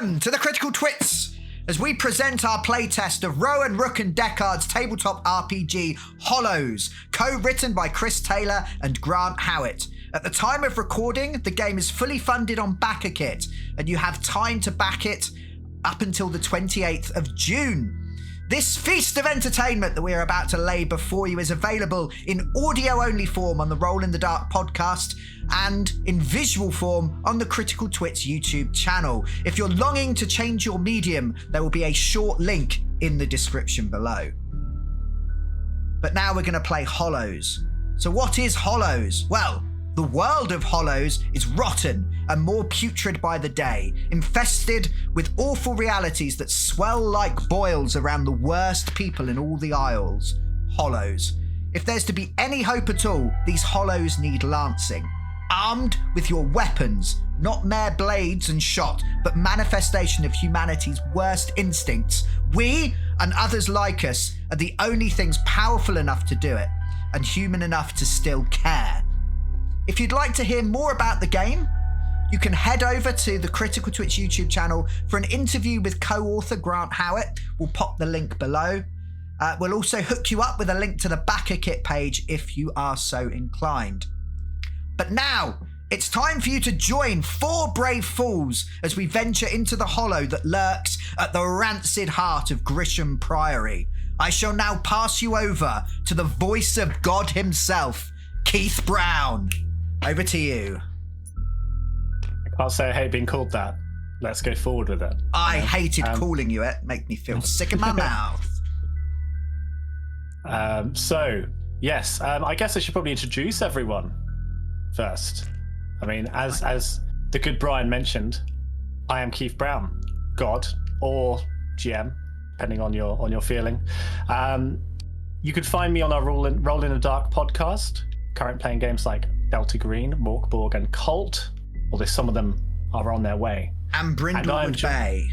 Welcome to the Critical Twits as we present our playtest of Rowan Rook and Decard's tabletop RPG Hollows, co-written by Chris Taylor and Grant Howitt. At the time of recording, the game is fully funded on Backerkit, and you have time to back it up until the 28th of June. This feast of entertainment that we are about to lay before you is available in audio-only form on the Roll in the Dark podcast and in visual form on the Critical Twits YouTube channel. If you're longing to change your medium, there will be a short link in the description below. But now we're going to play Hollows. So what is Hollows? Well, the world of Hollows is rotten and more putrid by the day, infested with awful realities that swell like boils around the worst people in all the Isles. Hollows. If there's to be any hope at all, these Hollows need lancing. Armed with your weapons, not mere blades and shot, but manifestation of humanity's worst instincts, we and others like us are the only things powerful enough to do it, and human enough to still care. If you'd like to hear more about the game, you can head over to the Critical Twitch YouTube channel for an interview with co-author Grant Howitt. We'll pop the link below. We'll also hook you up with a link to the Backerkit page if you are so inclined. But now, it's time for you to join four brave fools as we venture into the hollow that lurks at the rancid heart of Grisham Priory. I shall now pass you over to the voice of God himself, Keith Brown. Over to you. I can't say I hate being called that. Let's go forward with it. I hated calling you it. Make me feel sick in my mouth. Yes, I guess I should probably introduce everyone first. I mean, as the good Brian mentioned, I am Keith Brown, God or GM, depending on your feeling. You could find me on our Roll in the Dark podcast. Currently playing games like Delta Green, Morkborg, and Cult, although some of them are on their way. And Brindlewood Bay.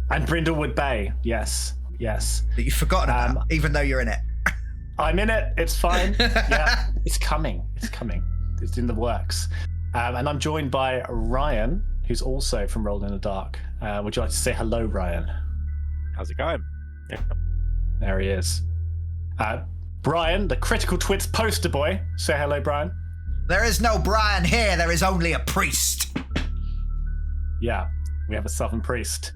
And Brindlewood Bay, yes. That you've forgotten about, even though you're in it. I'm in it, it's fine. Yeah, it's coming. It's in the works. And I'm joined by Ryan, who's also from Roll in the Dark. Would you like to say hello, Ryan? How's it going? Yeah. There he is. Brian, the Critical Twits poster boy. Say hello, Brian. There is no Brian here, there is only a priest. Yeah, we have a southern priest.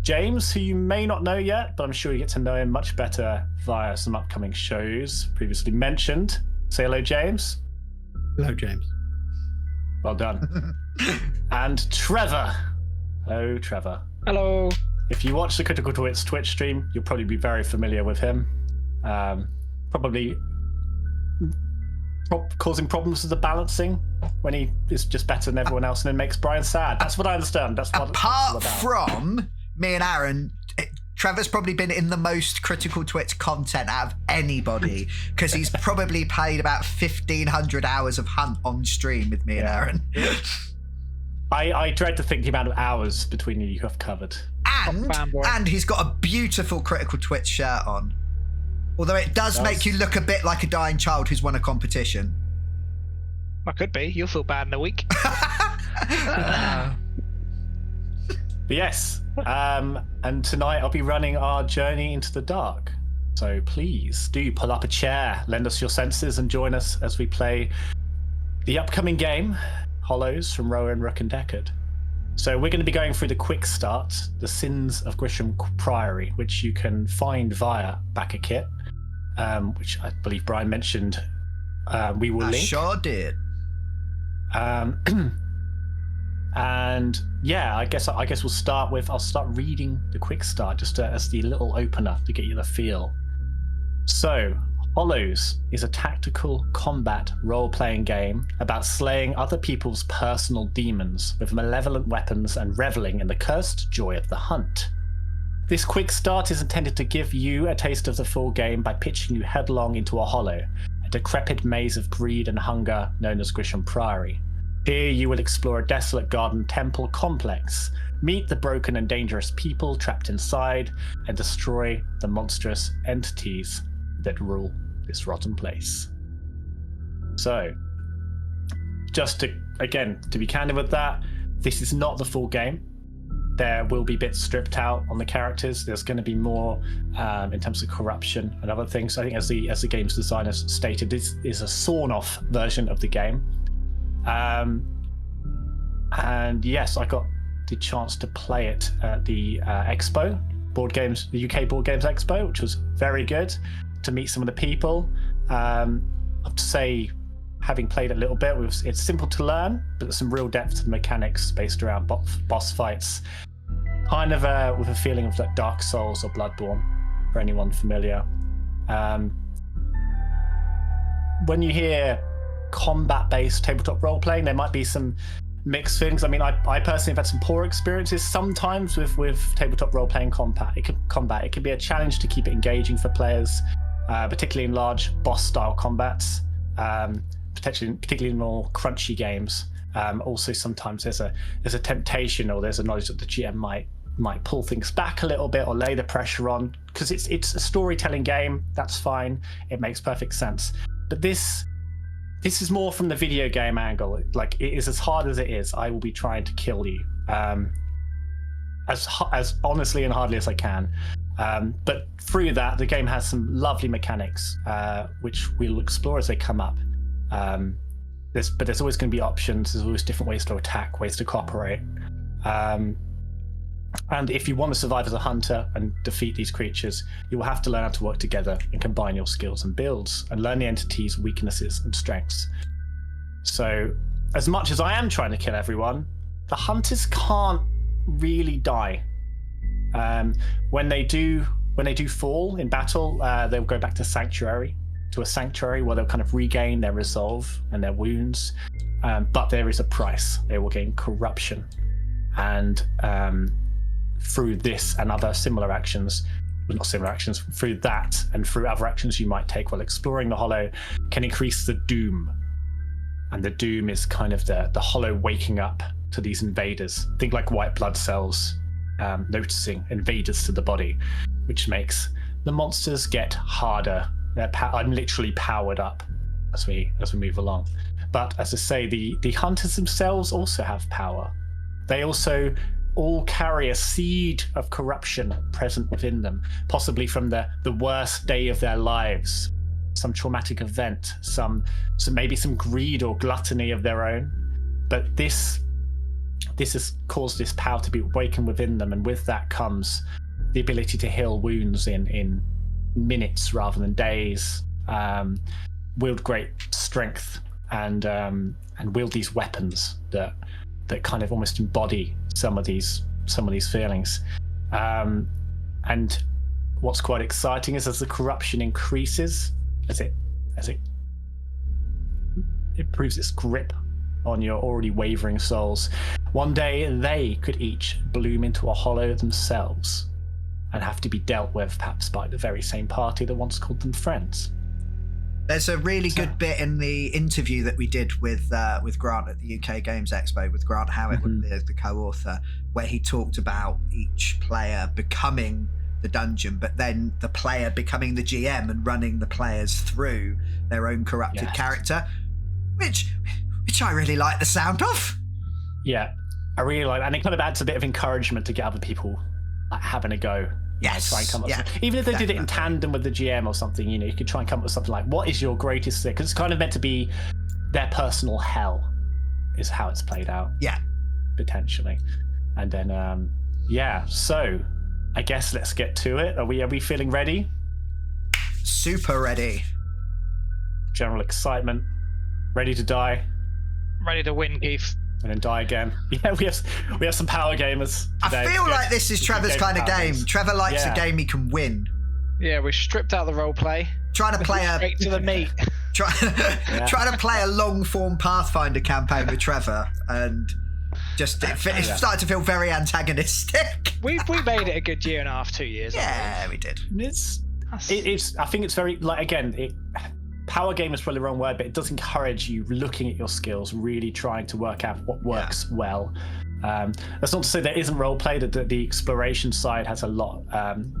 James, who you may not know yet, but I'm sure you get to know him much better via some upcoming shows previously mentioned. Say hello, James. Hello, James. Well done. And Trevor. Hello, Trevor. Hello. If you watch the Critical Twits Twitch stream, you'll probably be very familiar with him. Probably causing problems with the balancing when he is just better than everyone else and it makes Brian sad. That's what I understand. That's what apart from me and Aaron, Trevor's probably been in the most Critical Twits content out of anybody because he's probably played about 1,500 hours of Hunt on stream with me and Aaron. I dread to think the amount of hours between you have covered. And he's got a beautiful Critical Twits shirt on. Although it does make you look a bit like a dying child who's won a competition. I could be. You'll feel bad in a week. But yes, and tonight I'll be running our journey into the dark. So please do pull up a chair, lend us your senses, and join us as we play the upcoming game, Hollows from Rowan Rook and Decard. So we're going to be going through the quick start, the Sins of Grisham Priory, which you can find via Backerkit, which I believe Brian mentioned. We will link. Sure did. And yeah, I guess we'll start with. I'll start reading the quick start just as the little opener to get you the feel. So, Hollows is a tactical combat role-playing game about slaying other people's personal demons with malevolent weapons and reveling in the cursed joy of the hunt. This quick start is intended to give you a taste of the full game by pitching you headlong into a hollow, a decrepit maze of greed and hunger known as Grisham Priory. Here you will explore a desolate garden temple complex, meet the broken and dangerous people trapped inside, and destroy the monstrous entities that rule this rotten place. So, just to be candid with that, this is not the full game. there will be bits stripped out on the characters. There's going to be more in terms of corruption and other things. I think as the game's designers stated, this is a sawn-off version of the game. And yes, I got the chance to play it at the Expo, the UK Board Games Expo, which was very good, to meet some of the people. I have to say, having played it a little bit, it's simple to learn, but there's some real depth to the mechanics based around boss fights. Kind of with a feeling of like Dark Souls or Bloodborne, for anyone familiar. When you hear combat-based tabletop role-playing, there might be some mixed feelings. I mean, I personally have had some poor experiences sometimes with tabletop role-playing combat. It can be a challenge to keep it engaging for players, particularly in large boss-style combats, particularly in more crunchy games. Also, sometimes there's a temptation, or there's a knowledge that the GM might pull things back a little bit or lay the pressure on, because it's a storytelling game. That's fine. It makes perfect sense. But this is more from the video game angle. Like, it is as hard as it is. I will be trying to kill you as honestly and hardly as I can. But through that, the game has some lovely mechanics, which we'll explore as they come up. There's always going to be options. There's always different ways to attack, ways to cooperate. And if you want to survive as a hunter and defeat these creatures, you will have to learn how to work together and combine your skills and builds and learn the entity's weaknesses and strengths. So, as much as I am trying to kill everyone, the hunters can't really die. When they do fall in battle, they'll go back to a sanctuary where they'll kind of regain their resolve and their wounds. But there is a price. They will gain corruption. And through this and other similar actions, well, not similar actions, through that and through other actions you might take while exploring the Hollow, can increase the doom. And the doom is kind of the Hollow waking up to these invaders. Think like white blood cells noticing invaders to the body, which makes the monsters get harder. I'm literally powered up as we move along. But as I say, the hunters themselves also have power. They also all carry a seed of corruption present within them, possibly from the worst day of their lives, some traumatic event, maybe some greed or gluttony of their own. But this has caused this power to be awakened within them, and with that comes the ability to heal wounds in minutes rather than days, wield great strength, and wield these weapons that kind of almost embody some of these feelings. And what's quite exciting is as the corruption increases, as it proves its grip on your already wavering souls, one day they could each bloom into a hollow themselves and have to be dealt with perhaps by the very same party that once called them friends. There's a really good bit in the interview that we did with Grant at the UK Games Expo, with Grant Howitt, the co-author, where he talked about each player becoming the dungeon, but then the player becoming the GM and running the players through their own corrupted character, which I really like the sound of. Yeah, I really like, and it kind of adds a bit of encouragement to get other people like having a go. Yes. Try and come up with even if they did it in tandem with the GM or something, you could try and come up with something like, what is your greatest thing? Because it's kind of meant to be their personal hell, is how it's played out. Yeah. Potentially. And then, so I guess let's get to it. Are we feeling ready? Super ready. General excitement. Ready to die. Ready to win, Keith. And then die again. Yeah, we have some power gamers today. I feel like this is Trevor's kind of game. Trevor likes a game he can win. Yeah, we stripped out the role play. Trying to play straight to the meat. Trying to play a long form Pathfinder campaign with Trevor, and just it's starting to feel very antagonistic. We made it a good year and a half, 2 years. Yeah, we did. It's I think it's very, like, again, power game is probably the wrong word, but it does encourage you looking at your skills, really trying to work out what works well. That's not to say there isn't role play. The exploration side has a lot.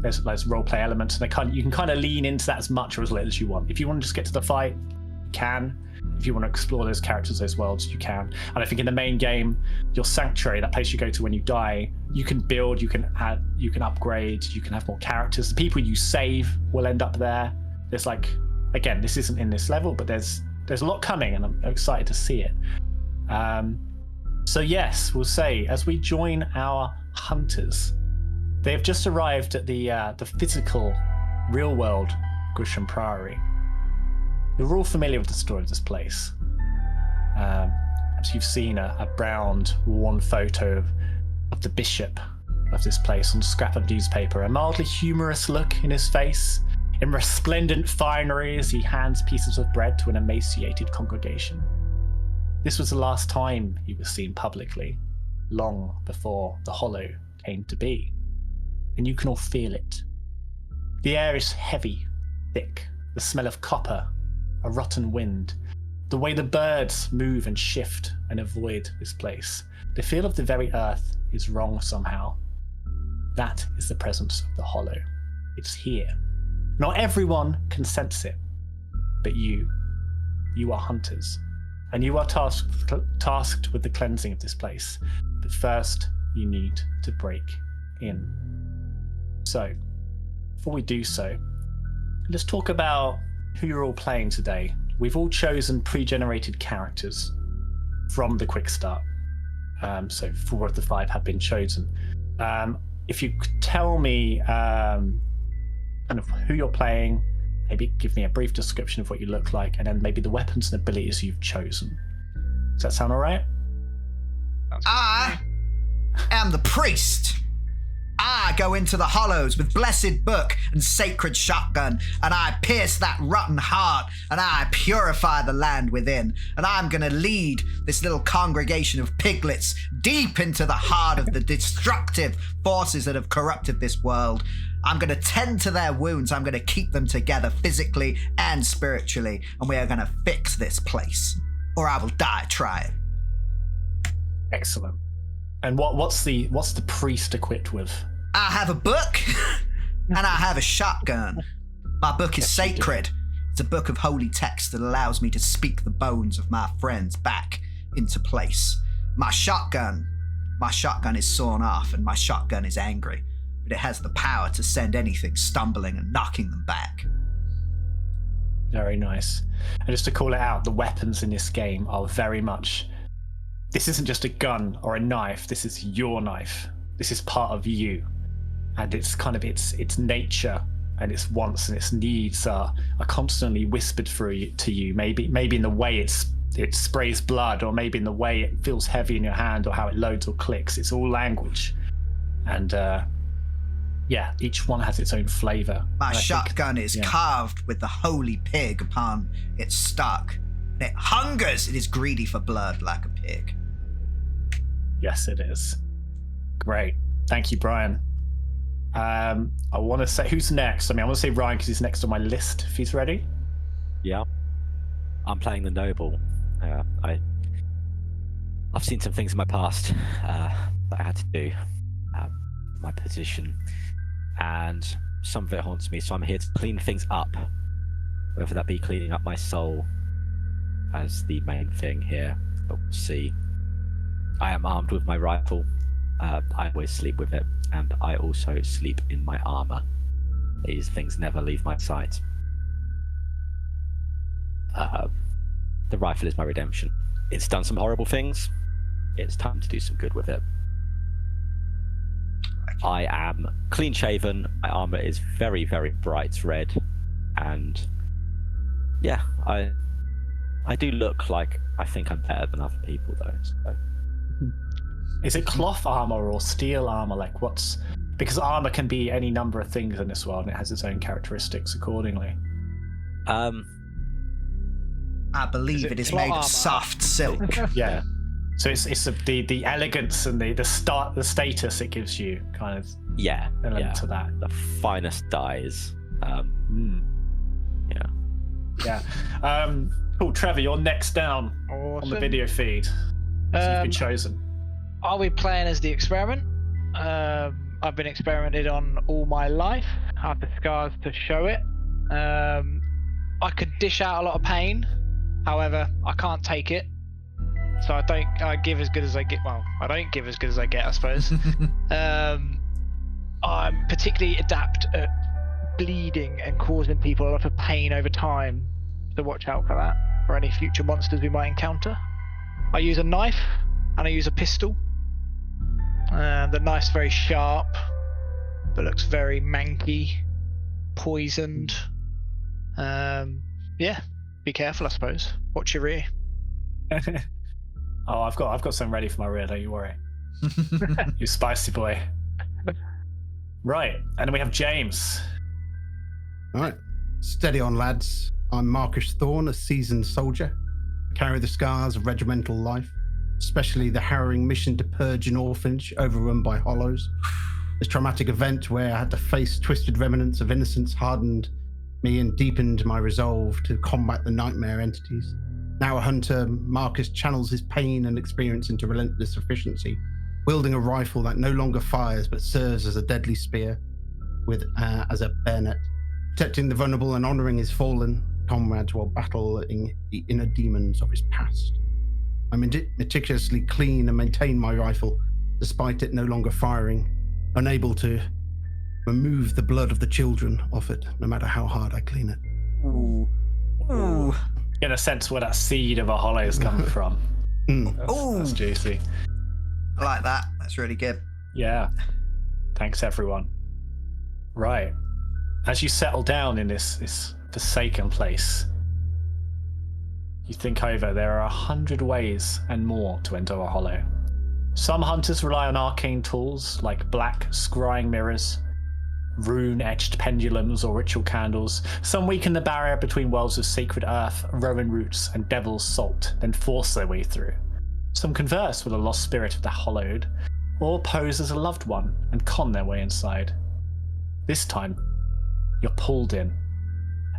There's role play elements, and you can kind of lean into that as much or as little as you want. If you want to just get to the fight, you can. if you want to explore those characters, those worlds, you can. And I think in the main game, your sanctuary, that place you go to when you die, you can build, you can add, you can upgrade, you can have more characters. The people you save will end up there. There's like, again, this isn't in this level, but there's a lot coming, and I'm excited to see it. So yes, we'll say as we join our hunters, they have just arrived at the physical, real world Grisham Priory. You're all familiar with the story of this place. As you've seen a browned, worn photo of the bishop of this place on a scrap of newspaper, a mildly humorous look in his face, in resplendent finery as he hands pieces of bread to an emaciated congregation. This was the last time he was seen publicly, long before the Hollow came to be. And you can all feel it. The air is heavy, thick, the smell of copper, a rotten wind, the way the birds move and shift and avoid this place. The feel of the very earth is wrong somehow. That is the presence of the Hollow. It's here. Not everyone can sense it, but you are hunters, and you are tasked with the cleansing of this place. But first, you need to break in. So, before we do so, let's talk about who you're all playing today. We've all chosen pre-generated characters from the QuickStart. So 4 of the 5 have been chosen. If you could tell me kind of who you're playing, maybe give me a brief description of what you look like, and then maybe the weapons and abilities you've chosen. Does that sound all right? I am the priest. I go into the Hollows with blessed book and sacred shotgun, and I pierce that rotten heart, and I purify the land within. And I'm going to lead this little congregation of piglets deep into the heart of the destructive forces that have corrupted this world. I'm going to tend to their wounds. I'm going to keep them together physically and spiritually, and we are going to fix this place, or I will die trying. Excellent. And what's the priest equipped with? I have a book and I have a shotgun. My book is sacred. It's a book of holy text that allows me to speak the bones of my friends back into place. My shotgun is sawn off, and my shotgun is angry, but it has the power to send anything stumbling and knocking them back. Very nice. And just to call it out, the weapons in this game are very much, this isn't just a gun or a knife, this is your knife. This is part of you. And it's kind of its nature and its wants and its needs are constantly whispered through to you. Maybe in the way it sprays blood, or maybe in the way it feels heavy in your hand, or how it loads or clicks. It's all language. And each one has its own flavor. My shotgun is carved with the holy pig upon its stock. And it hungers, it is greedy for blood like a pig. Yes, it is. Great. Thank you, Brian. I want to say, who's next? I want to say Ryan because he's next on my list, if he's ready. Yeah. I'm playing the noble. I've seen some things in my past that I had to do. My position. And some of it haunts me, so I'm here to clean things up. Whether that be cleaning up my soul as the main thing here, but we'll see. I am armed with my rifle. I always sleep with it, and I also sleep in my armor. These things never leave my sight. The rifle is my redemption. It's done some horrible things. It's time to do some good with it. I am clean shaven. My armor is very, very bright red, and yeah, I do look like I think I'm better than other people, though. So. Is it cloth armor or steel armor? Because armor can be any number of things in this world, and it has its own characteristics accordingly. I believe it is made of soft silk. Yeah. So it's the elegance and the status it gives you, kind of. Yeah. To that. The finest dyes. Yeah. Yeah. Cool, Trevor, you're next down on the video feed. So you've been chosen. Are we playing as the experiment? I've been experimented on all my life. I have the scars to show it. I could dish out a lot of pain. However, I can't take it, so I give as good as I get. Well, I don't give as good as I get, I suppose. I'm particularly adept at bleeding and causing people a lot of pain over time, so watch out for that for any future monsters we might encounter. I use a knife and I use a pistol. The knife's very sharp, but looks very manky, poisoned. Yeah, be careful, I suppose. Watch your rear. Oh, I've got something ready for my rear. Don't you worry. You spicy boy. Right, and then we have James. All right. Steady on, lads. I'm Marcus Thorne, a seasoned soldier. I carry the scars of regimental life, especially the harrowing mission to purge an orphanage overrun by Hollows. This traumatic event where I had to face twisted remnants of innocence hardened me and deepened my resolve to combat the nightmare entities. Now a hunter, Marcus channels his pain and experience into relentless efficiency, wielding a rifle that no longer fires but serves as a deadly spear with as a bayonet, protecting the vulnerable and honoring his fallen comrades while battling the inner demons of his past. I meticulously clean and maintain my rifle, despite it no longer firing, unable to remove the blood of the children off it, no matter how hard I clean it. Ooh. Get a sense where that seed of a hollow is coming from. That's juicy. I like that. That's really good. Yeah. Thanks, everyone. Right. As you settle down in this forsaken place, you think over, there are 100 ways and more to enter a hollow. Some hunters rely on arcane tools like black scrying mirrors, rune-etched pendulums or ritual candles. Some weaken the barrier between worlds of sacred earth, rowan roots, and devil's salt, then force their way through. Some converse with a lost spirit of the hollowed, or pose as a loved one and con their way inside. This time, you're pulled in.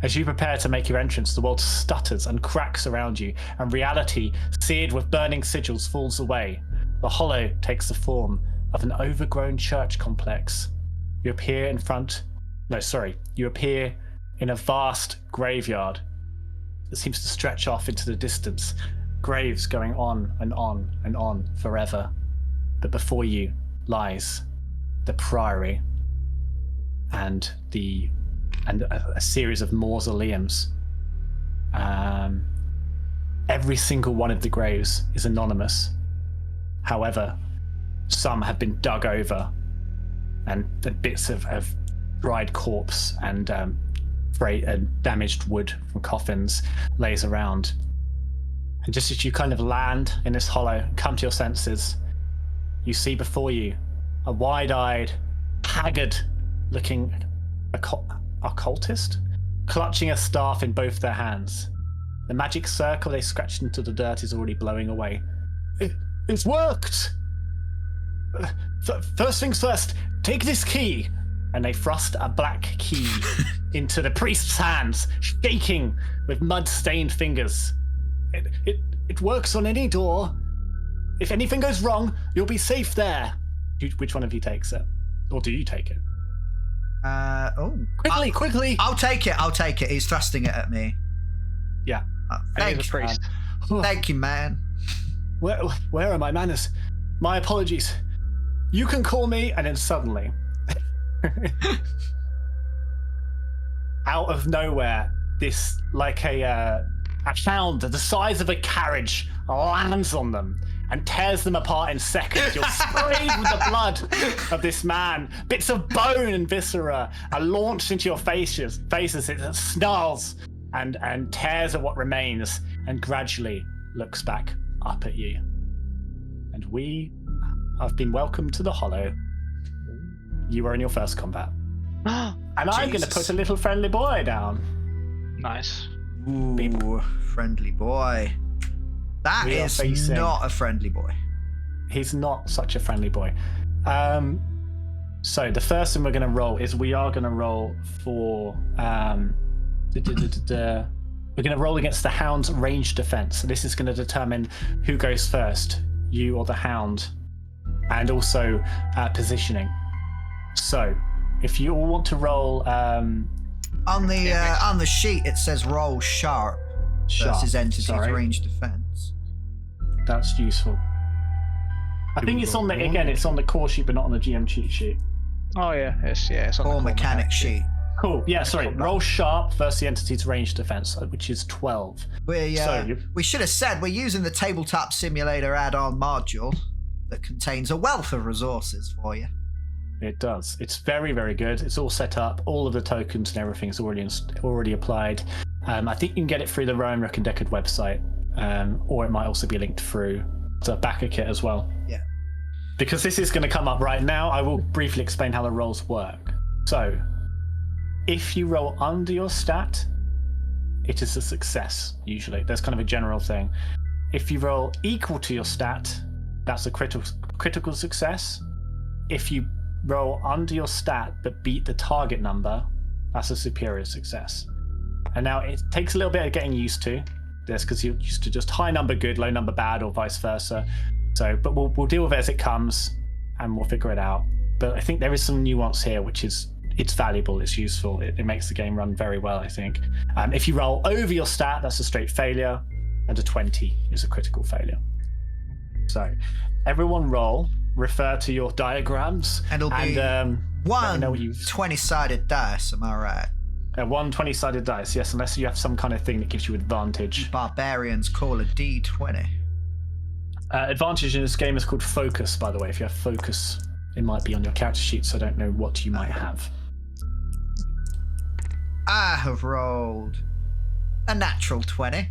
As you prepare to make your entrance, the world stutters and cracks around you, and reality, seared with burning sigils, falls away. The hollow takes the form of an overgrown church complex. You appear in a vast graveyard that seems to stretch off into the distance, graves going on and on and on forever. But before you lies the Priory and a series of mausoleums. Every single one of the graves is anonymous. However, some have been dug over, and the bits of dried corpse and damaged wood from coffins lays around. And just as you kind of land in this hollow, come to your senses, you see before you a wide-eyed, haggard-looking occultist clutching a staff in both their hands. The magic circle they scratched into the dirt is already blowing away. It's worked! First things first, take this key! And they thrust a black key into the priest's hands, shaking with mud-stained fingers. It works on any door. If anything goes wrong, you'll be safe there. Which one of you takes it? Or do you take it? Quickly! I'll take it. He's thrusting it at me. Yeah. Thank you, priest. Thank you, man. Where are my manners? My apologies. You can call me, and then suddenly, out of nowhere, this like a hound the size of a carriage lands on them and tears them apart in seconds. You're sprayed with the blood of this man. Bits of bone and viscera are launched into your faces. It snarls and tears at what remains and gradually looks back up at you. And we have been welcomed to the Hollow. You are in your first combat. And I'm going to put a little friendly boy down. Nice. Ooh, friendly boy. That is not a friendly boy. He's not such a friendly boy. So the first thing we're going to roll is we are going to roll for... we're going to roll against the Hound's range defense. So this is going to determine who goes first, you or the Hound, and also positioning. So if you all want to roll... on the sheet, it says roll sharp. versus entities ranged defense. That's useful. I think it's on the it's on the core sheet, but not on the GM cheat sheet. Oh yeah, it's on Core the mechanic sheet. Cool. Yeah, sorry. Roll sharp versus the entity's range defense, which is 12. We should have said we're using the Tabletop Simulator add-on module that contains a wealth of resources for you. It does. It's very, very good. It's all set up. All of the tokens and everything is already applied. I think you can get it through the Rowan Rook and Decard website, or it might also be linked through the Backerkit as well. Yeah. Because this is going to come up right now, I will briefly explain how the rolls work. So, if you roll under your stat, it is a success, usually. There's kind of a general thing. If you roll equal to your stat, that's a critical success. If you roll under your stat but beat the target number, that's a superior success. And now it takes a little bit of getting used to this because you're used to just high number good, low number bad, or vice versa. So, but we'll deal with it as it comes, and we'll figure it out. But I think there is some nuance here, which is it's valuable, it's useful, it makes the game run very well, I think. If you roll over your stat, that's a straight failure, and a 20 is a critical failure. So, everyone roll, refer to your diagrams, and it'll be one 20-sided dice, am I right? One 20-sided dice, yes, unless you have some kind of thing that gives you advantage. Barbarians call a D20. Advantage in this game is called focus, by the way. If you have focus, it might be on your character sheet, so I don't know what you might have. I have rolled a natural 20.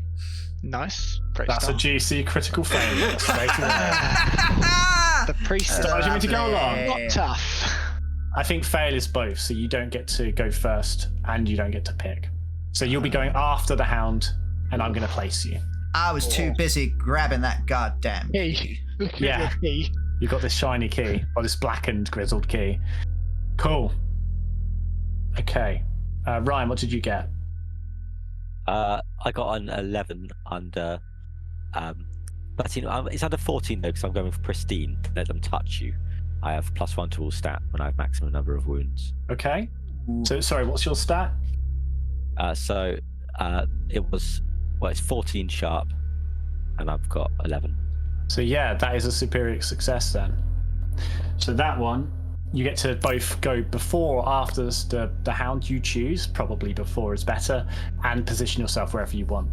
Nice. Great That's start. a juicy critical failure. Straight away. The priest. So, do you mean to go along? Not tough. I think fail is both, so you don't get to go first and you don't get to pick. So you'll be going after the hound, and I'm going to place you. I was too busy grabbing that goddamn key. Yeah. You got this shiny key, or this blackened, grizzled key. Cool. Okay. Ryan, what did you get? I got an 11 under 13. It's under 14 though, because I'm going for pristine. Let them touch you. I have +1 to all stat when I have maximum number of wounds. Okay. So, sorry, what's your stat? It's 14 sharp, and I've got 11. So yeah, that is a superior success then. So that one, you get to both go before or after the hound you choose, probably before is better, and position yourself wherever you want.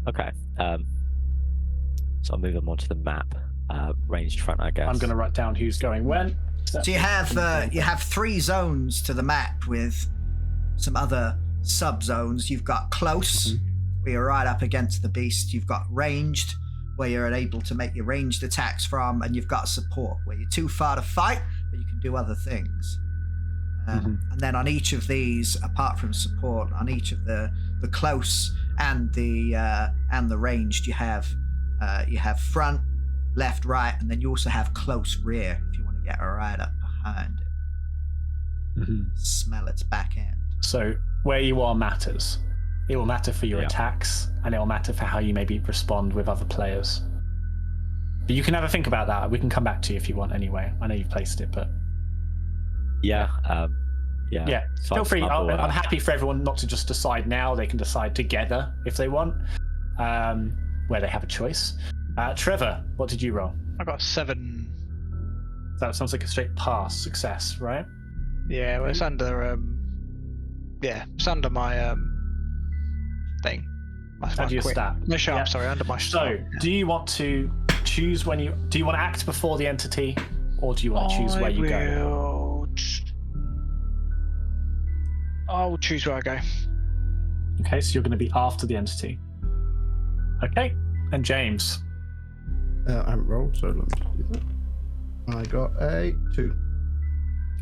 Okay. So I'll move them onto the map. Ranged front, I guess. I'm going to write down who's going when. So you have 3 zones to the map with some other sub-zones. You've got close, where you're right up against the beast. You've got ranged, where you're able to make your ranged attacks from, and you've got support, where you're too far to fight, but you can do other things. And then on each of these, apart from support, on each of the close and the ranged, you have front, left, right, and then you also have close rear if you want to get right up behind it. Smell its back end. So where you are matters. It will matter for your attacks, and it will matter for how you maybe respond with other players. But you can have a think about that. We can come back to you if you want anyway. I know you've placed it, but... Yeah. So feel free. I'm happy for everyone not to just decide now. They can decide together if they want, where they have a choice. Trevor, what did you roll? I got 7. That sounds like a straight pass success, right? Yeah, well, it's under it's under my thing. Under your stat. No sharp, sorry, under my stat. So, do you want to choose do you want to act before the entity, or do you want to choose where you go? I'll choose where I go. Okay, so you're going to be after the entity. Okay, and James. I haven't rolled, so let me just do that. I got a 2.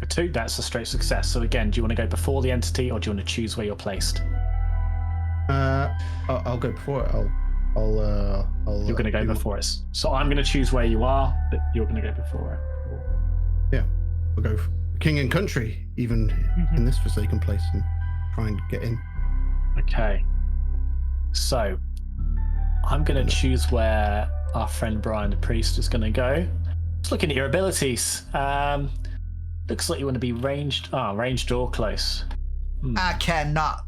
A 2, that's a straight success. So again, do you want to go before the entity, or do you want to choose where you're placed? I'll go before it. I'll You're going to go before it. So I'm going to choose where you are, but you're going to go before it. Yeah, I'll go king and country, even in this forsaken place, and try and get in. Okay. So I'm going to choose where our friend Brian the priest is going to go. Just looking at your abilities. Looks like you want to be ranged or close. I cannot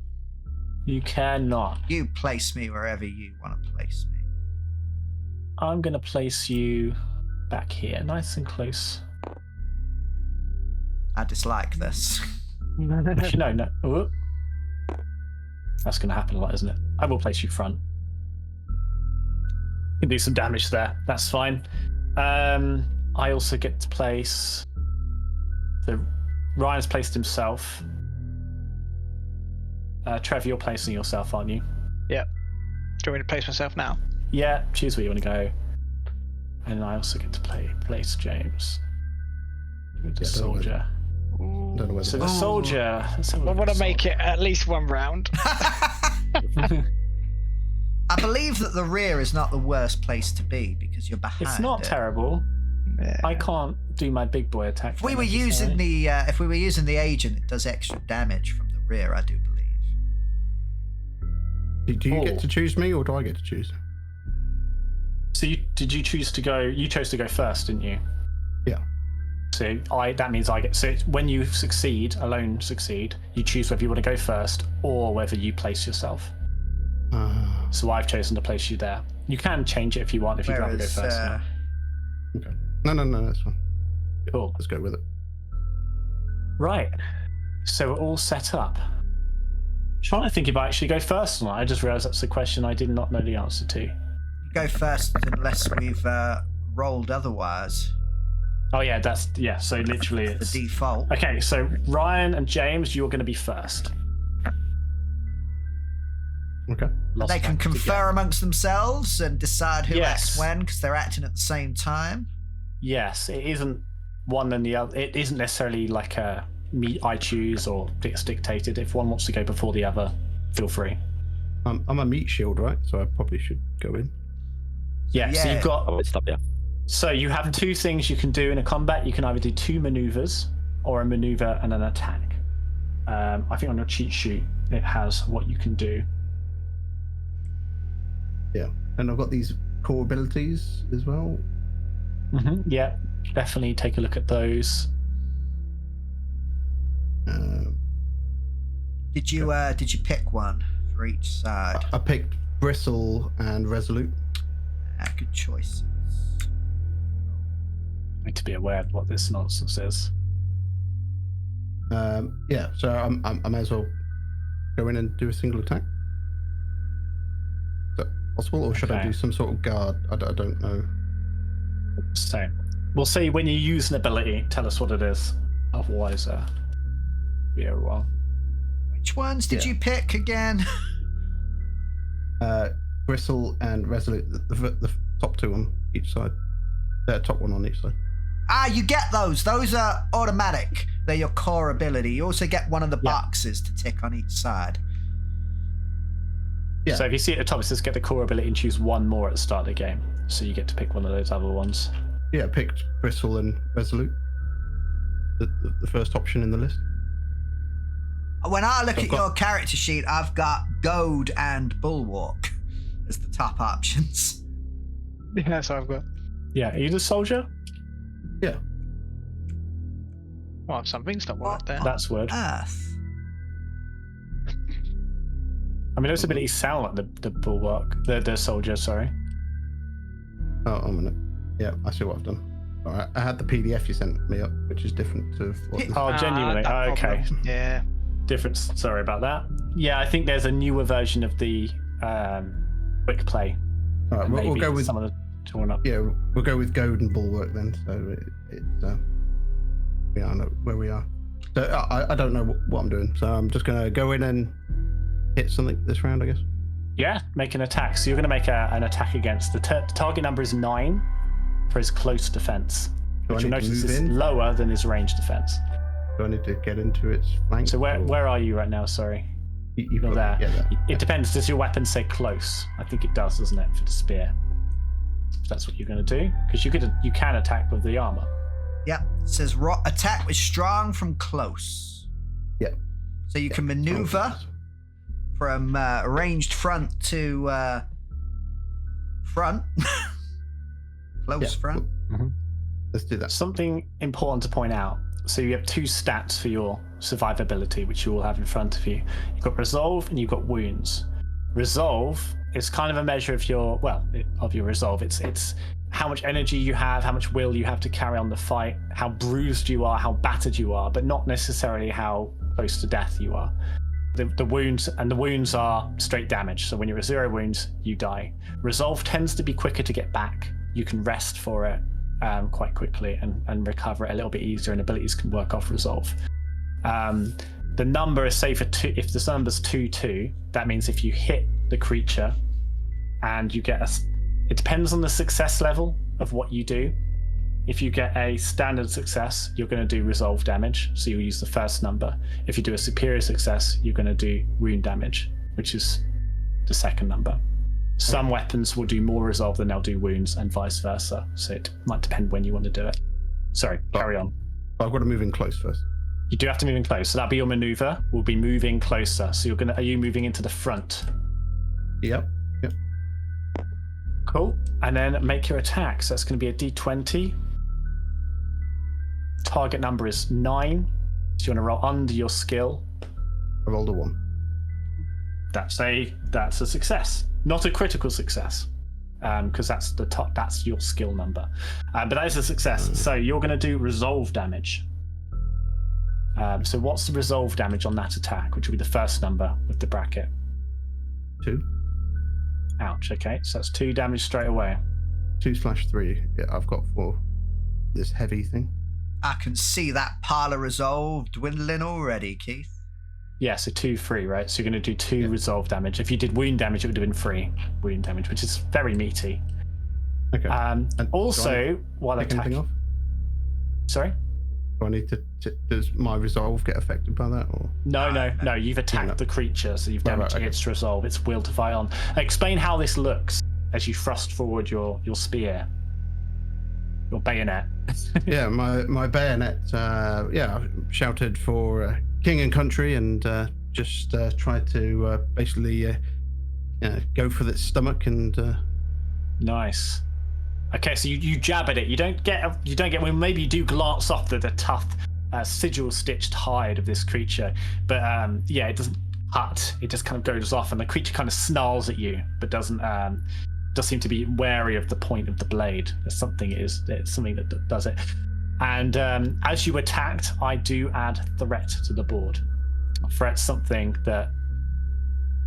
You cannot. You place me wherever you want to place me. I'm going to place you back here, nice and close. I dislike this. Actually, no. Ooh. That's going to happen a lot, isn't it? I will place you front. You can do some damage there. That's fine. I also get to place... So Ryan's placed himself. Trevor, you're placing yourself, aren't you? Yep. Do you want me to place myself now? Yeah, choose where you want to go. And I also get to place James. With the soldier. Don't know whether So the soldier... I want to make it at least one round. I believe that the rear is not the worst place to be because you're behind. It's not terrible. Yeah. I can't do my big boy attack. If we were using the agent, it does extra damage from the rear, I do believe. Do you get to choose me, or do I get to choose? So did you choose to go? You chose to go first, didn't you? Yeah. So that means I get. So when you succeed, you choose whether you want to go first or whether you place yourself. So I've chosen to place you there. You can change it if you want. If you'd rather go first. Okay. No, that's fine. Cool. Let's go with it. Right. So we're all set up. Trying to think if I actually go first or not. I just realised that's a question I did not know the answer to. You go first unless we've rolled otherwise. Oh yeah, so literally it's The default. Okay, so Ryan and James, you're going to be first. Okay. Lost They can that confer together. amongst themselves and decide who Yes. acts when because they're acting at the same time. Yes, it isn't one and the other. It isn't necessarily like a I choose or it's dictated. If one wants to go before the other, feel free. I'm a meat shield, right? So I probably should go in. Yeah, so Yeah. you've got. I won't stop you. So you have two things you can do in a combat. You can either do two maneuvers or a maneuver and an attack. I think on your cheat sheet it has what you can do. Yeah. And I've got these core abilities as well. Yeah, definitely take a look at those. Did you pick one for each side? I picked Bristle and Resolute. Good choices. Need to be aware of what this nonsense is. Yeah, so I may as well go in and do a single attack. Is that possible, or should I Okay. do some sort of guard? I don't know. So we'll see when you use an ability. Tell us what it is. Otherwise, be a while. Which ones did Yeah. you pick again? Bristle and Resolute, the top two on each side. Top one on each side. You get those. Those are automatic. They're your core ability. You also get one of the boxes to tick on each side. Yeah. So if you see at the top, it says get the core ability and choose one more at the start of the game. So you get to pick one of those other ones. Yeah, I picked Bristle and Resolute. The first option in the list. When I look I've at got- your character sheet, I've got Goad and Bulwark as the top options. Yeah, that's what I've got. Yeah, are you the soldier? Yeah. Well, something's not worked there. That's weird. Earth. I mean, those abilities sound like the bulwark, the soldier. Sorry. Oh, a minute. Yeah, I see what I've done. All right, I had the PDF you sent me up, which is different to what this Oh, genuinely. that Okay. problem. Yeah. Difference. Sorry about that. Yeah, I think there's a newer version of the quick play. All right, And we'll maybe go with some of the torn up. yeah, we'll go with Goad and Bulwark then. So I know where we are. So I don't know what I'm doing. So I'm just gonna go in and hit something this round, I guess. Yeah, make an attack. So you're going to make an attack against the target number is 9 for his close defense, Do I which you'll need to notice move is in? lower than his range defense. Do I need to get into its flank? So or- where are you right now? Sorry, you've you're got there. to get that. It depends. Does your weapon say close? I think it does, doesn't it, for the spear? If that's what you're going to do, because you can attack with the armor. Yep. It says attack with strong from close. Yeah. So you can maneuver from ranged front to front. Close Yeah, front. Let's do that. Something important to point out. So you have 2 stats for your survivability, which you all have in front of you. You've got resolve and you've got wounds. Resolve is kind of a measure of your resolve. It's how much energy you have, how much will you have to carry on the fight, how bruised you are, how battered you are, but not necessarily how close to death you are. The wounds are straight damage. So when you're at 0 wounds, you die. Resolve tends to be quicker to get back. You can rest for it quite quickly and recover it a little bit easier, and abilities can work off resolve. The number is say for 2. If the number's 2-2, that means if you hit the creature and you get it depends on the success level of what you do. If you get a standard success, you're going to do resolve damage, so you'll use the first number. If you do a superior success, you're going to do wound damage, which is the second number. Some weapons will do more resolve than they'll do wounds, and vice versa. So it might depend when you want to do it. Sorry, carry on. I've got to move in close first. You do have to move in close, so that'll be your maneuver. We'll be moving closer. So are you moving into the front? Yep. Cool. And then make your attack. So that's going to be a D20. Target number is 9. So you want to roll under your skill. I rolled a 1. That's a success. Not a critical success, because that's your skill number. But that is a success. So you're going to do resolve damage. So what's the resolve damage on that attack, which will be the first number with the bracket? 2. Ouch. Okay, so that's 2 damage straight away. 2/3. Yeah, I've got 4. This heavy thing. I can see that pile of resolve dwindling already, Keith. Yeah, so 2 free, right? So you're going to do 2 resolve damage. If you did wound damage, it would have been 3 wound damage, which is very meaty. Okay. And also, while attacking... off? Sorry? Do I need to... Does my resolve get affected by that? Or No. You've attacked the creature, so you've damaged its resolve, its will to fight on. Explain how this looks as you thrust forward your spear. Your bayonet. Yeah, my bayonet. I shouted for king and country, and just tried to basically go for the stomach and. Nice. Okay, so you jab at it. You don't get. Well, maybe you do glance off the tough, sigil-stitched hide of this creature, but it doesn't cut. It just kind of goes off, and the creature kind of snarls at you, but doesn't. Does seem to be wary of the point of the blade. It's something that does it. And as you attacked, I do add threat to the board. Threat's something that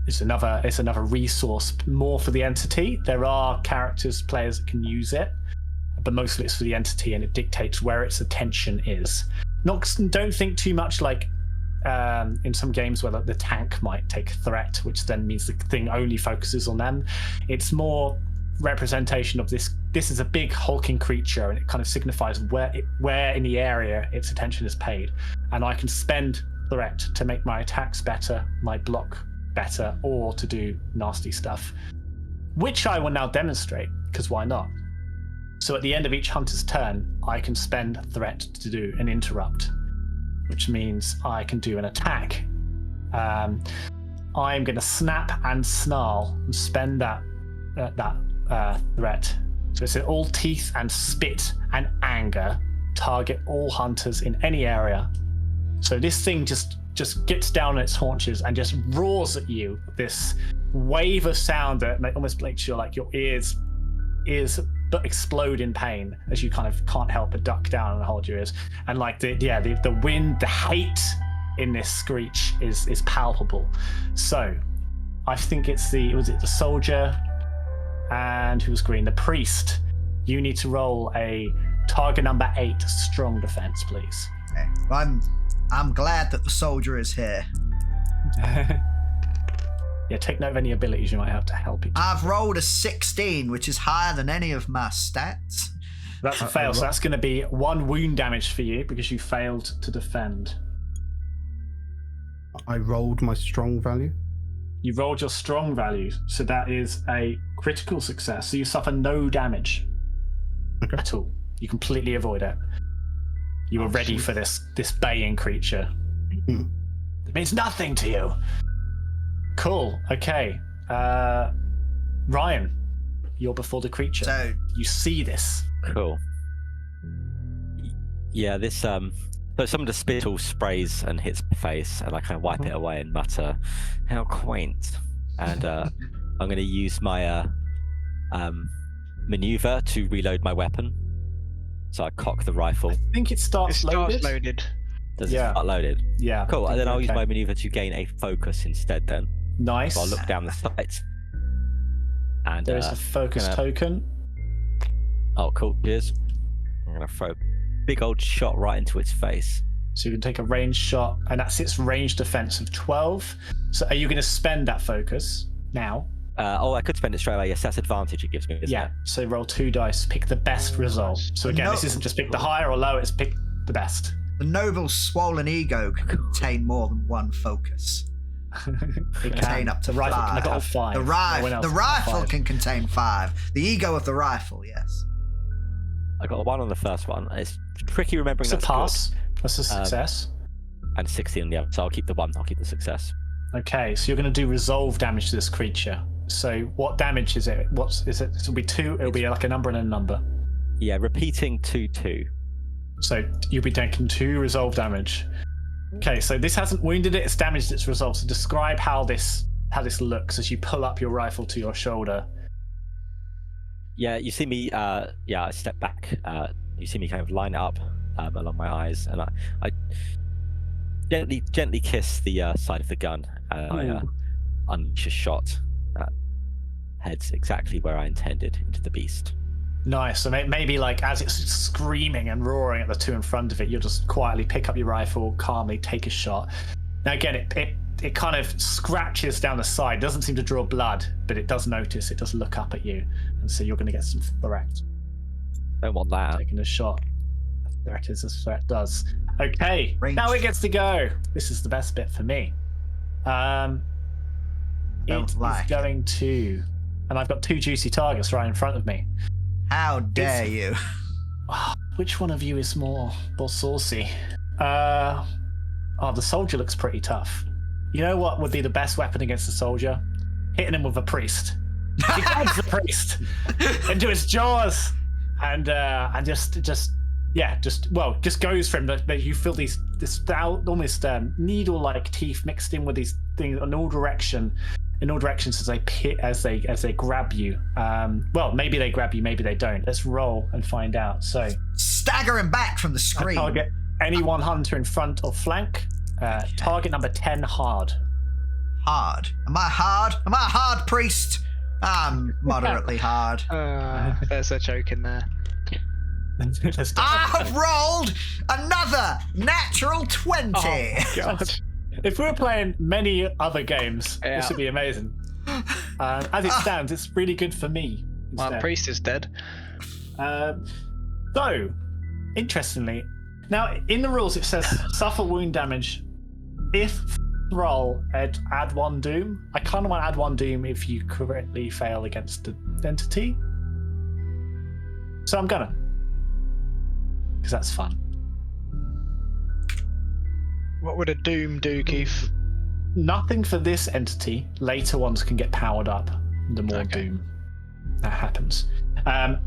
is another resource more for the entity. There are players that can use it, but mostly it's for the entity, and it dictates where its attention is. Don't think too much like in some games where the tank might take threat, which then means the thing only focuses on them. It's more representation of this is a big hulking creature, and it kind of signifies where in the area its attention is paid, and I can spend threat to make my attacks better, my block better, or to do nasty stuff, which I will now demonstrate, because why not? So at the end of each hunter's turn, I can spend threat to do an interrupt, which means I can do an attack. I'm going to snap and snarl and spend that threat. So it's all teeth and spit and anger. Target all hunters in any area. So this thing just gets down on its haunches and just roars at you. This wave of sound that almost makes you like your ears but explode in pain as you kind of can't help but duck down and hold your ears. And like the wind, the hate in this screech is palpable. So I think it's the soldier, and who's green? The priest. You need to roll a target number 8 strong defense, please. Okay. Well, I'm glad that the soldier is here. Yeah, take note of any abilities you might have to help each other. I've rolled a 16, which is higher than any of my stats. That's a fail, so that's going to be 1 wound damage for you because you failed to defend. I rolled my strong value. You rolled your strong value, so that is a critical success. So you suffer no damage at all. You completely avoid it. You were ready for this baying creature. It means nothing to you. Cool. Okay. Ryan, you're before the creature. So you see this. Cool. Yeah, this So some of the spittle sprays and hits my face, and I kind of wipe it away and mutter, "How quaint!" And I'm going to use my maneuver to reload my weapon. So I cock the rifle. I think it starts loaded. Does it start loaded? Yeah. Cool. And then I'll use my maneuver to gain a focus instead. Then. Nice. So I'll look down the sights. And there's a focus token. Oh, cool. Cheers. I'm gonna throw a big old shot right into its face. So you can take a ranged shot, and that's its range defense of 12. So are you going to spend that focus now? I could spend it straight away. Yes, that's advantage it gives me. Isn't it? So roll 2 dice, pick the best result. So again, this isn't just pick the higher or lower, it's pick the best. The noble's swollen ego can contain more than one focus. It contain up to the rifle 5. Can hold 5. The rifle can contain 5. The ego of the rifle, yes. I got a 1 on the first one. It's tricky remembering. It's a pass. That's a success. And 16 on the other, so I'll keep the 1. I'll keep the success. Okay, so you're going to do resolve damage to this creature. So what damage is it? It'll be 2. It'll be like a number and a number. Yeah, repeating 2/2. So you'll be taking 2 resolve damage. Okay, so this hasn't wounded it; it's damaged its resolve. So describe how this looks as you pull up your rifle to your shoulder. Yeah, you see me. I step back. You see me kind of line it up along my eyes, and I gently kiss the side of the gun, and I unleash a shot that heads exactly where I intended, into the beast. Nice. So maybe like as it's screaming and roaring at the 2 in front of it, you'll just quietly pick up your rifle, calmly take a shot. Now again, it kind of scratches down the side. It doesn't seem to draw blood, but it does notice. It does look up at you, and so you're going to get some threat. Don't want that. Taking a shot. Threat is as threat does. Okay, Range. Now it gets to go. This is the best bit for me. It's going to, and I've got 2 juicy targets right in front of me. How dare you? Which one of you is more saucy? The soldier looks pretty tough. You know what would be the best weapon against the soldier? Hitting him with a priest. He grabs the priest into his jaws, and just goes for him. You feel this almost needle-like teeth mixed in with these things in all directions as they grab you. Maybe they grab you, maybe they don't. Let's roll and find out. So staggering back from the screen. Target any one hunter in front or flank. Target number 10 hard. Hard. Am I hard? Am I a hard priest? I'm moderately hard. There's a joke in there. I have rolled another natural 20. Oh, God. If we were playing many other games, this would be amazing. As it stands, it's really good for me. My priest is dead. So, interestingly, now in the rules it says suffer wound damage if roll add 1 doom. I kind of want to add 1 doom if you correctly fail against the entity. So I'm gonna, because that's fun. What would a doom do, Keith? Nothing for this entity. Later ones can get powered up. The more doom that happens.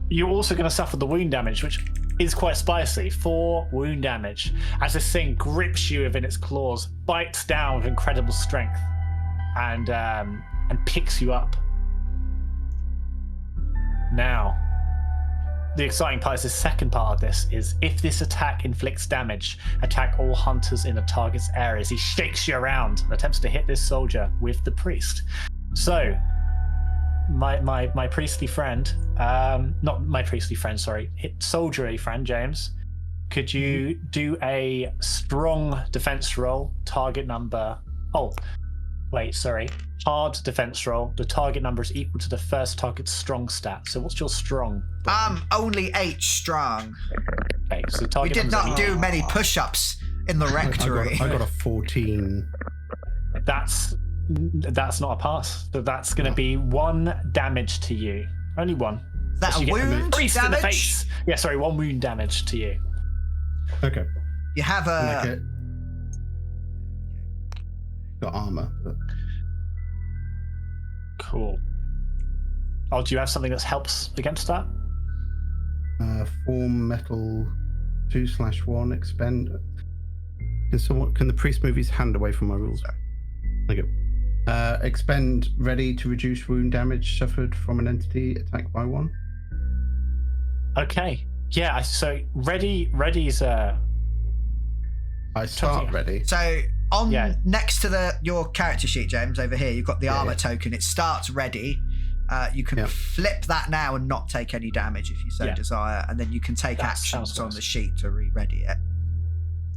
You're also going to suffer the wound damage, which is quite spicy. 4 wound damage as this thing grips you within its claws, bites down with incredible strength, and picks you up. Now, the exciting part is the second part of this is if this attack inflicts damage, attack all hunters in the target's areas. He shakes you around and attempts to hit this soldier with the priest. So, my priestly friend, not my priestly friend, sorry, soldiery friend, James, could you do a strong defense roll, target number, hard defense roll. The target number is equal to the first target's strong stat. So what's your strong? I'm only 8 strong. Okay, so the We target did number's not do many push-ups in the rectory. I got a 14. That's not a pass. So that's going to be 1 damage to you. Only 1. Is that So a you get wound priest in the damage? face. Yeah, sorry, 1 wound damage to you. Okay. You have a... Okay. Got armor. But... Cool. Oh, do you have something that helps against that? Form metal 2/1 expend. Can the priest move his hand away from my rules? Thank you. Expend ready to reduce wound damage suffered from an entity attacked by 1. Okay. Yeah. So ready's I start ready. So next to your character sheet, James, over here, you've got the armor token. It starts ready. You can flip that now and not take any damage if you so desire, and then you can take actions on the sheet to re-ready it.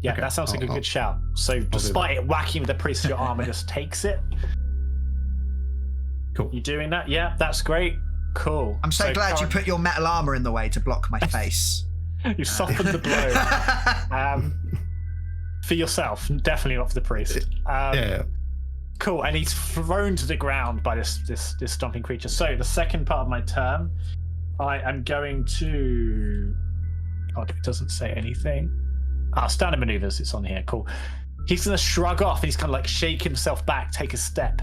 Yeah, that sounds like a good shout. So despite it whacking the priest, your armor just takes it. Cool. You doing that? Yeah, that's great. Cool. I'm so glad you put your metal armor in the way to block my face. You softened the blow. For yourself, definitely not for the priest. Cool, and he's thrown to the ground by this stomping creature. So the second part of my turn, I am going to... God, it doesn't say anything. Standard maneuvers, it's on here, cool. He's going to shrug off, and he's kind of like shake himself back, take a step,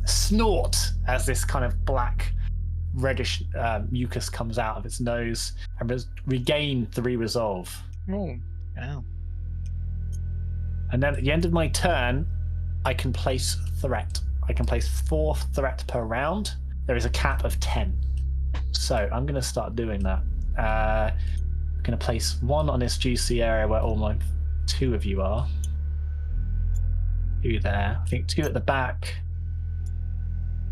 snort as this kind of black, reddish mucus comes out of its nose, and regain 3 resolve. Oh, yeah. And then at the end of my turn, I can place threat. I can place 4 threat per round. There is a cap of 10. So I'm going to start doing that. I'm going to place 1 on this juicy area where all my 2 of you are. 2 there. I think 2 at the back.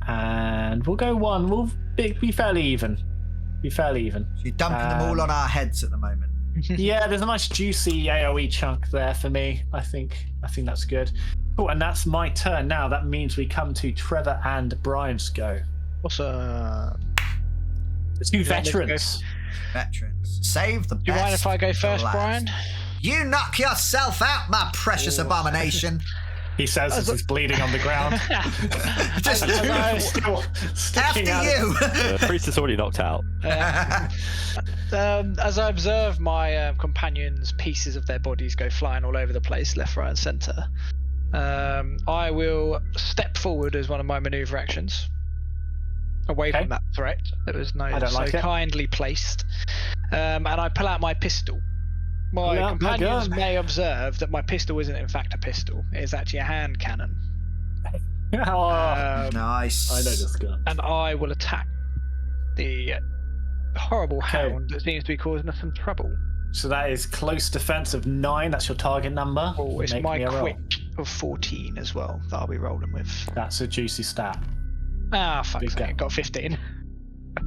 And we'll go 1. We'll be fairly even. So you're dumping them all on our heads at the moment. Yeah, there's a nice juicy AoE chunk there for me. I think that's good. Oh, and that's my turn now. That means we come to Trevor and Brian's go. Awesome. The 2 veterans. Save the best. Do you mind if I go first, Brian? You knock yourself out, my precious abomination. He says as he's bleeding on the ground. Just still sticking after you. The priest is already knocked out. As I observe my companions, pieces of their bodies go flying all over the place, left, right, and centre. I will step forward as one of my manoeuvre actions, away from that threat that was kindly placed, and I pull out my pistol. My companions may observe that my pistol isn't in fact a pistol; it is actually a hand cannon. Nice. I know this gun. And I will attack the horrible hound that seems to be causing us some trouble. So that is close defense of 9. That's your target number. Oh, it's my quick of 14 as well that I'll be rolling with. That's a juicy stat. Fuck's sake, got 15.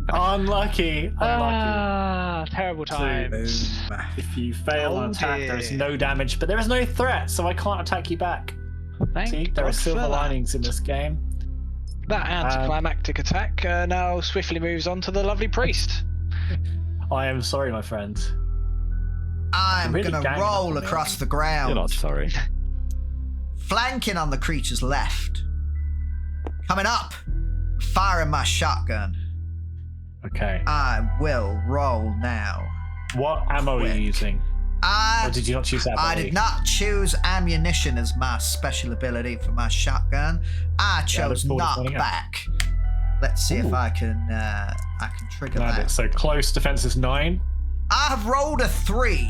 Unlucky. Terrible times. If you fail an attack, there is no damage, but there is no threat, so I can't attack you back. See, there are silver linings in this game. That anticlimactic attack now swiftly moves on to the lovely priest. I am sorry, my friend. I'm really going to roll across the ground. You're not sorry. Flanking on the creature's left. Coming up, firing my shotgun. Okay. I will roll now. What ammo are you using? Or did you not choose ammo? I did not choose ammunition as my special ability for my shotgun. I chose knockback. Let's see if I can trigger that. So close defense is 9. I have rolled a 3.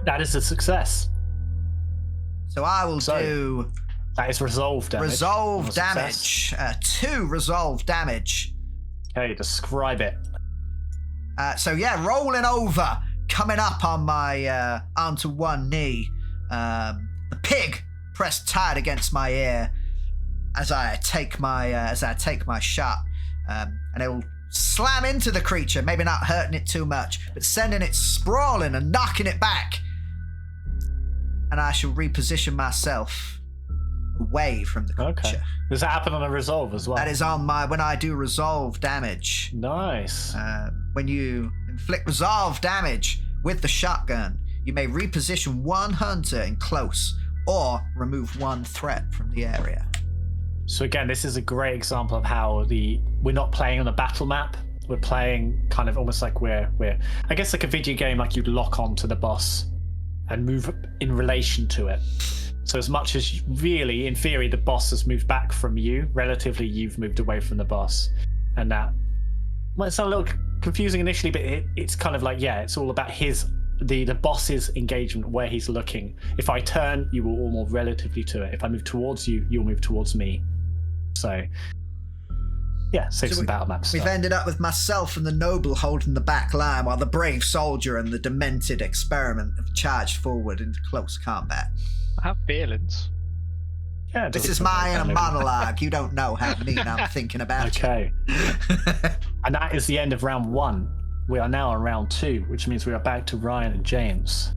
That is a success. So I will do... That is resolve damage. Resolve damage. 2 resolve damage. Okay, describe it. Rolling over. Coming up on my onto one knee. The pig pressed tight against my ear as I take my shot. And it will slam into the creature, maybe not hurting it too much, but sending it sprawling and knocking it back. And I shall reposition myself away from the creature. Okay. Does that happen on a resolve as well? That is on when I do resolve damage. Nice. When you inflict resolve damage with the shotgun, you may reposition one hunter in close or remove one threat from the area. So again, this is a great example of how we're not playing on a battle map. We're playing kind of almost like we're I guess like a video game, like you'd lock onto the boss and move in relation to it. So as much as really, in theory, the boss has moved back from you, relatively you've moved away from the boss. And that, well, it's a little confusing initially, but it's kind of like, it's all about his the boss's engagement where he's looking. If I turn, you will all move relatively to it. If I move towards you, you'll move towards me. So, yeah, save some battle maps. We've ended up with myself and the noble holding the back line while the brave soldier and the demented experiment have charged forward into close combat. I have feelings. Yeah, This is my inner monologue. You don't know how mean I'm thinking about. Okay. And that is the end of round 1. We are now on round 2, which means we are back to Ryan and James.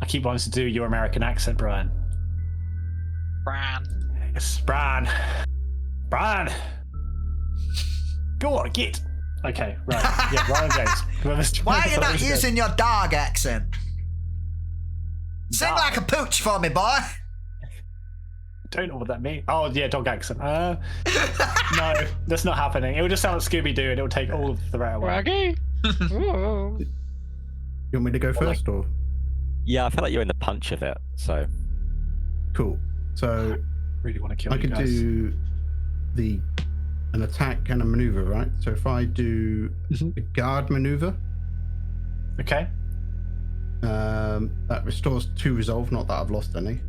I keep wanting to do your American accent, Brian. Bran. It's Brian. Brian! Go on, get! Okay, right. Yeah, Ryan and James. Why are you not using your dog accent? Sing like a pooch for me, boy. Don't know what that means. Oh, yeah, dog accent. No, that's not happening. It would just sound like Scooby-Doo and it would take all of the threat away. Raggy. You want me to go first, or? Yeah, I feel like you're in the punch of it. So Cool. So Really want to kill I you could guys. do an attack and a maneuver, right? So if I do a guard maneuver, Okay. that restores 2 resolve. Not that I've lost any,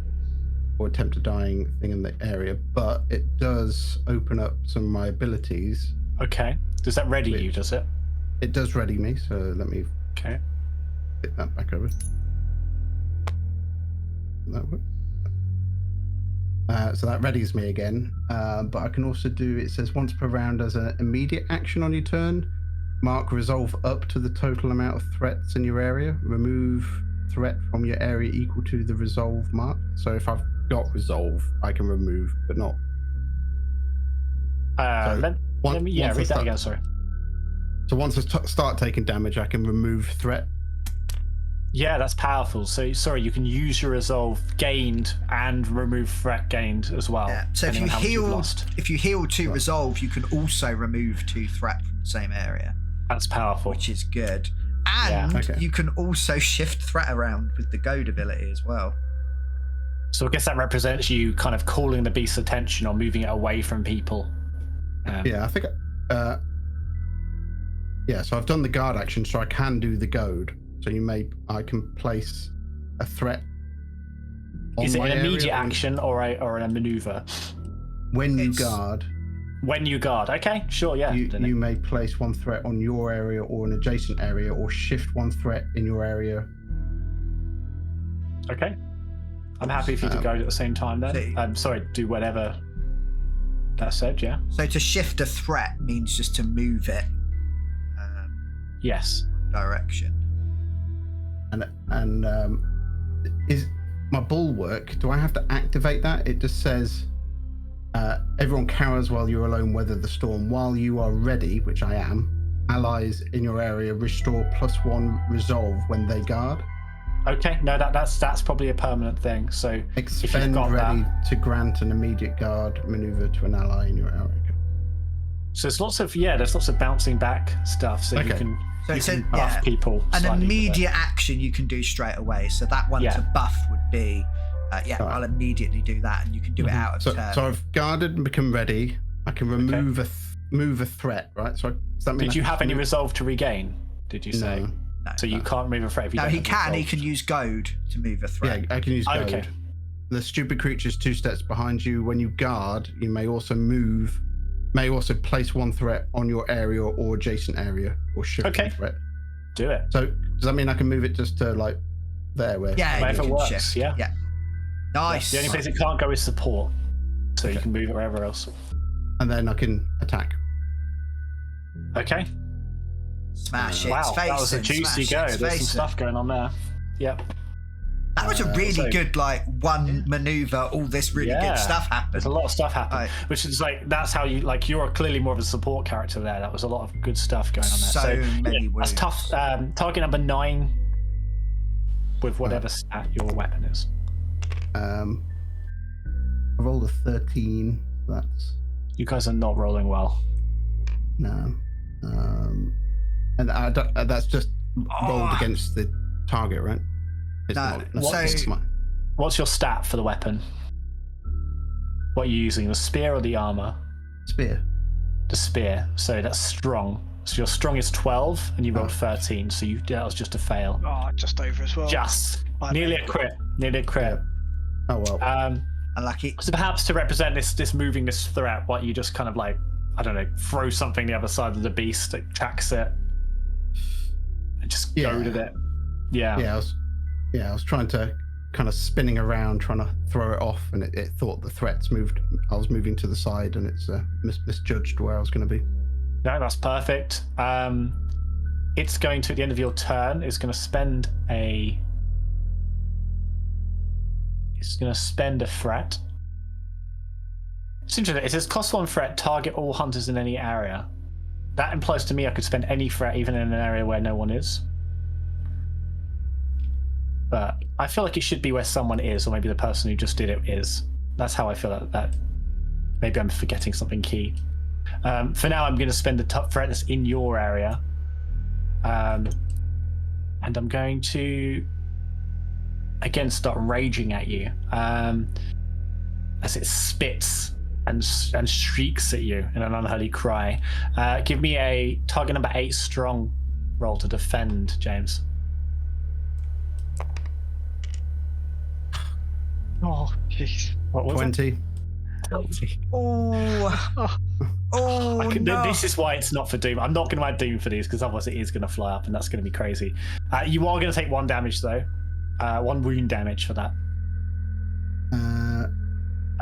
or attempt a dying thing in the area, but it does open up some of my abilities. Okay. Does that ready you, does it? It does ready me, so let me Okay. get that back over. That work? So that readies me again, but I can also do, it says once per round as an immediate action on your turn, mark resolve up to the total amount of threats in your area, remove threat from your area equal to the resolve mark. So if I've got resolve, I can remove, but not. Let me, yeah, read that again, sorry. So once I start taking damage, I can remove threat. Yeah, that's powerful. So, sorry, you can use your resolve gained and remove threat gained as well. Yeah. So depending on how much you've lost. heal 2 resolve, you can also remove 2 threat from the same area, That's powerful. which is good. And Okay. you can also shift threat around with the goad ability as well. So I guess that represents you kind of calling the beast's attention or moving it away from people. Yeah, I think. Yeah, so I've done the guard action, so I can do the goad. So I can place a threat. Is it on an my immediate area action or a maneuver? when you It's- guard? When you guard. Okay, sure, yeah. You may place 1 threat on your area or an adjacent area, or shift 1 threat in your area. Okay. I'm happy for you to go at the same time then. See. Sorry, do whatever that said, yeah? So to shift a threat means just to move it Yes. direction. And is my bulwark? Do I have to activate that? It just says everyone cowers while you're alone. Weather the storm while you are ready, which I am. Allies in your area restore +1 resolve when they guard. Okay, no, that's probably a permanent thing. So Expend got ready that- to grant an immediate guard maneuver to an ally in your area. So there's lots of bouncing back stuff, so you Okay. can So it's buff people. an slightly with it. immediate action you can do straight away. So that one Yeah. to buff would be, Alright. I'll immediately do that, and you can do it out of So, turn. so I've guarded and become ready. I can remove move a threat, right? So does that mean Did I you can have any move- resolve to regain? Did you say? No. No, So you can't remove a threat if you no, don't he have can. He resolve. can use goad to move a threat. Yeah, I can use goad. Okay. The stupid creature's 2 steps behind you. When you guard, you may also place 1 threat on your area or adjacent area, or shift Okay. 1 threat. Do it. So does that mean I can move it just to like there? Where? Yeah, Wherever you can works, shift. yeah. Yeah. Nice. The only place it can't go is support. So you Okay. can move it wherever else. And then I can attack. Okay. Smash it. Wow, that was a juicy go. There's some stuff going on there. Yep. That was a really so- good, one maneuver. All this really Yeah. good stuff happened. There's a lot of stuff happening, Right. which is that's how you're clearly more of a support character there. That was a lot of good stuff going on there. So many that's wounds. tough. Target number 9 with whatever stat your weapon is. I rolled a 13. That's You guys are not rolling well. no. And that's just rolled against the target, right? It's No, not. so- It's mine. What's your stat for the weapon? What are you using? The spear or the armor? Spear. The spear. So that's strong. So your strong is 12, and you rolled 13. So that was just a fail. Oh, just over as well. Just nearly a crit. Nearly a crit. Oh well. Unlucky. So perhaps to represent this moving this threat, what you just kind of like, I don't know, throw something the other side of the beast that tracks it, and just go with it. Yeah. I was trying to kind of spinning around, trying to throw it off, and it thought the threats moved. I was moving to the side, and it's misjudged where I was going to be. No, that's perfect. It's going to, at the end of your turn, it's going to spend a threat. It's interesting. It says cost 1 threat, target all hunters in any area. That implies to me I could spend any threat even in an area where no one is. But I feel like it should be where someone is, or maybe the person who just did it is. That's how I feel that maybe I'm forgetting something key. For now, I'm going to spend the top threat that's in your area. And I'm going to again start raging at you as it spits and shrieks at you in an unholy cry. Give me a target number 8 strong roll to defend, James. Oh, jeez. What was 20. No. This is why it's not for Doom. I'm not going to add Doom for these because otherwise it is going to fly up and that's going to be crazy. You are going to take 1 damage though. 1 wound damage for that.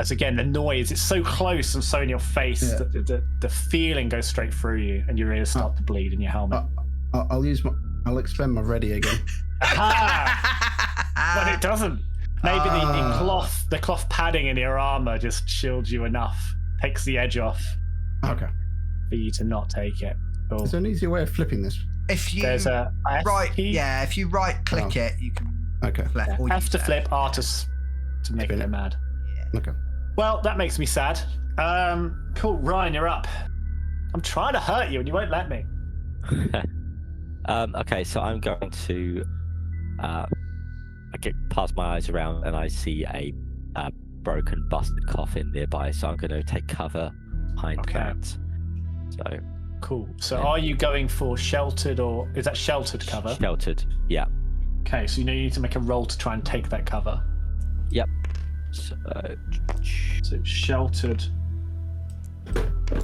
As again, the noise, it's so close and so in your face that the feeling goes straight through you and your ears start to bleed in your helmet. I'll expend my ready again. But it doesn't. Maybe the cloth padding in your armor just shields you enough, takes the edge off. Okay. For you to not take it. Cool. Is there an easier way of flipping this? If you There's a if you right click it, you can flip. Or have use to it. flip artists to make it mad. Yeah. Okay. Well, that makes me sad. Cool, Ryan, you're up. I'm trying to hurt you and you won't let me. Okay, so I'm going to I get past my eyes around and I see a broken, busted coffin nearby, so I'm going to take cover behind that. So cool. So are you going for sheltered, or is that sheltered cover? Sheltered, yeah. Okay, so you need to make a roll to try and take that cover. Yep. So sheltered.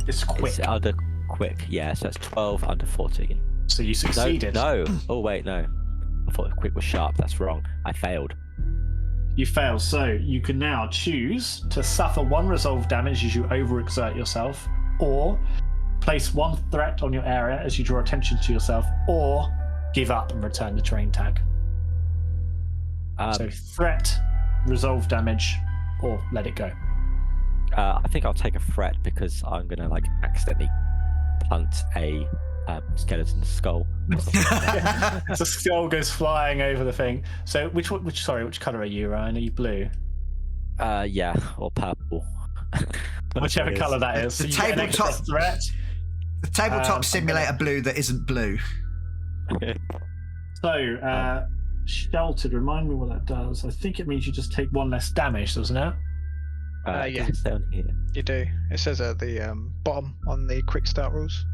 It's quick. It's under quick, yeah. So that's 12 under 14. So you succeeded. No. Oh wait, no. I thought quick was sharp. That's wrong. I failed. You fail, so you can now choose to suffer 1 resolve damage as you overexert yourself, or place 1 threat on your area as you draw attention to yourself, or give up and return the terrain tag. So threat, resolve damage, or let it go. I think I'll take a threat because I'm gonna accidentally punt a skeleton skull. So skull goes flying over the thing. So which colour are you, Ryan? Are you blue? Yeah, or purple. Whichever colour that is. The So you get an extra tabletop threat. The tabletop simulator blue that isn't blue. So sheltered, remind me what that does. I think it means you just take 1 less damage, doesn't it? Yeah. Does it say on here? You do. It says at the bottom on the quick start rules.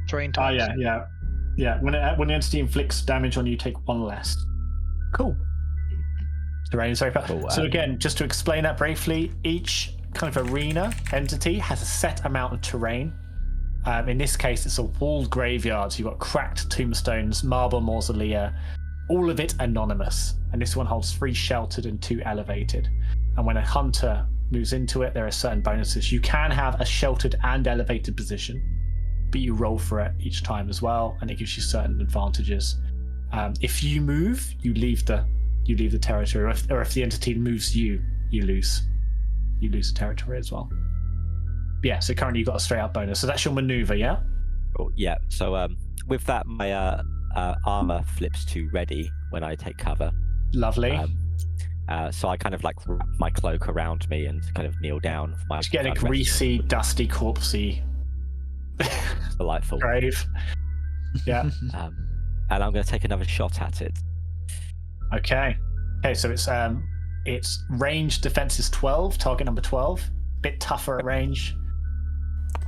Terrain Oh types. yeah. When the entity inflicts damage on you, take 1 less. Cool. Terrain is very fast. Cool, So again, just to explain that briefly, each kind of arena entity has a set amount of terrain. In this case, it's a walled graveyard. So you've got cracked tombstones, marble mausolea, all of it anonymous. And this one holds 3 sheltered and 2 elevated. And when a hunter moves into it, there are certain bonuses. You can have a sheltered and elevated position, but you roll for it each time as well, and it gives you certain advantages. If you move, you leave the territory, or if the entity moves you lose the territory as well. Yeah, so currently you've got a straight up bonus. So that's your maneuver, yeah? Oh, yeah. So with that, my armor flips to ready when I take cover. Lovely. So I kind of wrap my cloak around me and kind of kneel down. For my Just getting a greasy, dusty, corpsey delightful grave. Yeah. And I'm going to take another shot at it. Okay, so it's range defense is 12, target number 12. Bit tougher at range.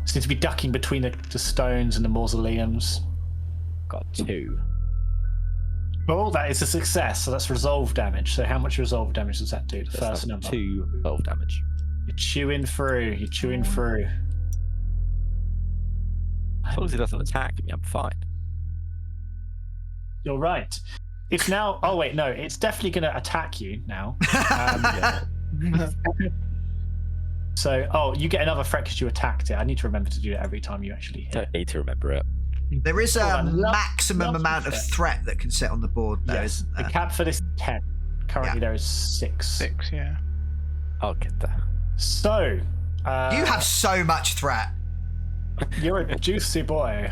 Seem to be ducking between the stones and the mausoleums. Got 2. Oh, that is a success. So that's resolve damage. So how much resolve damage does that do? The first number. 2 resolve damage. You're chewing through. You're chewing through. As long as it doesn't attack me, I'm fine. You're right. It's now. Oh wait, no. It's definitely going to attack you now. So, you get another threat because you attacked it. I need to remember to do it every time you actually hit. Don't need to remember it. There is a maximum amount of threat that can sit on the board, though, Yes. isn't The there? cap for this is 10. Currently, there is 6. 6, yeah. I'll get that. So, You have so much threat. you're a juicy boy.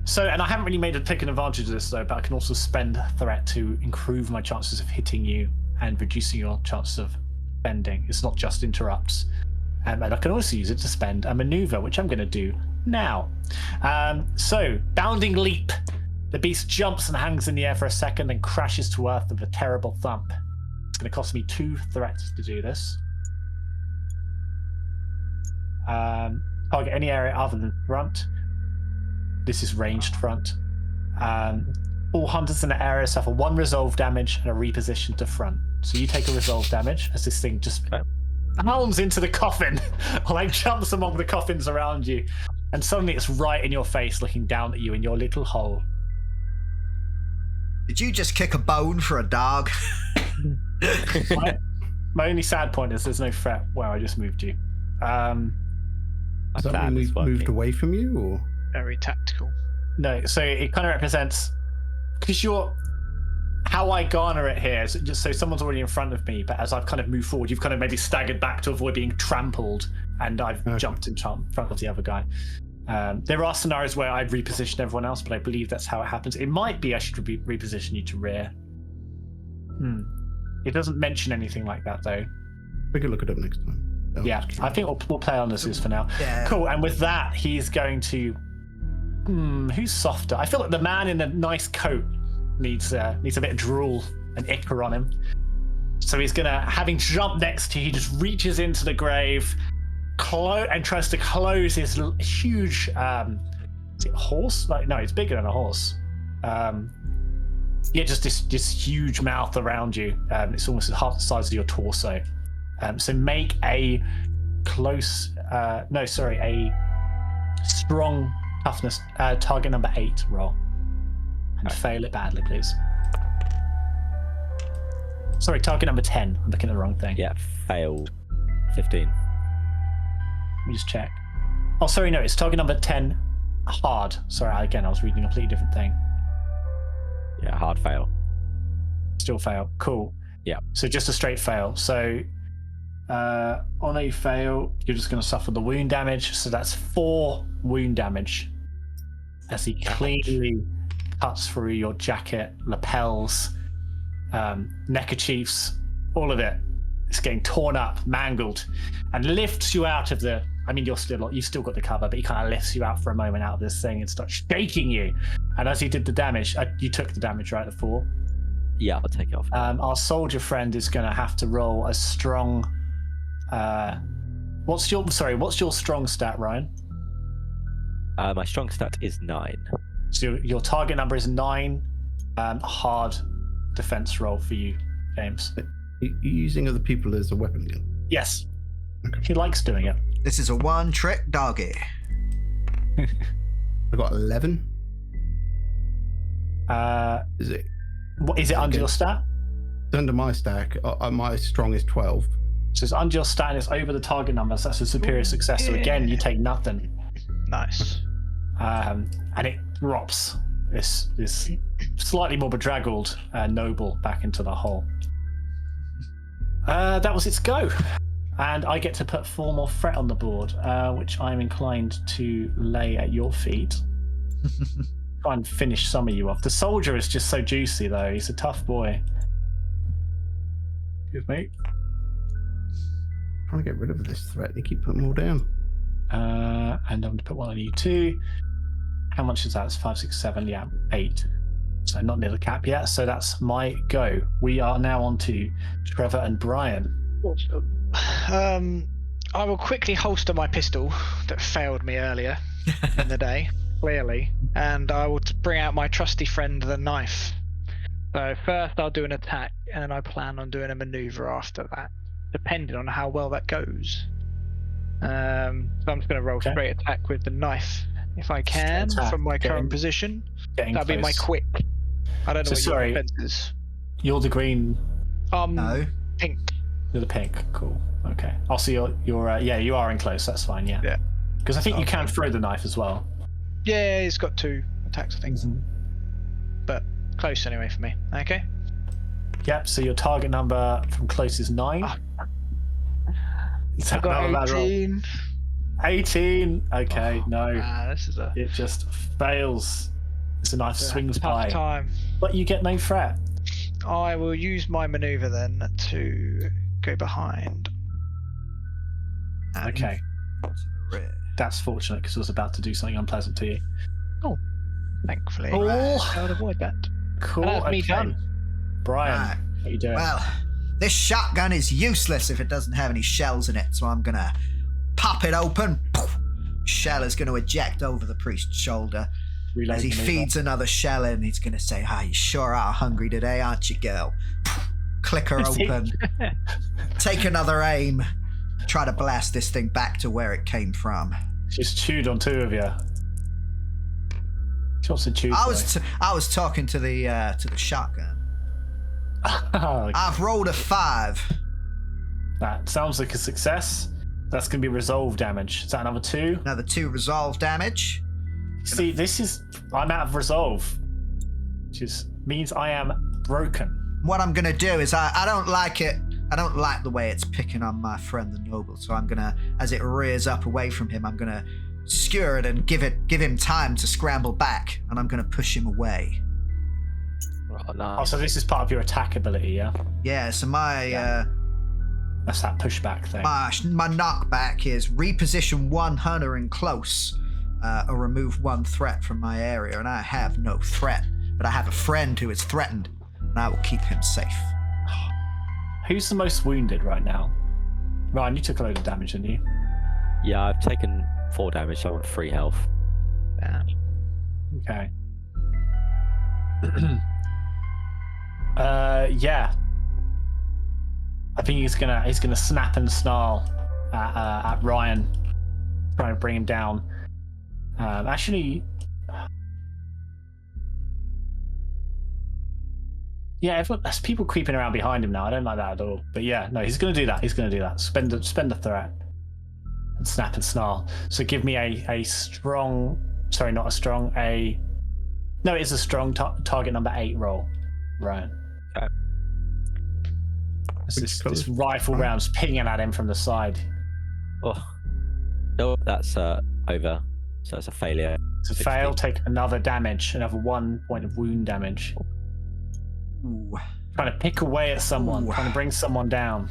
So, and I haven't really taken advantage of this though, but I can also spend threat to improve my chances of hitting you and reducing your chances of bending. It's not just interrupts. And I can also use it to spend a maneuver, which I'm going to do now. So, bounding leap. The beast jumps and hangs in the air for a second, then crashes to earth with a terrible thump. It's going to cost me 2 threats to do this. Target any area other than front. This is ranged front. All hunters in the area suffer 1 resolve damage and a reposition to front. So you take a resolve damage as this thing just pounds into the coffin, or like jumps among the coffins around you, and suddenly it's right in your face, looking down at you in your little hole. Did you just kick a bone for a dog? My only sad point is there's no threat where I just moved you. Does that mean we've moved away from you, or? Very tactical. No, so it kind of represents, because you're, how I garner it here is just so someone's already in front of me, but as I've kind of moved forward, you've kind of maybe staggered back to avoid being trampled, and I've jumped in front of the other guy. There are scenarios where I'd reposition everyone else, but I believe that's how it happens. It might be I should reposition you to rear. It doesn't mention anything like that though. We can look it up next time. Yeah, I think we'll play on this for now. Yeah. Cool, and with that, he's going to... who's softer? I feel like the man in the nice coat needs a bit of drool and ichor on him. So he's gonna, having jumped next to you, he just reaches into the grave and tries to close his huge... is it a horse? Like, no, it's bigger than a horse. Yeah, just this huge mouth around you. It's almost half the size of your torso. So make a a strong toughness target number 8 roll, and fail it badly, please. Sorry, target number 10. I'm looking at the wrong thing. Yeah, fail 15. Let me just check. Oh, sorry, no, it's target number 10 hard. Sorry, again, I was reading a completely different thing. Yeah, hard fail. Still fail. Cool. Yeah. So just a straight fail. So on a fail, you're just going to suffer the wound damage. So that's 4 wound damage as he cleanly cuts through your jacket, lapels, neckerchiefs, all of it. It's getting torn up, mangled, and lifts you out of the... I mean, you've still got the cover, but he kind of lifts you out for a moment out of this thing and starts shaking you. And as he did the damage, you took the damage, right? The 4. Yeah, I'll take it off. Our soldier friend is going to have to roll a strong. What's your strong stat, Ryan? My strong stat is 9. So your target number is 9. Hard defense roll for you, James. Are you using other people as a weapon again? Yes, he likes doing it. This is a one-trick doggy. I got 11. Is it? What is it under your stat? It's under my stack. My strong is 12. So it's under your stat and it's over the target number, so that's a superior success. So again, you take nothing. Nice. And it drops this slightly more bedraggled noble back into the hole. That was its go. And I get to put 4 more threat on the board, which I'm inclined to lay at your feet. Try and finish some of you off. The soldier is just so juicy, though. He's a tough boy. Excuse me. Trying to get rid of this threat. You keep putting more down. And I'm going to put 1 on you too. How much is that? It's 5, 6, 7. Yeah, 8. So not near the cap yet. So that's my go. We are now on to Trevor and Brian. Awesome. I will quickly holster my pistol that failed me earlier in the day, clearly, and I will bring out my trusty friend, the knife. So first I'll do an attack, and then I plan on doing a maneuver after that, depending on how well that goes. So I'm just going to roll straight attack with the knife, if I can, from my current position. That'll be my quick. I don't know what your defense is. You're the green. No. Pink. You're the pink. Cool. Okay. I'll see you're yeah, you are in close. That's fine. Yeah. Yeah. Because I think you can throw the knife as well. Yeah, he's got 2 attacks, I think. But close anyway for me. Okay. Yep. So your target number from close is 9. I got 18. 18. Okay. No. This is It just fails. As the knife swings by. Time. But you get no threat. I will use my maneuver then to go behind. Okay. To the rear. That's fortunate because I was about to do something unpleasant to you. Oh, thankfully. Oh. I would avoid that. Cool. And that's me done. Brian, Right. what are you doing? Well, this shotgun is useless if it doesn't have any shells in it, so I'm gonna pop it open. Poof. Shell is gonna eject over the priest's shoulder. Reload As he maneuver. feeds another shell in, he's gonna say, you sure are hungry today, aren't you, girl? Poof. Click her open. Take another aim. Try to blast this thing back to where it came from. She's chewed on 2 of you. She wants to chew. I was talking to the shotgun. I've rolled a 5. That sounds like a success. That's going to be resolve damage. Is that another 2? Another 2 resolve damage. See, I'm out of resolve, which means I am broken. What I'm gonna do is I don't like it. I don't like the way it's picking on my friend the noble. So I'm gonna, as it rears up away from him, I'm gonna skewer it and give him time to scramble back, and I'm gonna push him away. Oh, no. Oh, so this is part of your attack ability, yeah? Yeah. So my That's that pushback thing. my knockback is reposition one hunter in close, or remove 1 threat from my area, and I have no threat, but I have a friend who is threatened, and I will keep him safe. Who's the most wounded right now? Ryan, you took a load of damage, didn't you? Yeah, I've taken 4 damage, so I want 3 health. Okay. Yeah. I think he's gonna snap and snarl at Ryan, trying to bring him down. Actually, yeah, there's people creeping around behind him now. I don't like that at all. But yeah, no, he's gonna do that. He's gonna do that. Spend a threat and snap and snarl. So give me a strong. Sorry, not a strong. No, it's a strong target number 8 roll. Right. Okay. This rifle round's pinging at him from the side. Oh, no, that's over. So it's a failure. To 16. fail, take another damage, another 1 point of wound damage. Ooh. Trying to pick away at someone, Ooh. trying to bring someone down.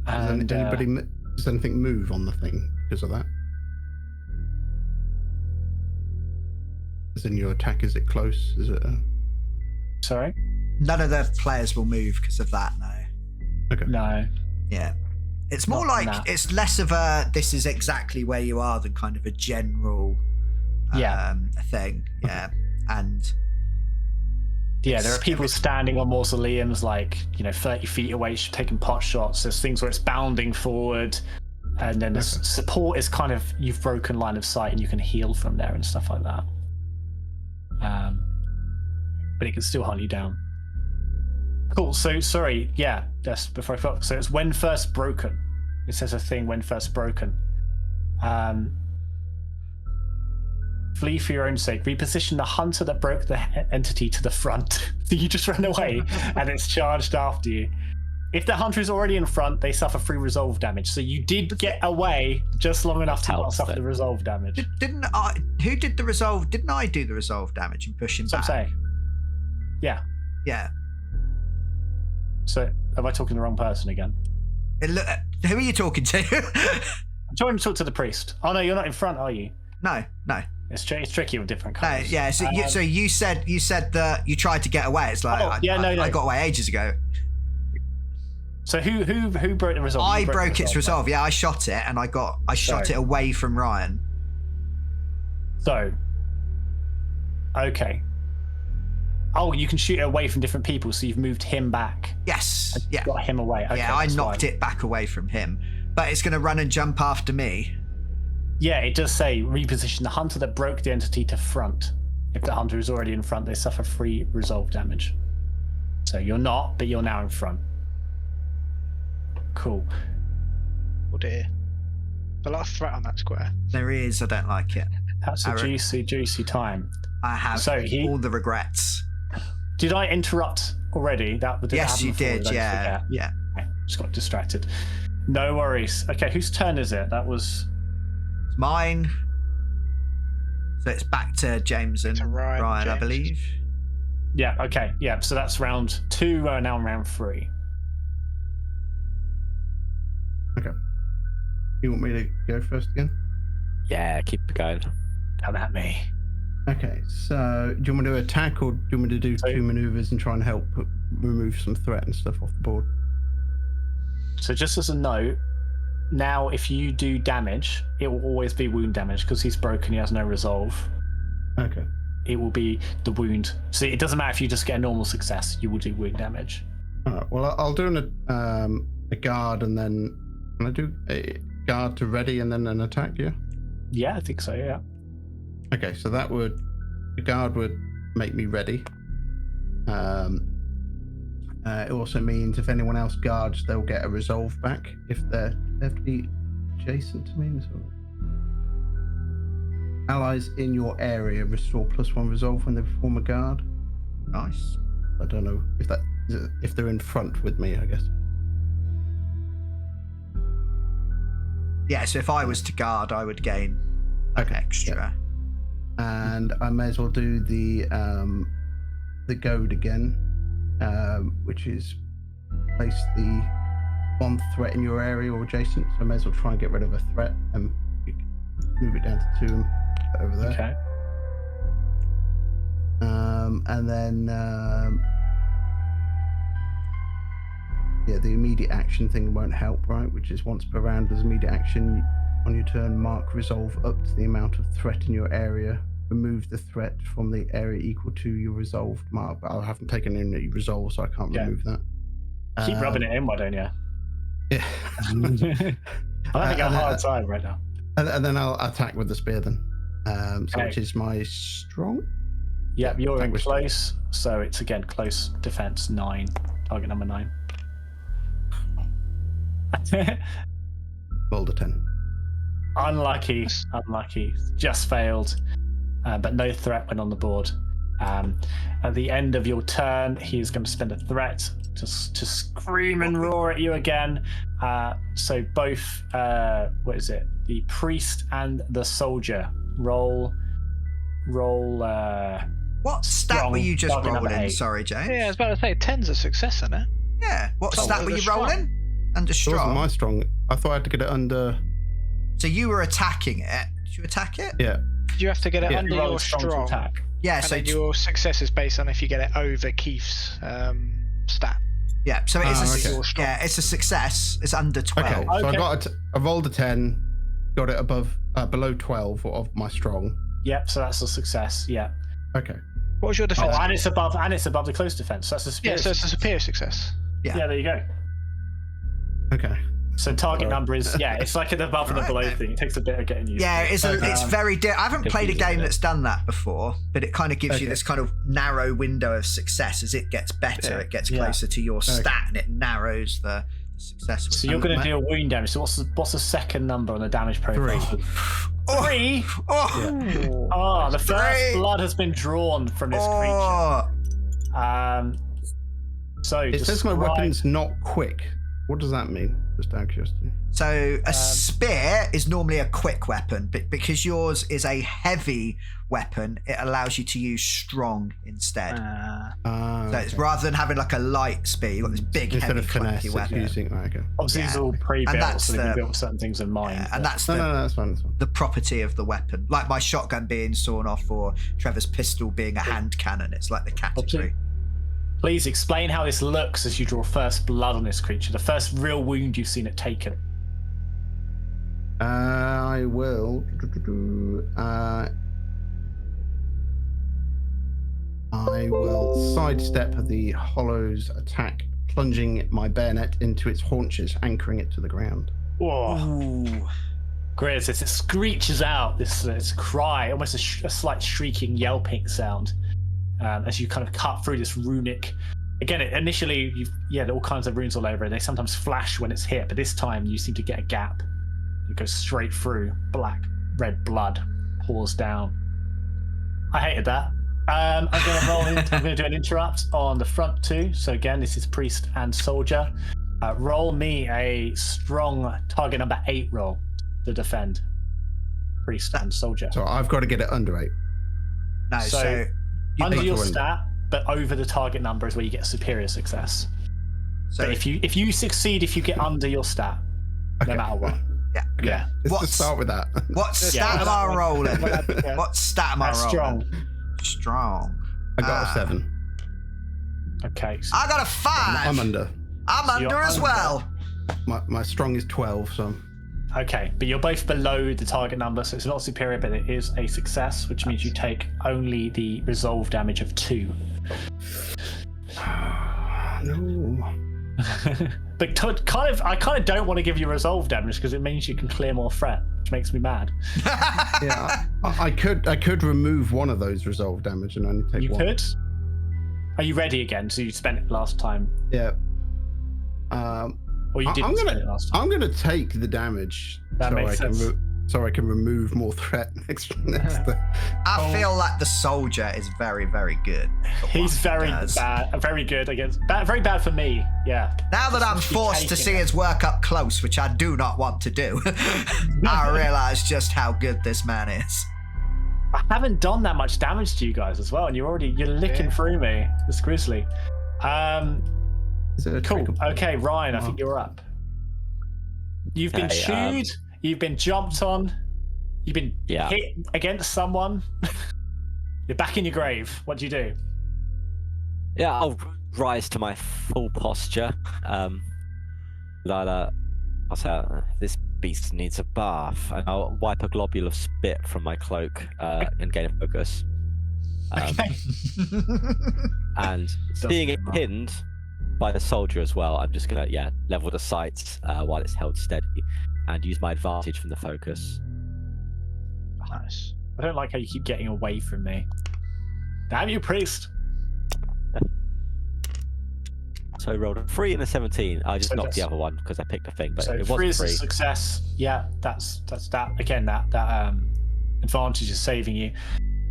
And Does anything move on the thing because of that? As in your attack, is it close? Is it? Sorry? None of the players will move because of that. No. Okay. No. Yeah. It's more Not like that. it's less of a this is exactly where you are than kind of a general thing. Yeah. And Yeah, there are people standing on mausoleums like, 30 feet away, taking pot shots. There's things where it's bounding forward. And then the support is kind of, you've broken line of sight and you can heal from there and stuff like that. But it can still hunt you down. Cool, so sorry, yeah, that's before I forgot. So it's when first broken. It says a thing when first broken. Flee for your own sake. Reposition the hunter that broke the entity to the front. So you just ran away and it's charged after you. If the hunter is already in front, they suffer 3 resolve damage. So you did get away just long enough to not suffer the resolve damage. didn't I? Who did the resolve? Didn't I do the resolve damage and push him So I'm back? saying. Yeah. Yeah. So am I talking to the wrong person again? Who are you talking to? I'm trying to talk to the priest. Oh no, you're not in front, are you? No. It's tricky with different No, colours. yeah. So you said that you tried to get away. It's like Oh, yeah, no. I got away ages ago. So who broke the resolve? I You broke the its resolve. Yeah, I shot it, and I shot it away from Ryan. So, okay. Oh, you can shoot it away from different people, so you've moved him back. Yes. Yeah. Got him away. Okay, Yeah, I knocked it back away from him, but it's going to run and jump after me. Yeah, it does say reposition the hunter that broke the entity to front. If the hunter is already in front, they suffer 3 resolve damage. So you're not, but you're now in front. Cool. Oh dear. There's a lot of threat on that square. There is. I don't like it. That's a juicy time. I have all the regrets. Did I interrupt already? Yes, you did. Yeah. Okay, just got distracted. No worries. Okay, whose turn is it? That was mine. So it's back to James and Ryan, I believe. Yeah. Okay. Yeah. So that's round 2. Now round 3. Okay. You want me to go first again? Yeah, keep it going. Come at me. Okay, so do you want me to attack, or do you want me to do 2 maneuvers and try and help remove some threat and stuff off the board? So just as a note, now if you do damage, it will always be wound damage because he's broken. He has no resolve. Okay. It will be the wound. So it doesn't matter if you just get a normal success. You will do wound damage. All right. Well, I'll do a guard, and then can I do a guard to ready and then an attack? Yeah. Yeah, I think so. Yeah. Okay, so the guard would make me ready. It also means if anyone else guards, they'll get a resolve back if they have to be adjacent to me. So. Allies in your area restore +1 resolve when they perform a guard. Nice. I don't know if they're in front with me, I guess. Yeah, so if I was to guard, I would gain extra. Yeah. And I may as well do the goad again, which is place the 1 threat in your area or adjacent. So I may as well try and get rid of a threat and move it down to 2 over there. Okay. And then the immediate action thing won't help, right? Which is once per round as immediate action. On your turn, mark resolve up to the amount of threat in your area. Remove the threat from the area equal to your resolved mark. But I haven't taken in the resolve, so I can't remove that. Keep rubbing it in, why don't you? Yeah. I'm having a hard time right now. And then I'll attack with the spear then. Which is my strong? Yep, you're in close. So it's again close defense 9. Target number 9. Rolled a 10. Unlucky. Just failed, but no threat went on the board. At the end of your turn, he is going to spend a threat to scream and roar at you again. So both, what is it? The priest and the soldier roll. What stat were you just rolling? Sorry, James. Yeah, I was about to say 10's a success, isn't it? Yeah. What stat were you rolling? Under strong. It wasn't my strong. I thought I had to get it under. So you were attacking it. Did you attack it? Yeah. You have to get it under your strong. Attack. Yeah. And so then your success is based on if you get it over Keith's stat. Yeah. So it is it's a success. It's under 12. Okay. So I rolled a 10, got it below 12 of my strong. Yep. So that's a success. Yeah. Okay. What was your defense? Oh, and it's above the close defense. So that's a superior. Yeah. So it's a superior success. Yeah. There you go. Okay. So target number is it's like an above and a below thing. It takes a bit of getting used to. Yeah, it's very. I haven't played a game that's done that before, but it kind of gives you this kind of narrow window of success. As it gets better, it gets closer to your stat, and it narrows the success. So you're going to deal wound damage. So what's the second number on the damage profile? 3. 3. The first blood has been drawn from this creature. So it says my weapon's not quick. What does that mean? Just out of curiosity. So a spear is normally a quick weapon, but because yours is a heavy weapon, it allows you to use strong instead. So it's rather than having like a light spear, you've got this big, instead heavy, of finesse, clunky weapon. Obviously, these are all pre-built, so they've built certain things in mind. Yeah, and that's that's fine. The property of the weapon. Like my shotgun being sawn off, or Trevor's pistol being a hand cannon. It's like the category. Please explain how this looks as you draw first blood on this creature, the first real wound you've seen it taken. I will. I will sidestep the Hollow's attack, plunging my bayonet into its haunches, anchoring it to the ground. Whoa. Ooh. Grizz, as it screeches out this cry, almost a slight shrieking, yelping sound, as you kind of cut through this runic. Again, initially, there are all kinds of runes all over it. They sometimes flash when it's hit, but this time you seem to get a gap. It goes straight through. Black, red blood pours down. I hated that. I'm going to roll in. I'm going to do an interrupt on the front two. So again, this is priest and soldier. Roll me a strong target number 8 roll to defend. Priest and soldier. So I've got to get it under 8. No, so under your win. stat, but over the target number is where you get superior success. So But if you succeed, if you get under your stat, no matter what. Yeah. Let's just start with that. What stat am I rolling? What stat am I rolling? Strong. Strong. I got a 7. Okay. So I got a 5. I'm under. I'm under you're as under. well. My strong is 12, so okay, but you're both below the target number, so it's not superior, but it is a success, which means you take only the resolve damage of 2. no. But I kind of don't want to give you resolve damage because it means you can clear more threat, which makes me mad. Yeah, I could remove one of those resolve damage and only take You one. could. Are you ready again? So you spent it last time, Yeah. or you didn't spend it last time? I'm gonna take the damage That so makes I sense. so I can remove more threat next time. I feel like the soldier is very, very good. at He's what very he does. bad, very good against. Very bad for me. Yeah. Now that I'm Especially forced to taking see it. his work up close, which I do not want to do, I realise just how good this man is. I haven't done that much damage to you guys as well, and you're licking through me. It's grisly. Is it a Cool. trick? Okay, Ryan, I think you're up. You've been Okay, chewed. You've been jumped on. You've been hit against someone. You're back in your grave. What do you do? Yeah, I'll rise to my full posture. I'll say, this beast needs a bath, and I'll wipe a globule of spit from my cloak and gain a focus. And seeing it pinned by the soldier as well, I'm just gonna level the sights while it's held steady and use my advantage from the focus. Nice. I don't like how you keep getting away from me. Damn you, priest! So I rolled a 3 and a 17. I just So knocked the that's- other one because I picked a thing, but So it 3 wasn't is a 3. success. Yeah, that's that. Again, that advantage is saving you.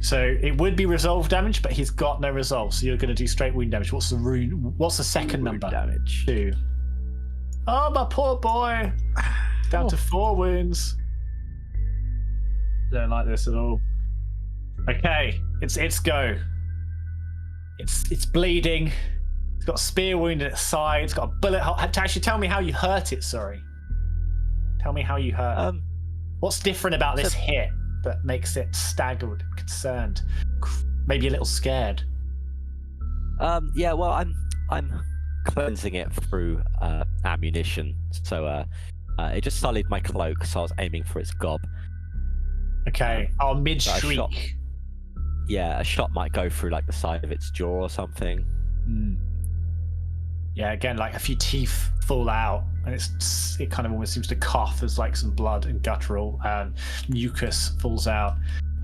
So it would be resolve damage, but he's got no resolve, so you're going to do straight wound damage. What's the second number? Damage. 2. Oh, my poor boy. Down to 4 wounds. Don't like this at all. Okay, it's go. It's bleeding. It's got a spear wound in its side. It's got a bullet hole. Actually, tell me how you hurt it. Sorry. Tell me how you hurt. What's different about this hit that makes it staggered, concerned, maybe a little scared? Yeah, well, I'm cleansing it through ammunition, so it just sullied my cloak, so I was aiming for its gob. Okay. Oh, mid So a shriek. shot- Yeah, a shot might go through like the side of its jaw or something. Yeah, again, like a few teeth fall out, and it kind of almost seems to cough. There's like some blood and guttural mucus falls out.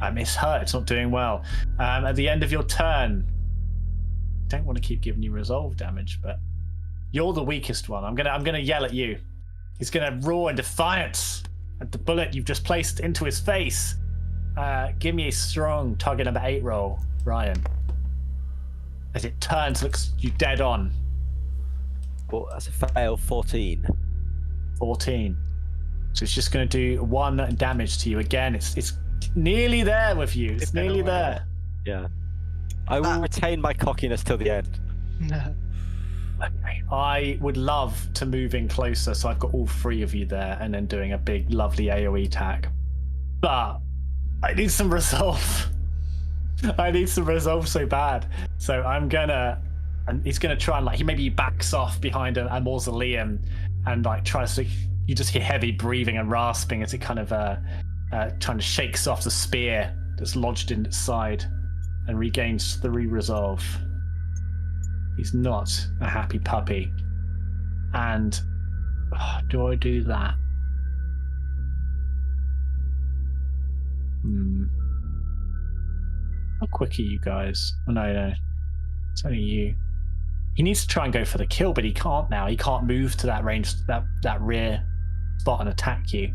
It's hurt. It's not doing well. At the end of your turn, don't want to keep giving you resolve damage, but you're the weakest one. I'm gonna yell at you. He's gonna roar in defiance at the bullet you've just placed into his face. Give me a strong target number 8 roll, Ryan. As it turns, looks you dead on. Well, that's a fail. 14. 14. So it's just going to do 1 damage to you again. It's nearly there with you. It's nearly there. Yeah. I will retain my cockiness till the end. Okay. I would love to move in closer, so I've got all 3 of you there, and then doing a big, lovely AoE attack. But I need some resolve. I need some resolve so bad. So I'm gonna and he's going to try and like he backs off behind a mausoleum and like tries to. You just hear heavy breathing and rasping as it kind of trying to shakes off the spear that's lodged in its side and regains 3 resolve. He's not a happy puppy. And do I do that? How quick are you guys? Oh, no. It's only you. He needs to try and go for the kill, but he can't now. He can't move to that range, that rear spot and attack you.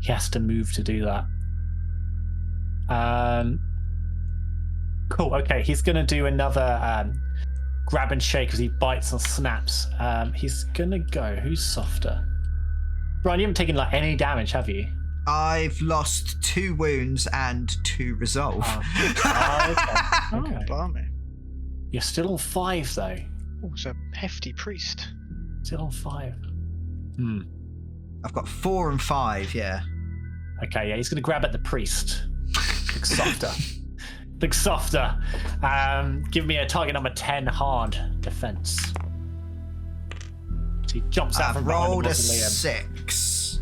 He has to move to do that. Cool. Okay, he's going to do another grab and shake as he bites and snaps. He's going to go. Who's softer? Brian, you haven't taken like any damage, have you? I've lost 2 wounds and 2 resolve. Okay. Blimey. You're still on 5 though. Oh, it's a hefty priest. Still on 5. I've got 4 and 5, yeah. Okay, yeah, he's going to grab at the priest. Look softer. Look softer. Give me a target number 10 hard defense. So he jumps out I've from behind the rolled a mausoleum. 6.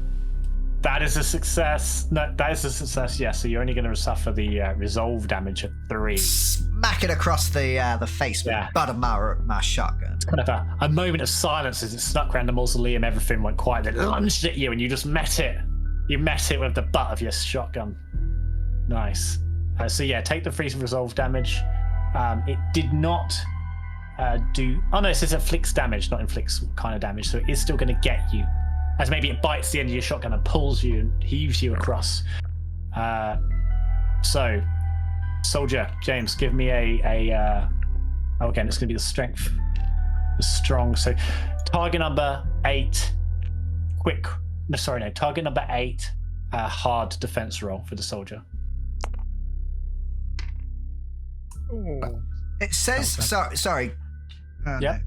That is a success. No, that is a success, yeah. So you're only going to suffer the resolve damage of 3. Smack it across the face with the butt of my shotgun. It's kind of a moment of silence as it snuck around the mausoleum. Everything went quiet. It lunged at you and you just met it. You met it with the butt of your shotgun. Nice. So yeah, take the 3 resolve damage. It did not do... Oh no, it says inflicts damage, not inflicts kind of damage. So it is still going to get you. As maybe it bites the end of your shotgun and pulls you and heaves you across. So, soldier, James, give me again, it's going to be the strength. The strong. So, target number 8, target number 8, hard defense roll for the soldier. Ooh. It says... Sorry. Yeah. No.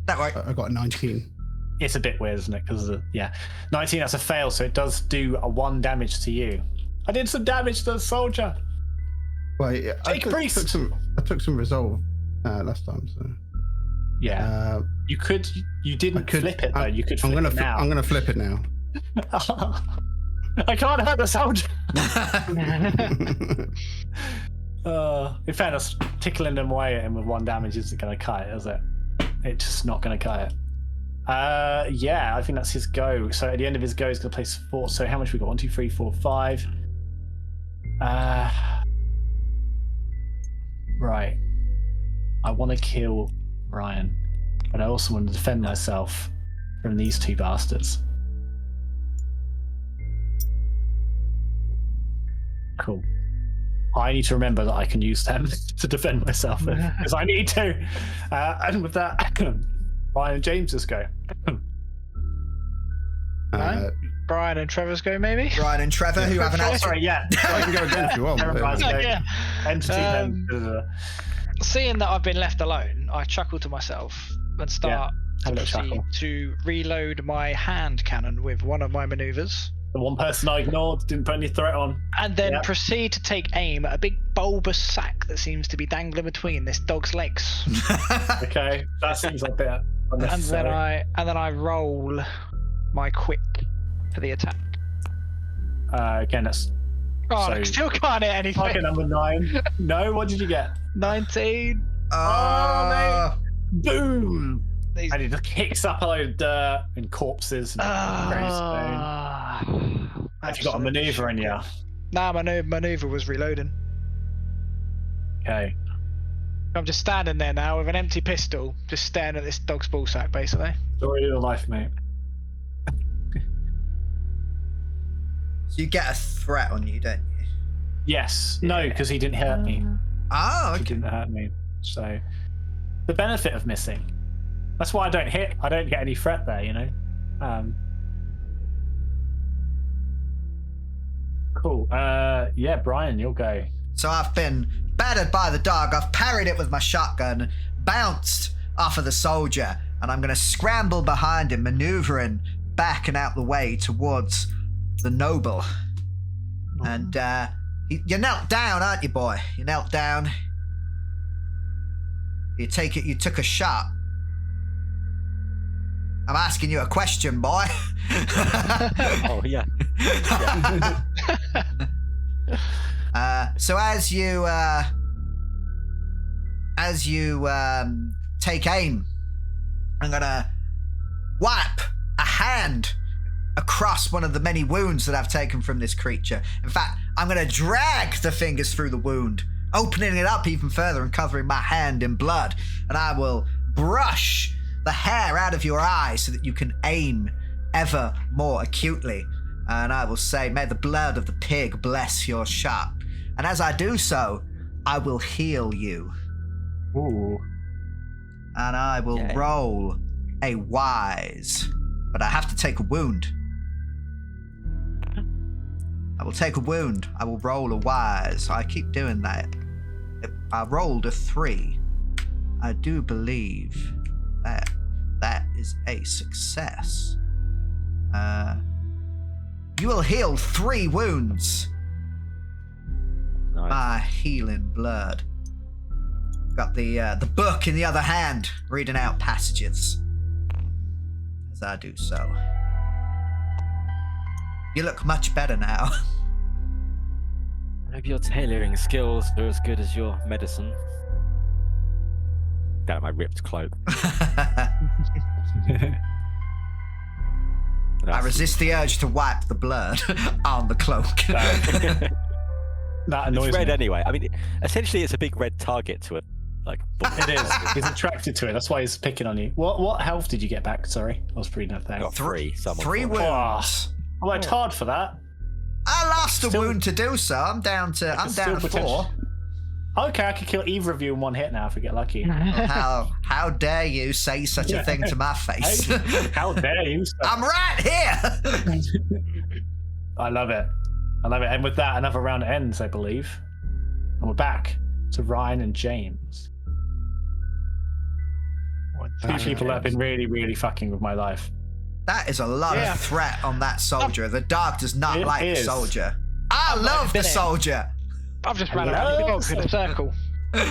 That right. I got a 19. It's a bit weird, isn't it? Because 19, that's a fail, so it does do a 1 damage to you. I did some damage to the soldier. Well, yeah, I took some resolve last time, so yeah. You didn't flip it though. You could flip it now. I'm gonna flip it now. I can't hurt the soldier. In fairness, tickling them away at him with 1 damage isn't going to cut it, is it? It's just not going to cut it. Yeah, I think that's his go. So at the end of his go, he's going to place 4. So how much we got? 1, 2, 3, 4, 5. Right. I want to kill Ryan, but I also want to defend myself from these 2 bastards. Cool. I need to remember that I can use them to defend myself because I need to. And with that, Ryan and James just go. Brian and Trevor's go, maybe? Brian and Trevor, who haven't actually... Sorry, yeah. I can go again if you want. Seeing that I've been left alone, I chuckle to myself and start to proceed to reload my hand cannon with one of my maneuvers. The one person I ignored, didn't put any threat on. And then proceed to take aim at a big bulbous sack that seems to be dangling between this dog's legs. Okay, that seems a bit unnecessary. And then I roll my quick for the attack. Again, that's... I still can't hit anything. Target number 9. No, what did you get? 19. Oh, mate. Boom! And he just kicks up a load of dirt and corpses and have you got a maneuver in you? Nah, my maneuver was reloading. Okay. I'm just standing there now with an empty pistol, just staring at this dog's ballsack, basically. Story of your life, mate. So you get a threat on you, don't you? Yes. No, because he didn't hurt me. Oh, okay. He didn't hurt me. So, the benefit of missing. That's why I don't hit. I don't get any threat there, you know? Cool. Yeah, Brian, you'll go. So I've been battered by the dog. I've parried it with my shotgun, bounced off of the soldier, and I'm going to scramble behind him, maneuvering back and out the way towards the noble. And you're knelt down, aren't you, boy? You're knelt down. You take it. You took a shot. I'm asking you a question, boy. Oh yeah. So as you take aim, I'm gonna wipe a hand across one of the many wounds that I've taken from this creature. In fact, I'm gonna drag the fingers through the wound, opening it up even further and covering my hand in blood. And I will brush the hair out of your eyes so that you can aim ever more acutely. And I will say, may the blood of the pig bless your shot. And as I do so, I will heal you. Ooh. And I will roll a wise. But I have to take a wound. I will take a wound. I will roll a wise. I keep doing that. I rolled a 3. I do believe that is a success. You will heal 3 wounds. Nice. My healing blood. Got the book in the other hand, reading out passages as I do so. You look much better now. I hope your tailoring skills are as good as your medicine. Down my ripped cloak. I resist the urge to wipe the blood on the cloak. That annoys It's red me. anyway. I mean, essentially, it's a big red target to it. Like It is. He's attracted to it. That's why he's picking on you. What health did you get back? Sorry, I was reading that thing. got 3. 3 wounds. I worked hard for that. I lost a Still- wound to do so. I'm down to Still 4. potential. Okay, I could kill either of you in one hit now if we get lucky. How dare you say such a thing to my face? Hey, how dare you? Sir. I'm right here. I love it. I love it. And with that, another round ends, I believe. And we're back to Ryan and James. Two people that have been really, really fucking with my life. That is a lot of threat on that soldier. The dog does not It like the is. soldier. I love the been it. soldier. I've just ran around the dog in a circle.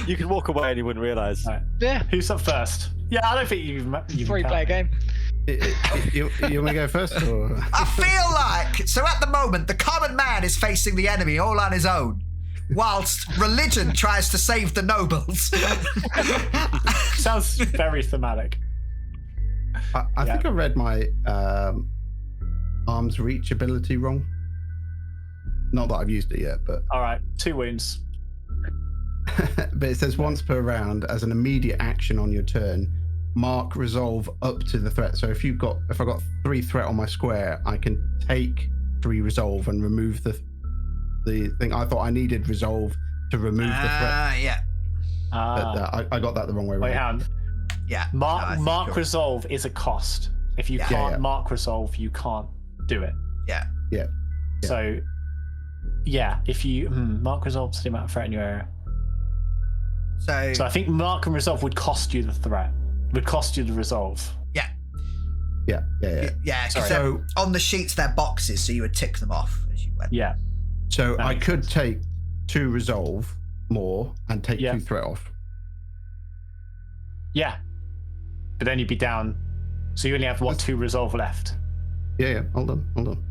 You can walk away and you wouldn't realise. Right. Yeah, Who's up first? Yeah, I don't think you've 3-player game. You want me to go first? Or? I feel like, so at the moment, the common man is facing the enemy all on his own, whilst religion tries to save the nobles. Sounds very thematic. I think I read my arm's reach ability wrong. Not that I've used it yet, but All right, 2 wounds. but it says once per round, as an immediate action on your turn, mark resolve up to the threat. So if I got 3 threat on my square, I can take 3 resolve and remove the thing. I thought I needed resolve to remove the threat, Yeah. but I got that the wrong way Wait, around. hang on. Yeah. Mark No, I think resolve is a cost. If you Yeah. can't Yeah. mark resolve, you can't do it. Yeah. Yeah. So, yeah, if you mark resolve to the amount of threat in your area. So So I think mark and resolve would cost you the threat. Would cost you the resolve. yeah. Yeah. 'Cause Sorry. they're- on the sheets they're boxes, so you would tick them off as you went. Yeah. So That I makes could sense. take 2 resolve more and take Yeah. 2 threat off. Yeah. But then you'd be down. So you only have 2 resolve left. Yeah. Hold on.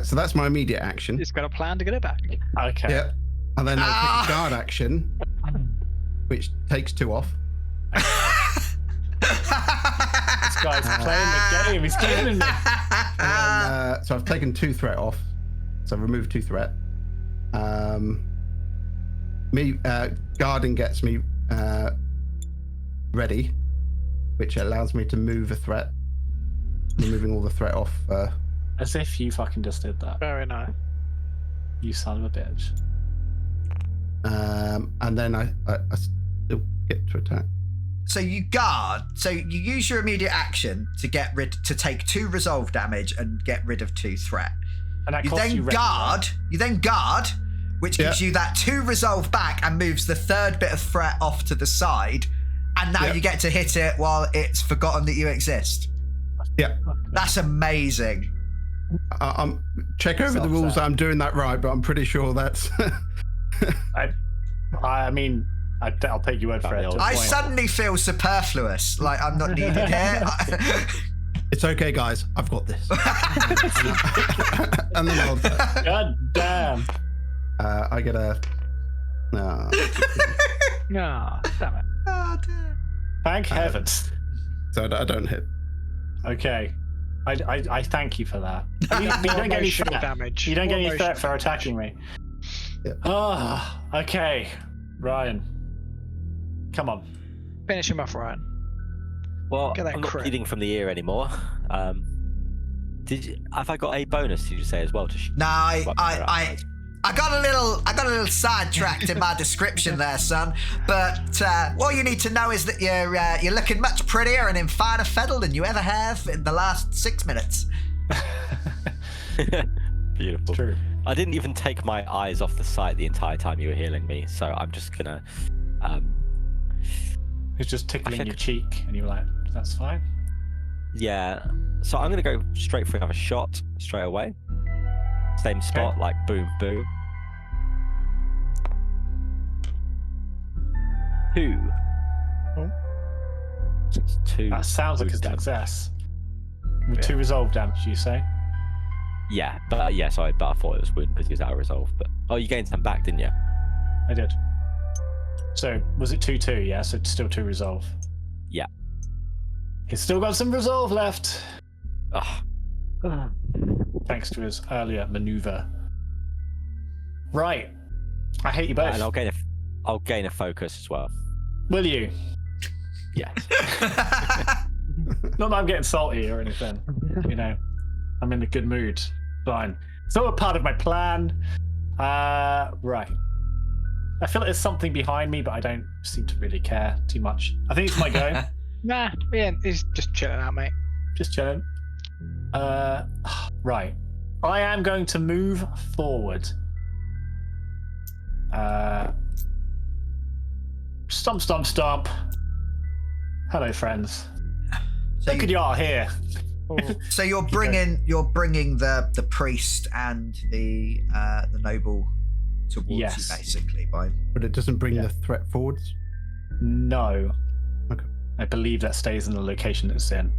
So that's my immediate action. It's got a plan to get it back. Okay. Yeah. And then I'll take a guard action, which takes 2 off. This guy's playing the game. He's killing me. And, so I've taken 2 threat off. So I've removed 2 threat. Guarding gets me ready, which allows me to move a threat. Removing all the threat off. As if you fucking just did that. Very nice. You son of a bitch. And then I still get to attack. So you guard. So you use your immediate action to take 2 resolve damage and get rid of 2 threat. And that You costs then you guard. You then guard, which gives you that 2 resolve back and moves the 3rd bit of threat off to the side. And now Yeah. you get to hit it while it's forgotten that you exist. Yeah. That's amazing. I'm check over the rules. I'm doing that right, but I'm pretty sure that's. I mean, I'll take your word for it. I suddenly feel superfluous, like I'm not needed here. It's okay, guys. I've got this. And then I'll. God damn. I get a. No. No, damn it. Oh, dear. Thank heavens. So I don't hit. Okay. I thank you for that. You don't get any Emotional threat. damage. You don't get any Emotional threat for attacking me. Yeah. Oh, okay. Ryan. Come on. Finish him off, Ryan. Well, Get that I'm not crit. bleeding from the ear anymore. Have I got a bonus? Did you say as well to? No, I got a little sidetracked in my description there, son. But all you need to know is that you're looking much prettier and in finer fettle than you ever have in the last 6 minutes. Beautiful. True. I didn't even take my eyes off the sight the entire time you were healing me, so I'm just gonna. It's just tickling your cheek, and you were like, "That's fine." Yeah. So I'm gonna go straight for another shot straight away. Same spot, like boom, boom. 2. Oh. So it's 2. That sounds like a wound damage. success. With 2 resolve damage, you say? Yeah, but I thought it was wound because he was out of resolve. But you gained some back, didn't you? I did. So was it 2-2? Yeah, so it's still 2 resolve. Yeah. He's still got some resolve left, Ugh. thanks to his earlier maneuver. Right. I hate you both. And I'll gain a focus as well. Will you? Yes. Not that I'm getting salty or anything. You know, I'm in a good mood. Fine. It's all a part of my plan. Right. I feel like there's something behind me, but I don't seem to really care too much. I think it's my go. Nah, yeah, he's just chilling out, mate. Just chilling. Right. I am going to move forward. Stomp, stomp, stomp. Hello, friends. So Look at y'all here. So you're bringing the priest and the noble towards Yes. you, basically. But it doesn't bring Yeah. the threat forwards. No. Okay. I believe that stays in the location it's in,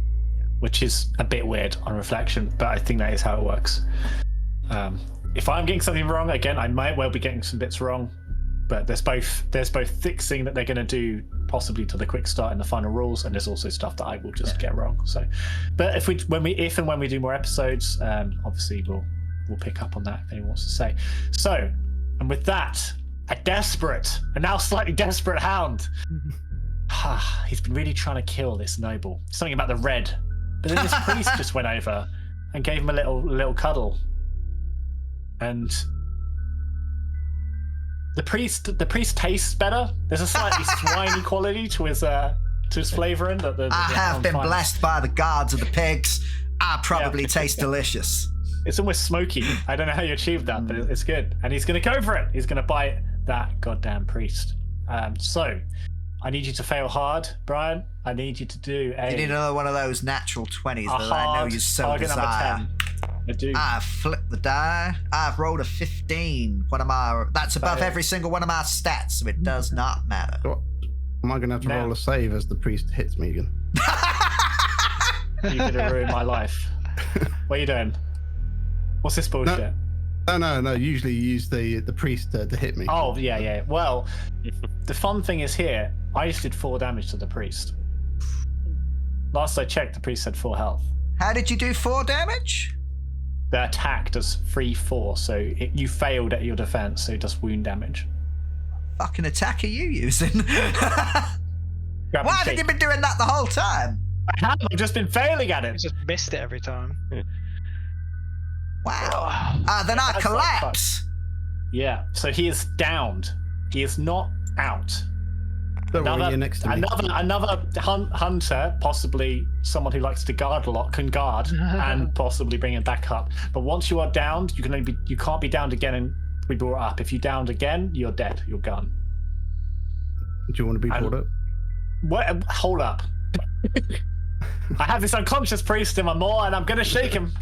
which is a bit weird on reflection, but I think that is how it works. If I'm getting something wrong, again, I might well be getting some bits wrong, but there's both fixing that they're going to do possibly to the quick start in the final rules, and there's also stuff that I will just get wrong. So, but if and when we do more episodes, obviously we'll pick up on that if anyone wants to say. So, and with that, a now slightly desperate hound. He's been really trying to kill this noble. Something about the red, but then this priest just went over and gave him a little cuddle, and the priest tastes better. There's a slightly swiney quality to his flavouring. I have been blessed by the gods of the pigs. I probably taste delicious. It's almost smoky. I don't know how you achieved that, but it's good. And he's going to go for it. He's going to bite that goddamn priest. So, I need you to fail hard, Brian. I need you to do You need another one of those natural 20s that I know you so target desire. number 10. I do. I've flipped the die. I've rolled a 15. That's above every single one of my stats, so it does not matter. So, am I going to have to No. roll a save as the priest hits me again? You're going to ruin my life. What are you doing? What's this bullshit? No. Usually you use the priest to hit me. Oh, yeah. Well, the fun thing is here, I just did 4 damage to the priest. Last I checked, the priest had 4 health. How did you do 4 damage? The attack does 3/4, so you failed at your defense, so it does wound damage. Fucking attack are you using? Grab Why and haven't shake. you been doing that the whole time? I have. I've just been failing at He's it. just missed it every time. Wow. Then I that's like collapse. Yeah. So he is downed. He is not out. Don't worry, you're next to me. Another hunter, possibly someone who likes to guard a lot, can guard and possibly bring it back up. But once you are downed, you can't be downed again and be brought up. If you downed again, you're dead. You're gone. Do you want to be brought up? What? Hold up. I have this unconscious priest in my maw, and I'm gonna shake him.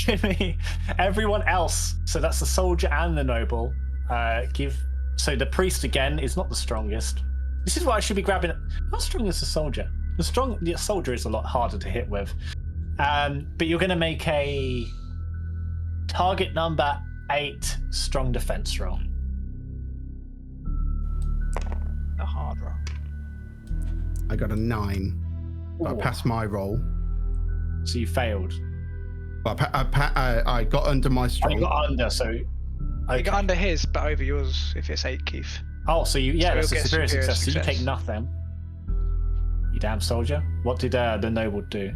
Give me everyone else. So that's the soldier and the noble. Give So the priest again is not the strongest. This is why I should be grabbing. How strong is the soldier? The soldier is a lot harder to hit with. But you're going to make a target number 8 strong defense roll. A hard roll. I got a 9. I passed my roll. So you failed. Well, I got under my strong. You got under, so. Okay. You got under his, but over yours if it's 8, Keith. Oh, so you So that's you'll a get superior superior success. So you success. take nothing. You damn soldier. What did the noble do?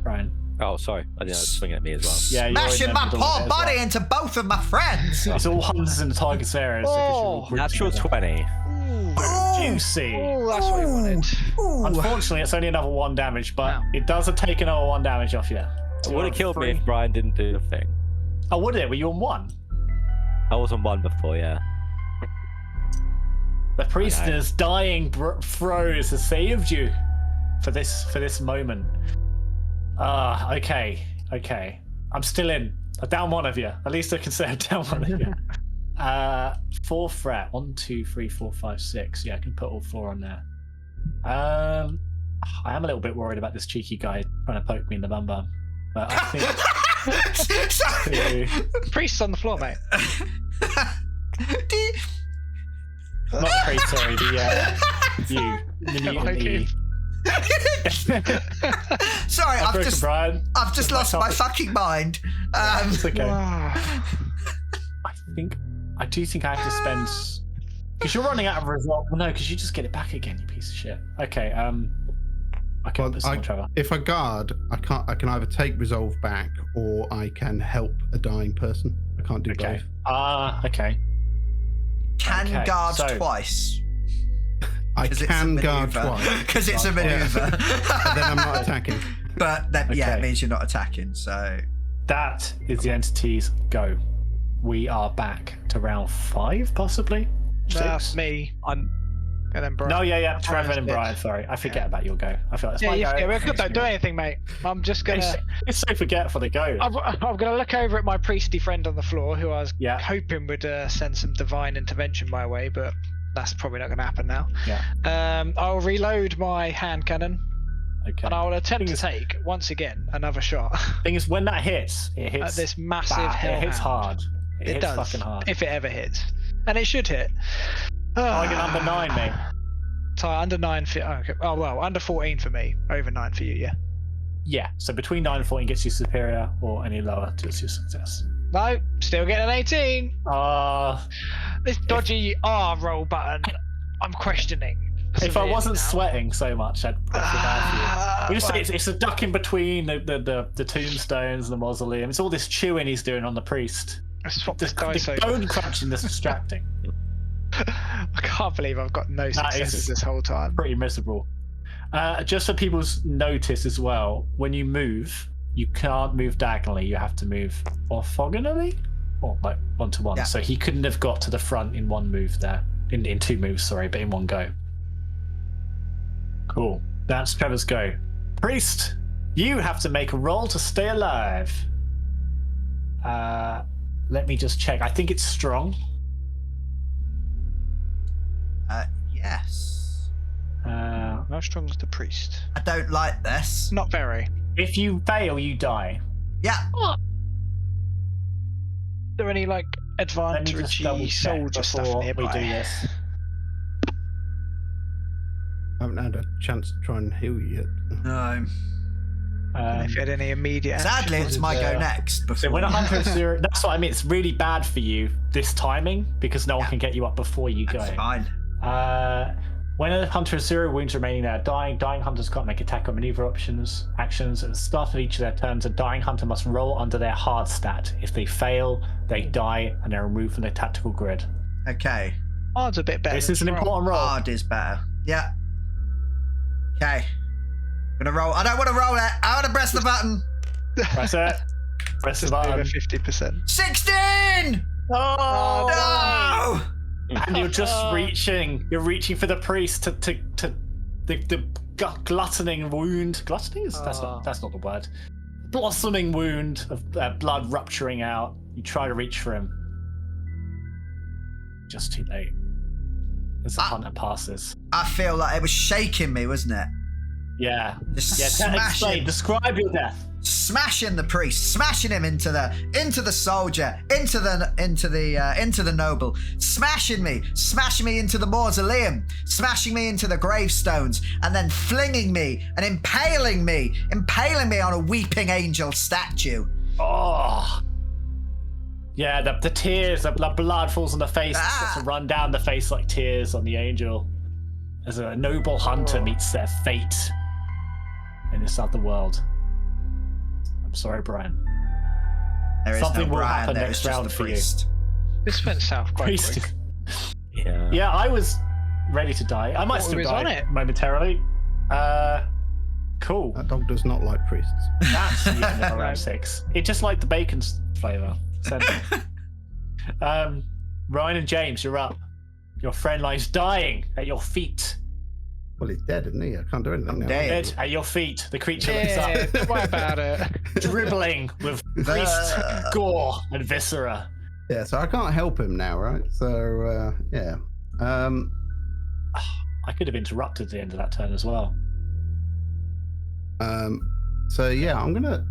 Brian. Oh, sorry. I didn't know it was swinging at me as well. Yeah, you're in Smashing the my middle of poor it as body well. into both of my friends. It's all hunters in the target's area. Oh, Natural 20. Juicy. Oh, that's what he wanted. Ooh. Unfortunately, it's only another 1 damage, but Wow. it does take another 1 damage off you. It would have killed me if Brian didn't do the thing. Oh, would it? Were you on 1? I was on 1 before, yeah. The priestess dying throes has saved you for this moment. Okay. I'm still in. I down 1 of you. At least I can say I down 1 of you. 4th threat. 1, 2, 3, 4, 5, 6. Yeah, I can put all 4 on there. I am a little bit worried about this cheeky guy trying to poke me in the bum bum. But I think Sorry. Priest's on the floor, mate. Do you- not the priest, sorry, the mutant. Sorry, I've broken Brian. I've just lost my fucking mind. It's okay. Wow. I do think I have to spend because you're running out of result. Well, no, because you just get it back again, you piece of shit. Okay, I can put some Trevor. If I guard, I can either take resolve back or I can help a dying person. I can't do Okay. both. Okay. Can Okay, guard so- twice. I can guard twice, Because it's a maneuver. but then I'm not attacking. But then, yeah, Okay. it means you're not attacking, so... That is the entity's go. We are back to round 5, possibly. That's 6. me. I'm And then Brian. No, yeah. Trevor and Brian's Brian. Sorry, I forget about your go. I feel like it's Yeah, my go. we're good. Don't do anything, mate. I'm just gonna. It's so forgetful to go. I'm gonna look over at my priesty friend on the floor, who I was Yeah. hoping would send some divine intervention my way, but that's probably not going to happen now. Yeah. I'll reload my hand cannon, Okay. and I will attempt to Thing is- take once again another shot Thing is, when that hits, it at hits this massive bad. hellhound. It hits hard. It hits does, fucking hard. if it ever hits, and it should hit. I get number 9, mate. So under 9 for okay. Oh well, under 14 for me, over 9 for you. Yeah. Yeah. So between 9 and 14 gets you superior, or any lower gets you success. No, still getting an 18. This dodgy R roll button, I'm questioning. If I wasn't now. sweating so much, I'd feel bad for you. We just say But- it's a duck in between the tombstones and the mausoleum. It's all this chewing he's doing on the priest. Let's swap The, this guy so. the bone crunching that's distracting. I can't believe I've got no That successes is- this whole time. Pretty miserable. Just for people's notice as well, when you move, you can't move diagonally. You have to move orthogonally, or like 1-to-1. Yeah. So he couldn't have got to the front in one move there, in 2 moves, sorry, but in one go. Cool. That's Trevor's go. Priest, you have to make a roll to stay alive. Let me just check. I think it's strong. Yes. How strong is the priest? I don't like this. Not very. If you fail, you die. Yeah. Are there any like Let me just advantage double check soldier stuff before nearby? we do this. I haven't had a chance to try and heal you yet. No. And if you had any immediate. Sadly, it's my go next. So Before when a you- hunter is zero, that's what I mean. It's really bad for you this timing because no one Yeah. can get you up before you go. That's fine. When a hunter has 0 wounds remaining, they are dying. Dying hunters can't make attack or maneuver actions. At the start of each of their turns, a dying hunter must roll under their hard stat. If they fail, they die and they're removed from the tactical grid. Okay. Hard's a bit better. This than is an strong. important roll. Hard is better. Yeah. Okay. Gonna roll. I don't want to roll it. I want to press the button. Press it. Press the Just over button. 50%. 16! Oh, No! and you're just reaching. You're reaching for the priest to the gluttoning wound. Gluttoning is that's not the word. Blossoming wound of blood rupturing out. You try to reach for him. just too late. As the hunter passes. I feel like it was shaking me, wasn't it? Yeah. Just Explain. smashing. Describe your death. Smashing the priest, smashing him into the soldier, into the noble, smashing me into the mausoleum, smashing me into the gravestones, and then flinging me and impaling me on a weeping angel statue. Oh. Yeah, the tears, the blood falls on the face, starts to run down the face like tears on the angel. As a noble hunter meets their fate in this other world. I'm sorry, Brian. There is Something no will Brian, happen there next is just round the for you. priest. This went south quite Priest. quick. Yeah. Yeah, I was ready to die. I might Oh, still he was on die it. momentarily. Cool. That dog does not like priests. That's the end of round 6. It just liked the bacon flavour. Ryan and James, you're up. Your friend lies dying at your feet. Well, he's dead, isn't he? I can't do anything now. dead. Dead at your feet. The creature looks Yeah, up, don't worry about it. dribbling with priest gore and viscera. Yeah, so I can't help him now, right? So, yeah. I could have interrupted the end of that turn as well. So yeah, I'm gonna.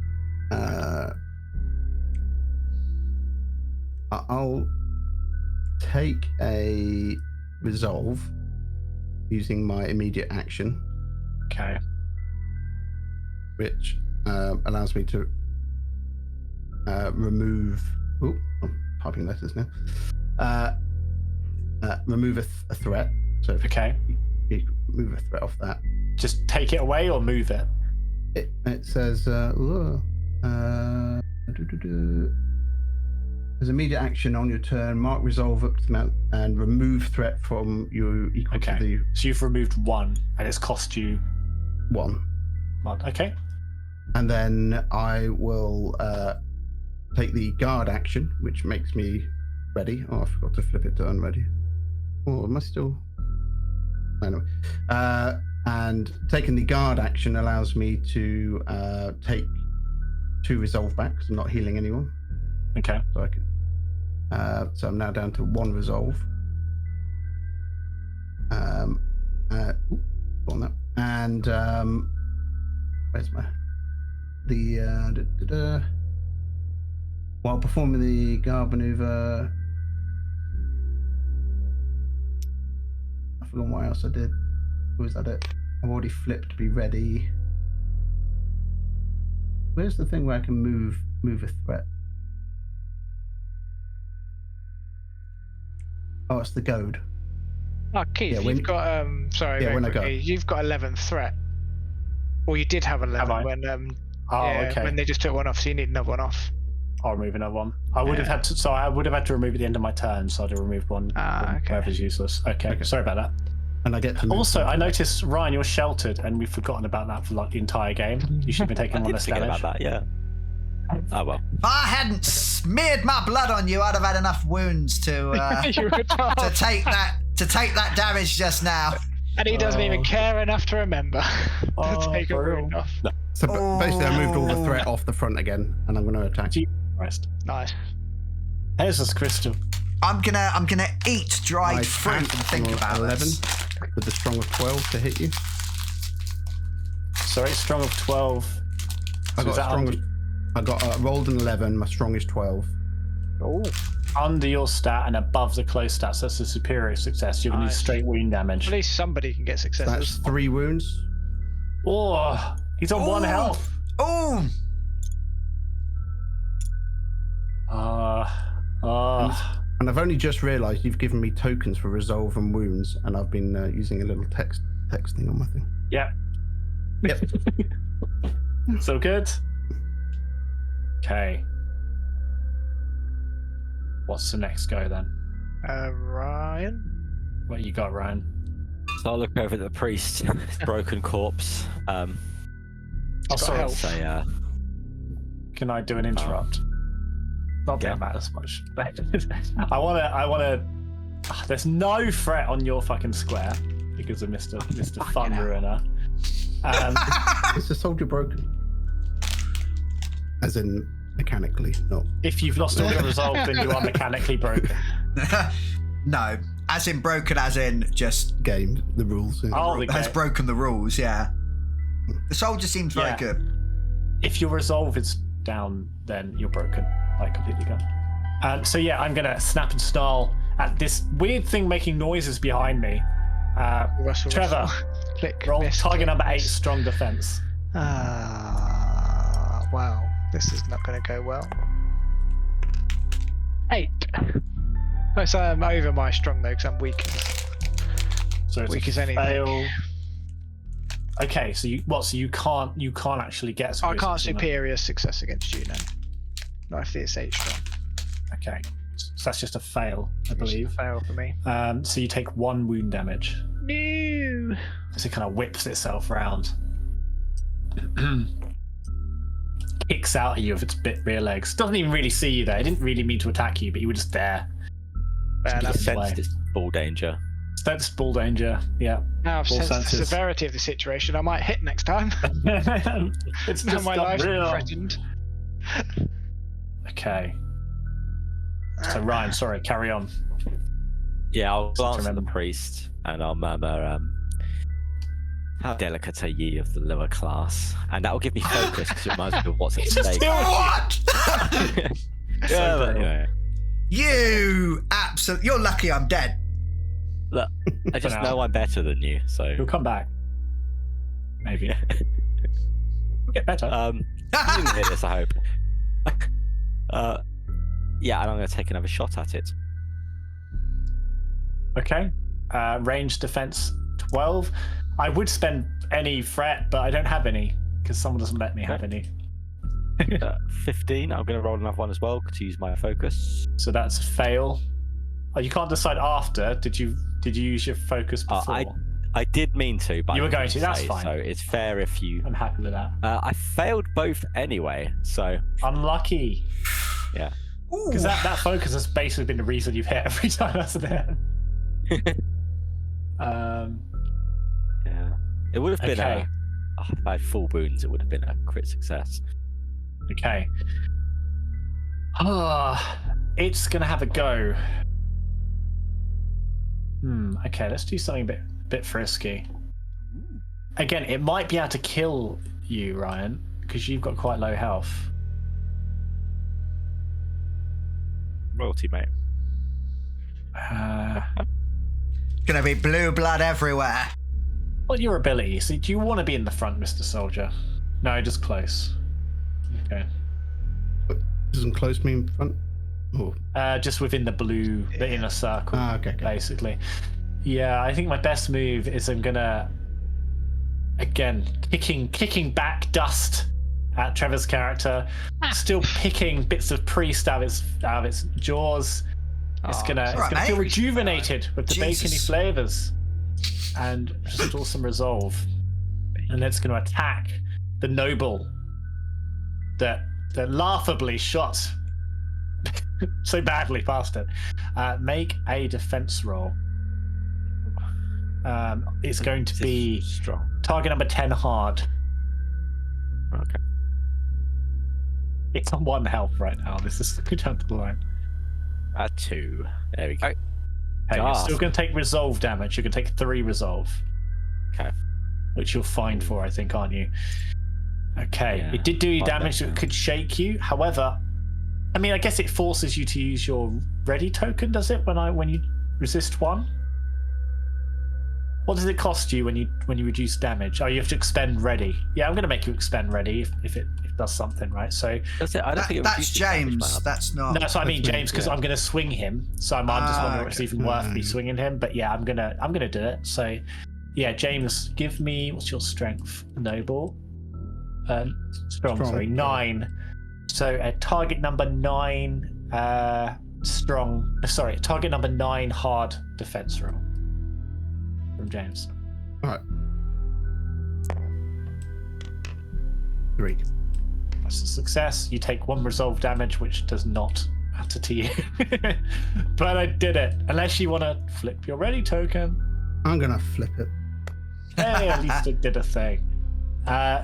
I'll take a resolve using my immediate action, Okay. which allows me to remove. Oh, I'm typing letters now. Remove a threat. So if Okay. you remove a threat off that, Just take it away or move it. it says as immediate action on your turn, mark resolve up to the amount and remove threat from you equal to Okay. the So you've removed 1 and it's cost you 1. 1. Okay. And then I will take the guard action, which makes me ready. Oh, I forgot to flip it to unready. Oh, am I still? Anyway. And taking the guard action allows me to take 2 resolve back because I'm not healing anyone. Okay. So I can. So I'm now down to 1 resolve. On that. And where's my while performing the guard maneuver, I forgot what else I did. Was that it? I've already flipped to be ready. Where's the thing where I can move a threat? Oh, it's the goad. Oh, Keith, Yeah, when- you've got sorry, Yeah, very when I go. quickly, you've got 11th threat. Or you did have 11 Have I? when Oh, yeah, okay. when they just took 1 off, so you need another 1 off. I'll remove another 1. I would have had to. So I would have had to remove at the end of my turn. So I'd have removed 1. Ah, okay. Wherever's useless. Okay. Sorry about that. And I get to move Also, I something. noticed Ryan, you're sheltered, and we've forgotten about that for like the entire game. You should have been taking I 1 did less forget damage. about that, yeah. Oh well. If I hadn't smeared my blood on you, I'd have had enough wounds to You were to tough. take that damage just now. And he doesn't even Oh. care enough to remember to Oh, take a brutal. wound off. So basically, I moved all the threat off the front again, and I'm going to attack. Jesus Christ. Nice. There's this crystal. I'm gonna eat dried I fruit and attack think on about 11 this. with the strong of 12 to hit you. Sorry, strong of 12. I So is that rolled an 11. My strong is 12. Oh, under your stat and above the close stat, so that's a superior success. You're going to Nice. use straight wound damage. at least somebody can get So that's successes. 3 wounds. Oh, he's on 1 Ooh. health. Oh, And I've only just realised you've given me tokens for resolve and wounds, and I've been using a little text thing on my thing. yeah. Yep. So good. Okay. What's the next go then? Ryan? What you got, Ryan? So I'll look over at the priest, his broken corpse. Oh, got sorry. health. Say, Can I do an interrupt? Not that Yeah. it matters much. I wanna. There's no threat on your fucking square because of Mr. Fun hell. Ruiner. Is the soldier broken? As in mechanically, not. If you've lost all your resolve, then you are mechanically broken. No, as in broken, as in just Game, the rules. Yeah. Oh, has broken the rules. Yeah. The soldier seems very Yeah. good. If your resolve is down, then you're broken, like completely gone. So yeah, I'm gonna snap and snarl at this weird thing making noises behind me. Russell, Trevor, Russell. Click, roll miss, target click, number 8, miss. strong defense. Wow, this is not going to go well. 8. Oh, so I'm over my strong though, because I'm weak. So it's Weak a as anything. fail. Okay, so you can't actually get. I can't superior. superior success against you, no. Not if it's 8 strong. Okay, so that's just a fail, I believe. Fail for me. So you take 1 wound damage. No. As it kind of whips itself around. Kicks out at you with its rear legs. Doesn't even really see you there. It didn't really mean to attack you, but you were just there. Fair You enough. sensed its ball danger. That's ball danger. Yeah. Now I've Full sensed the senses. severity of the situation. I might hit next time. It's Now just my not life's real. threatened. Okay. So Ryan, sorry, carry on. Yeah, I'll glance at the remember. priest and I'll murmur, how delicate are ye of the lower class? And that'll give me focus because it reminds me of what's at stake. What? Yeah, but anyway. You absolutely. You're lucky I'm dead. Look, I just now. know I'm better than you, so. You'll come back. Maybe. We'll get better. You didn't hear this, I hope. Yeah, and I'm going to take another shot at it. Okay. Range defense 12. I would spend any threat, but I don't have any because someone doesn't let me have any. 15. I'm going to roll another one as well to use my focus. So that's a fail. Oh, you can't decide after. Did you use your focus before? I did mean to, but You I were going didn't to, that's say, fine. So it's fair if you. I'm happy with that. I failed both anyway, so Unlucky. yeah. Because that focus has basically been the reason you've hit every time, hasn't it? Yeah. It would have been Okay. if I had full wounds, it would have been a crit success. Okay. It's gonna have a go. Okay, let's do something a bit frisky. Again, it might be able to kill you, Ryan, because you've got quite low health. Royalty, mate. Gonna be blue blood everywhere. What your ability? So, do you want to be in the front, Mr. Soldier? No, just close. Okay. Doesn't close me in front. Oh. Just within the inner circle. Okay. Basically. Yeah, I think my best move is I'm gonna again kicking back dust at Trevor's character, still picking bits of priest out of its jaws. It's gonna right, feel mate. rejuvenated with the Jesus. bacony flavors and restore some resolve. And it's gonna attack the noble that laughably shot so badly past it. Make a defense roll. It's going to be strong. target number 10 hard. Okay. It's on 1 health right now. This is down to the line. 2. There we go. Hey, you're Gasp. still going to take resolve damage. You're going to take 3 resolve. Okay. Which you're fine for, I think, aren't you? Okay. Yeah, It did do you fine damage then. that could shake you. However, I mean, I guess it forces you to use your ready token, does it? When you resist 1? What does it cost you when you reduce damage? Oh, you have to expend ready. Yeah, I'm going to make you expend ready if it does something, right? So That's it. I don't think it That's reduces damage by James. half. That's not. no, that's what I mean, That's James, because yeah. I'm going to swing him. So I'm just wondering if it's okay. even worth me swinging him. But yeah, I'm gonna do it. So yeah, James, give me what's your strength? Noble, strong. Sorry, 9. So target number 9, strong. Sorry, target number 9 hard defense roll from James. All right. 3. That's a success. You take 1 resolve damage, which does not matter to you. But I did it. Unless you want to flip your ready token. I'm gonna flip it. Hey, at least it did a thing.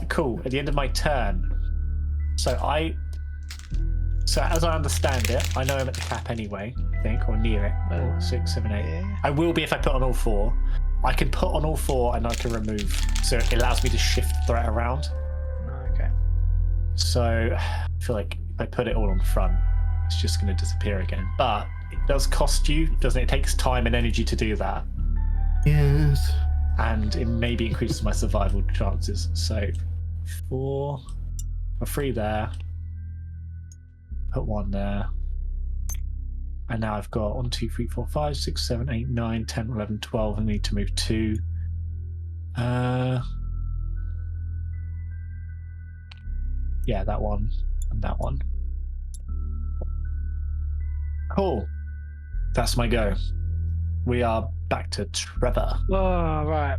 Cool. At the end of my turn. So So as I understand it, I know I'm at the cap anyway, I think, or near it. 4, 6, 7, 8. Yeah. I will be if I put on all 4. I can put on all 4 and I can remove. So it allows me to shift the threat around. Okay. So I feel like if I put it all on front, it's just going to disappear again. But it does cost you, doesn't it? It takes time and energy to do that. Yes. And it maybe increases my survival chances. So 4, 3 there. Put 1 there. And now I've got 1, 2, 3, 4, 5, 6, 7, 8, 9, 10, 11, 12. I need to move 2. Yeah, that one and that one. Cool. That's my go. We are back to Trevor. Oh, right.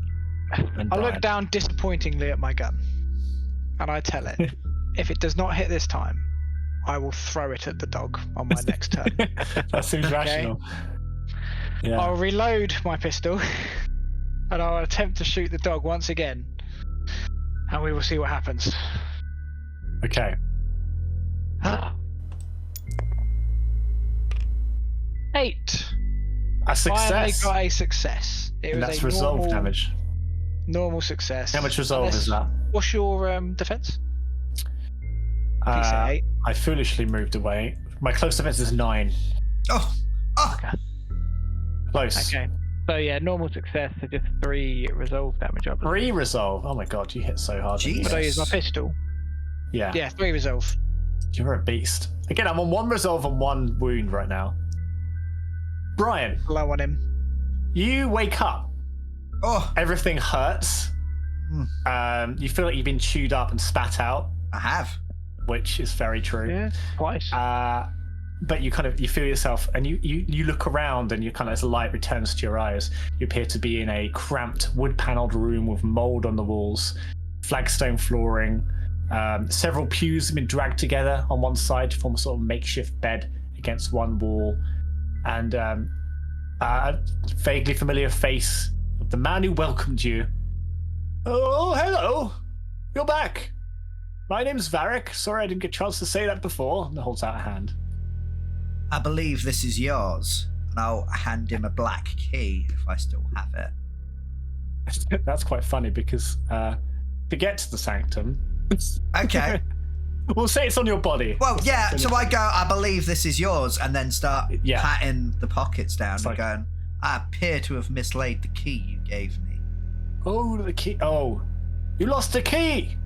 And I Brian. look down disappointingly at my gun, and I tell it, if it does not hit this time, I will throw it at the dog on my next turn. That seems rational. Yeah. I'll reload my pistol, and I'll attempt to shoot the dog once again, and we will see what happens. Okay. 8. A Finally success. got a success. It And was that's a resolve normal, damage. normal success. How much resolve Unless- is that? What's your defense? DC 8. I foolishly moved away. My close defense is 9. Oh, Okay. Close. Okay. So yeah, normal success. So just 3 resolve damage. I believe. 3 resolve. Oh my god, you hit so hard. didn't you? But I use my Jesus. pistol. Yeah. Yeah, 3 resolve. You're a beast. Again, I'm on 1 resolve and 1 wound right now. Brian, Low on him. you wake up. oh, Everything hurts. You feel like you've been chewed up and spat out, I have. which is very true. Yeah, twice. But you feel yourself, and you look around, and you kind of, as the light returns to your eyes, you appear to be in a cramped wood-paneled room with mold on the walls, flagstone flooring. Several pews have been dragged together on one side to form a sort of makeshift bed against one wall, and a vaguely familiar face of the man who welcomed you. Oh, hello! You're back! My name's Varric. Sorry I didn't get a chance to say that before. And holds out a hand. I believe this is yours, and I'll hand him a black key if I still have it. That's quite funny because to get to the sanctum, Okay. we'll say it's on your body. Well, yeah, so I go, I believe this is yours, and then start Yeah. patting the pockets down It's and like- going, I appear to have mislaid the key you gave me. Oh, the key. Oh, you lost the key!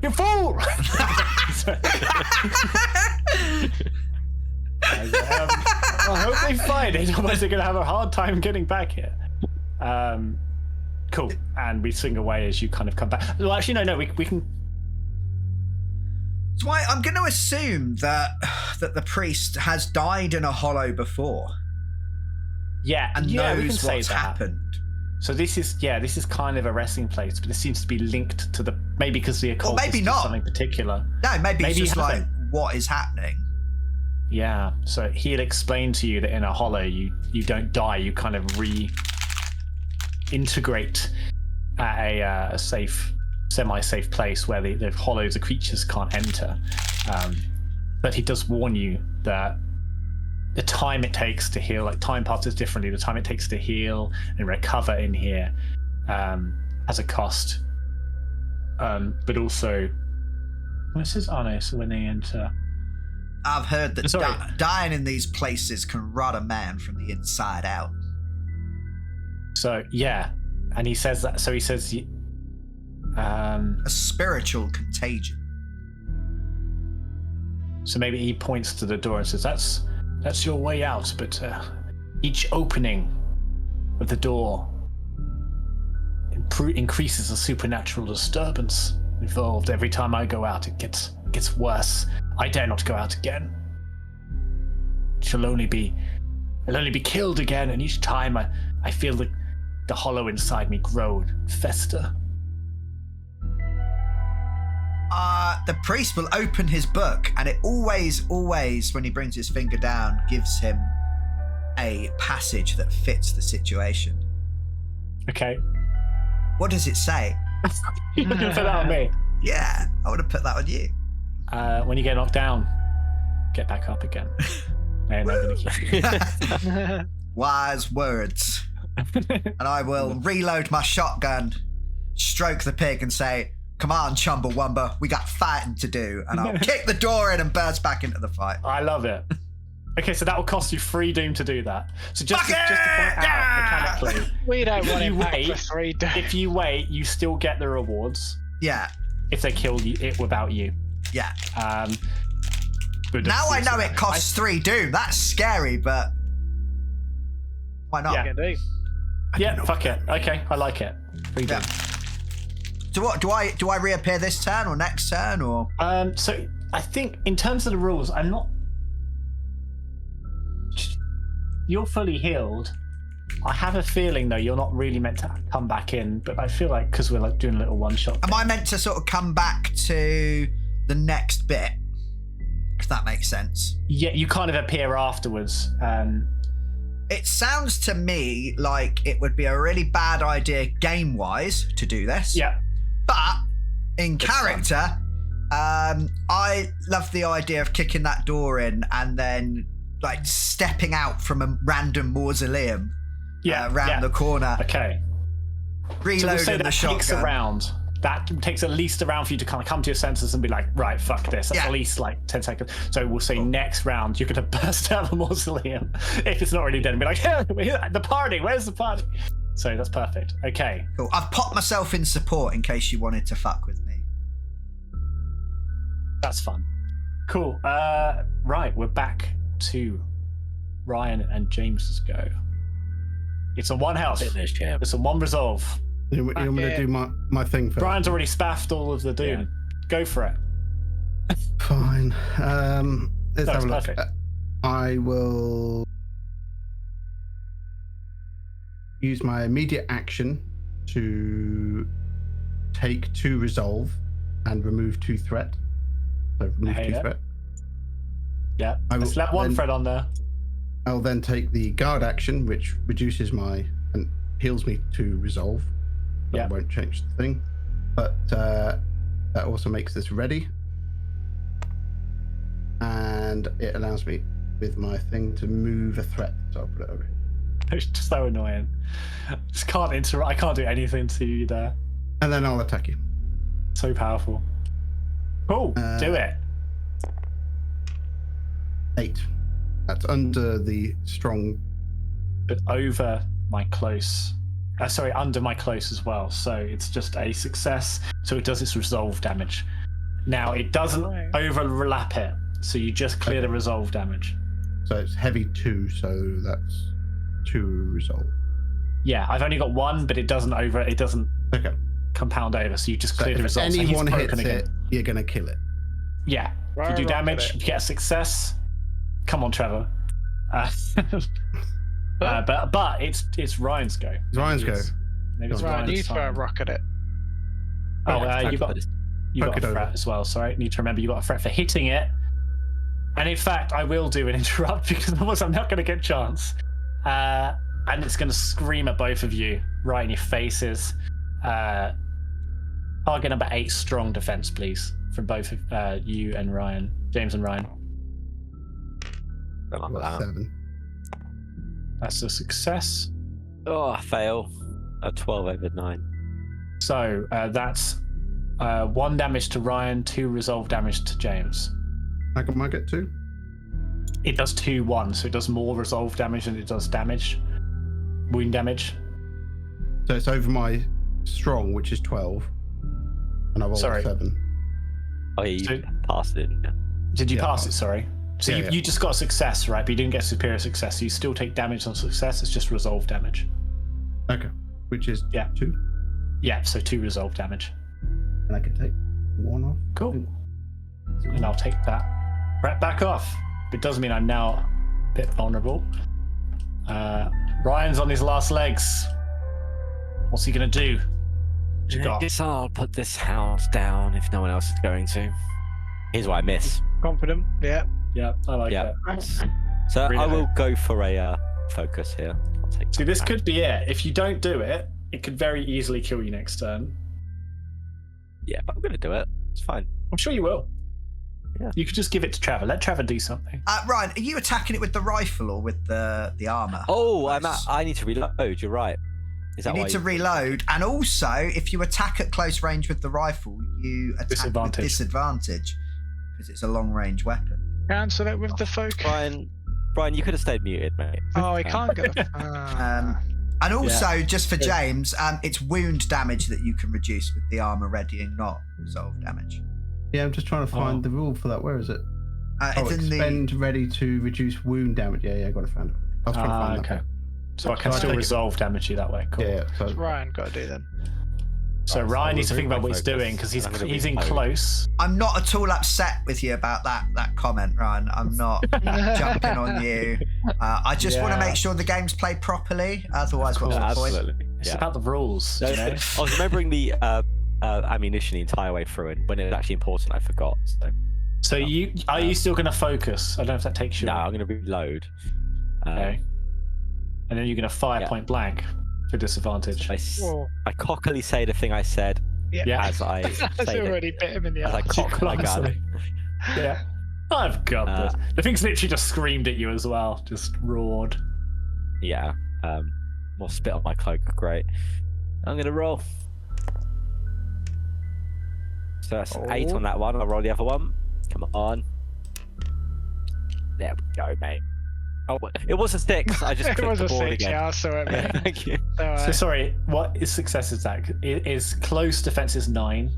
You fool! I hope they find it, otherwise they're going to have a hard time getting back here. Cool. And we sing away as you kind of come back. Well, actually, no, we can. So I'm going to assume that the priest has died in a hollow before Yeah, and we can knows say what's that. happened. So this is kind of a resting place, but it seems to be linked to the maybe because the occult maybe is not. something particular. No, maybe it's Maybe just you like, haven't. what is happening? Yeah. So he'll explain to you that in a hollow, you don't die. You kind of reintegrate at a safe, semi-safe place where the hollows, the creatures can't enter. But he does warn you that the time it takes to heal, like time passes differently. The time it takes to heal and recover in here has a cost. But also, this is honest when they enter. I've heard that Sorry. dying in these places can rot a man from the inside out. So yeah, and he says that. So he says, A spiritual contagion. so maybe he points to the door and says, "That's your way out." But each opening of the door increases the supernatural disturbance involved. Every time I go out, it gets worse. I dare not go out again. I'll only be killed again, and each time I feel the hollow inside me grow and fester. The priest will open his book, and it always, when he brings his finger down, gives him a passage that fits the situation. Okay. What does it say? You can put that on me. Yeah, I would have put that on you. When you get knocked down, get back up again. They're not going to keep you. Wise words. And I will reload my shotgun, stroke the pig, and say, "Come on, Chumbawamba, we got fighting to do." And I'll kick the door in and burst back into the fight. I love it. Okay, so that will cost you 3 doom to do that. So just to point out mechanically, We don't want you him back wait, for 3 days. if you wait, you still get the rewards Yeah, if they kill you it without you. yeah. But Now I know it I- costs 3 doom. That's scary, but why not? Yeah. Can do. Yeah, fuck it. Okay, I like it. 3 doom. Yeah. So what do I reappear this turn or next turn or? So I think in terms of the rules, I'm not. You're fully healed. I have a feeling though you're not really meant to come back in, but I feel like because we're like doing a little one shot. Am I meant to sort of come back to the next bit? If that makes sense. Yeah, you kind of appear afterwards. It sounds to me like it would be a really bad idea game-wise to do this. Yeah. But in character, I love the idea of kicking that door in and then like stepping out from a random mausoleum around the corner, Okay. reloading So we'll say the that takes a shotgun. round. That takes at least a round for you to kind of come to your senses and be like, right, fuck this. That's Yeah. at least like 10 seconds. So we'll say next round, you're going to burst out of the mausoleum. If it's not already dead, and be like, hey, the party, where's the party? So that's perfect. Okay. Cool. I've popped myself in support in case you wanted to fuck with me. That's fun. Cool. Right, we're back to Ryan and James's go. It's on 1 health. Finish him. It's on 1 resolve. You want me to do my thing first? Brian's already spaffed all of the doom. Go for it. Fine. Let's No, have it's a look. perfect. I will use my immediate action to take 2 resolve and remove 2 threat. So remove Hey, 2 yeah. threat. Yeah. I will Let's let 1 then- thread on there. I'll then take the guard action, which reduces and heals me to resolve. That Yeah. won't change the thing. But that also makes this ready. And it allows me with my thing to move a threat. So I'll put it over here. It's just so annoying. Just can't interrupt. I can't do anything to you there. And then I'll attack you. So powerful. Cool. Do it. 8. That's under the strong. But over my close. Under my close as well. So it's just a success. So it does its resolve damage. Now it doesn't overlap it. So you just clear the resolve damage. So it's heavy 2, so that's 2 resolve. Yeah, I've only got 1, but it doesn't Okay. compound over. So you just So clear the if resolve. So he's anyone broken hits again. it, you're going to kill it. Yeah. If you do damage, you get a success. Come on, Trevor. But it's Ryan's go. It's Ryan's go. Maybe it's Ryan, Ryan's you throw a time. rock at it. You got Poke a it over. threat as well. Sorry, need to remember you got a threat for hitting it. And in fact, I will do an interrupt because otherwise I'm not going to get a chance. And it's going to scream at both of you right in your faces. Target number 8, strong defense, please, from both of you and Ryan, James and Ryan. Don't like that. 7. That's a success. Oh, I fail. A 12 over 9. So that's 1 damage to Ryan, 2 resolve damage to James. I might get 2. It does 2-1, so it does more resolve damage than it does damage. Wound damage. So it's over my strong, which is 12. And I rolled Sorry. 7. Oh, yeah, you So- passed it, didn't you? Did you Yeah, pass it? Sorry. So Yeah, you just got a success, right? But you didn't get superior success. So you still take damage on success. It's just resolve damage. Okay. Which is Yeah. 2. Yeah, so 2 resolve damage. And I can take 1 off. Cool. And I'll take that right back off. It does mean I'm now a bit vulnerable. Ryan's on his last legs. What's he gonna do? What you I got? guess I'll put this house down if no one else is going to. Here's what I miss. Confident, yeah. Yeah, I like Yeah. that. So Really I will hope. go for a focus here. I'll take See, that this back. could be it. If you don't do it, it could very easily kill you next turn. Yeah, but I'm going to do it. It's fine. I'm sure you will. You could just give it to Trevor. Let Trevor do something. Ryan, are you attacking it with the rifle or with the armor? Oh, I need to reload. You're right. Is that you need to reload, and also if you attack at close range with the rifle, you attack with disadvantage because it's a long-range weapon. Cancel it with the focus. Brian, you could have stayed muted, mate. Oh, he can't go. And also, just for James, it's wound damage that you can reduce with the armor readying, not resolve damage. Yeah, I'm just trying to find the rule for that. Where is it? It's in expend ready to reduce wound damage. Yeah, I got to find it. I was trying to find that. Okay. So I can still resolve damage you that way. Cool. Yeah. So What's Ryan got to do then? So Ryan needs to think about what he's doing because he's in close. I'm not at all upset with you about that comment, Ryan. I'm not jumping on you. I just want to make sure the game's played properly. Otherwise, what's the point? Absolutely. It's about the rules. No, You know? I was remembering the ammunition the entire way through, and when it was actually important, I forgot. So are you still going to focus? I don't know if that takes you. No, I'm going to reload. Okay. And then you're going to fire point blank for disadvantage. I cockily say the thing I said as I That's say already bit him in the as I eye. cock my gun. Yeah. I've got this. The thing's literally just screamed at you as well. Just roared. Yeah. More spit on my cloak. Great. I'm going to roll. So that's 8 on that one. I'll roll the other one. Come on. There we go, mate. Oh, it was a 6. I just clicked the board again. Yeah, I saw it, mate. Thank you. So sorry, what is success is that? Is close defense is 9.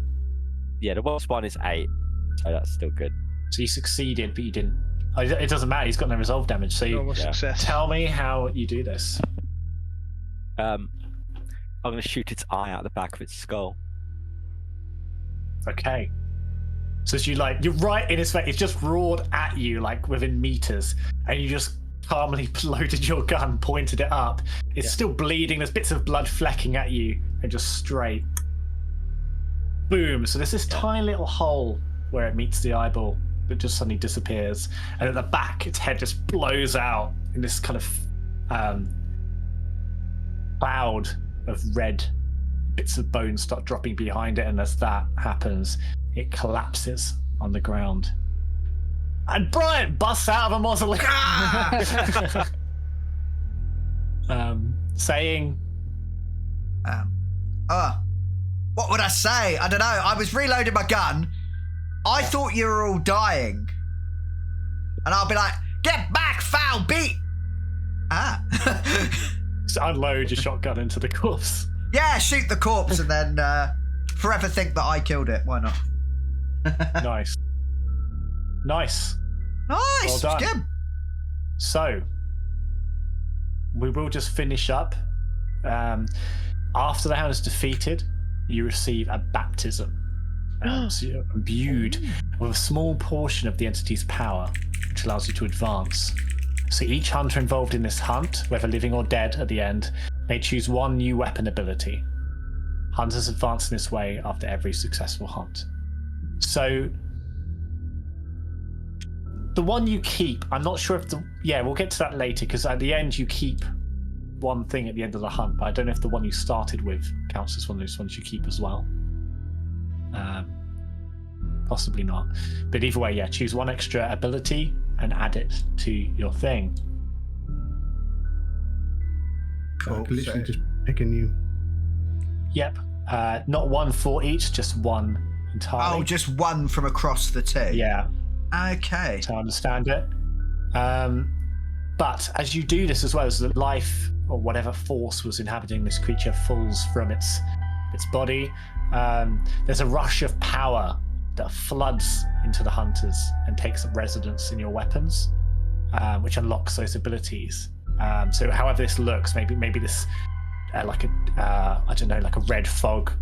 Yeah, the worst one is 8. So that's still good. So you succeeded, but you didn't. It doesn't matter. He's got no resolve damage. So you success. Tell me how you do this. I'm going to shoot its eye out the back of its skull. Okay. So as you're right in his face. It's just roared at you like within meters, and you just calmly loaded your gun, pointed it up. It's still bleeding. There's bits of blood flecking at you, and just straight. Boom. So there's this tiny little hole where it meets the eyeball that just suddenly disappears, and at the back, its head just blows out in this kind of cloud of red bits of bone start dropping behind it, and as that happens, it collapses on the ground. And Brian busts out of a mausoleum, saying, what would I say? I don't know. I was reloading my gun. I thought you were all dying. And I'll be like, get back, foul beat! Just unload your shotgun into the corpse. Yeah, shoot the corpse and then forever think that I killed it. Why not? Nice. Well done. Good. So, we will just finish up. After the hound is defeated, you receive a baptism. So you're imbued with a small portion of the entity's power, which allows you to advance. So each hunter involved in this hunt, whether living or dead at the end, may choose one new weapon ability. Hunters advance in this way after every successful hunt. So the one you keep, I'm not sure if we'll get to that later, because at the end you keep one thing at the end of the hunt, but I don't know if the one you started with counts as one of those ones you keep as well. Possibly not. But either way, choose one extra ability and add it to your thing. Cool. Literally just pick a new. Yep. Not one for each, just one entirely. Oh, just one from across the two. Yeah. Okay. So I understand it. But as you do this as well, as the life or whatever force was inhabiting this creature falls from its body, there's a rush of power that floods into the hunters and takes up residence in your weapons, which unlocks those abilities. So however this looks, maybe this like a red fog,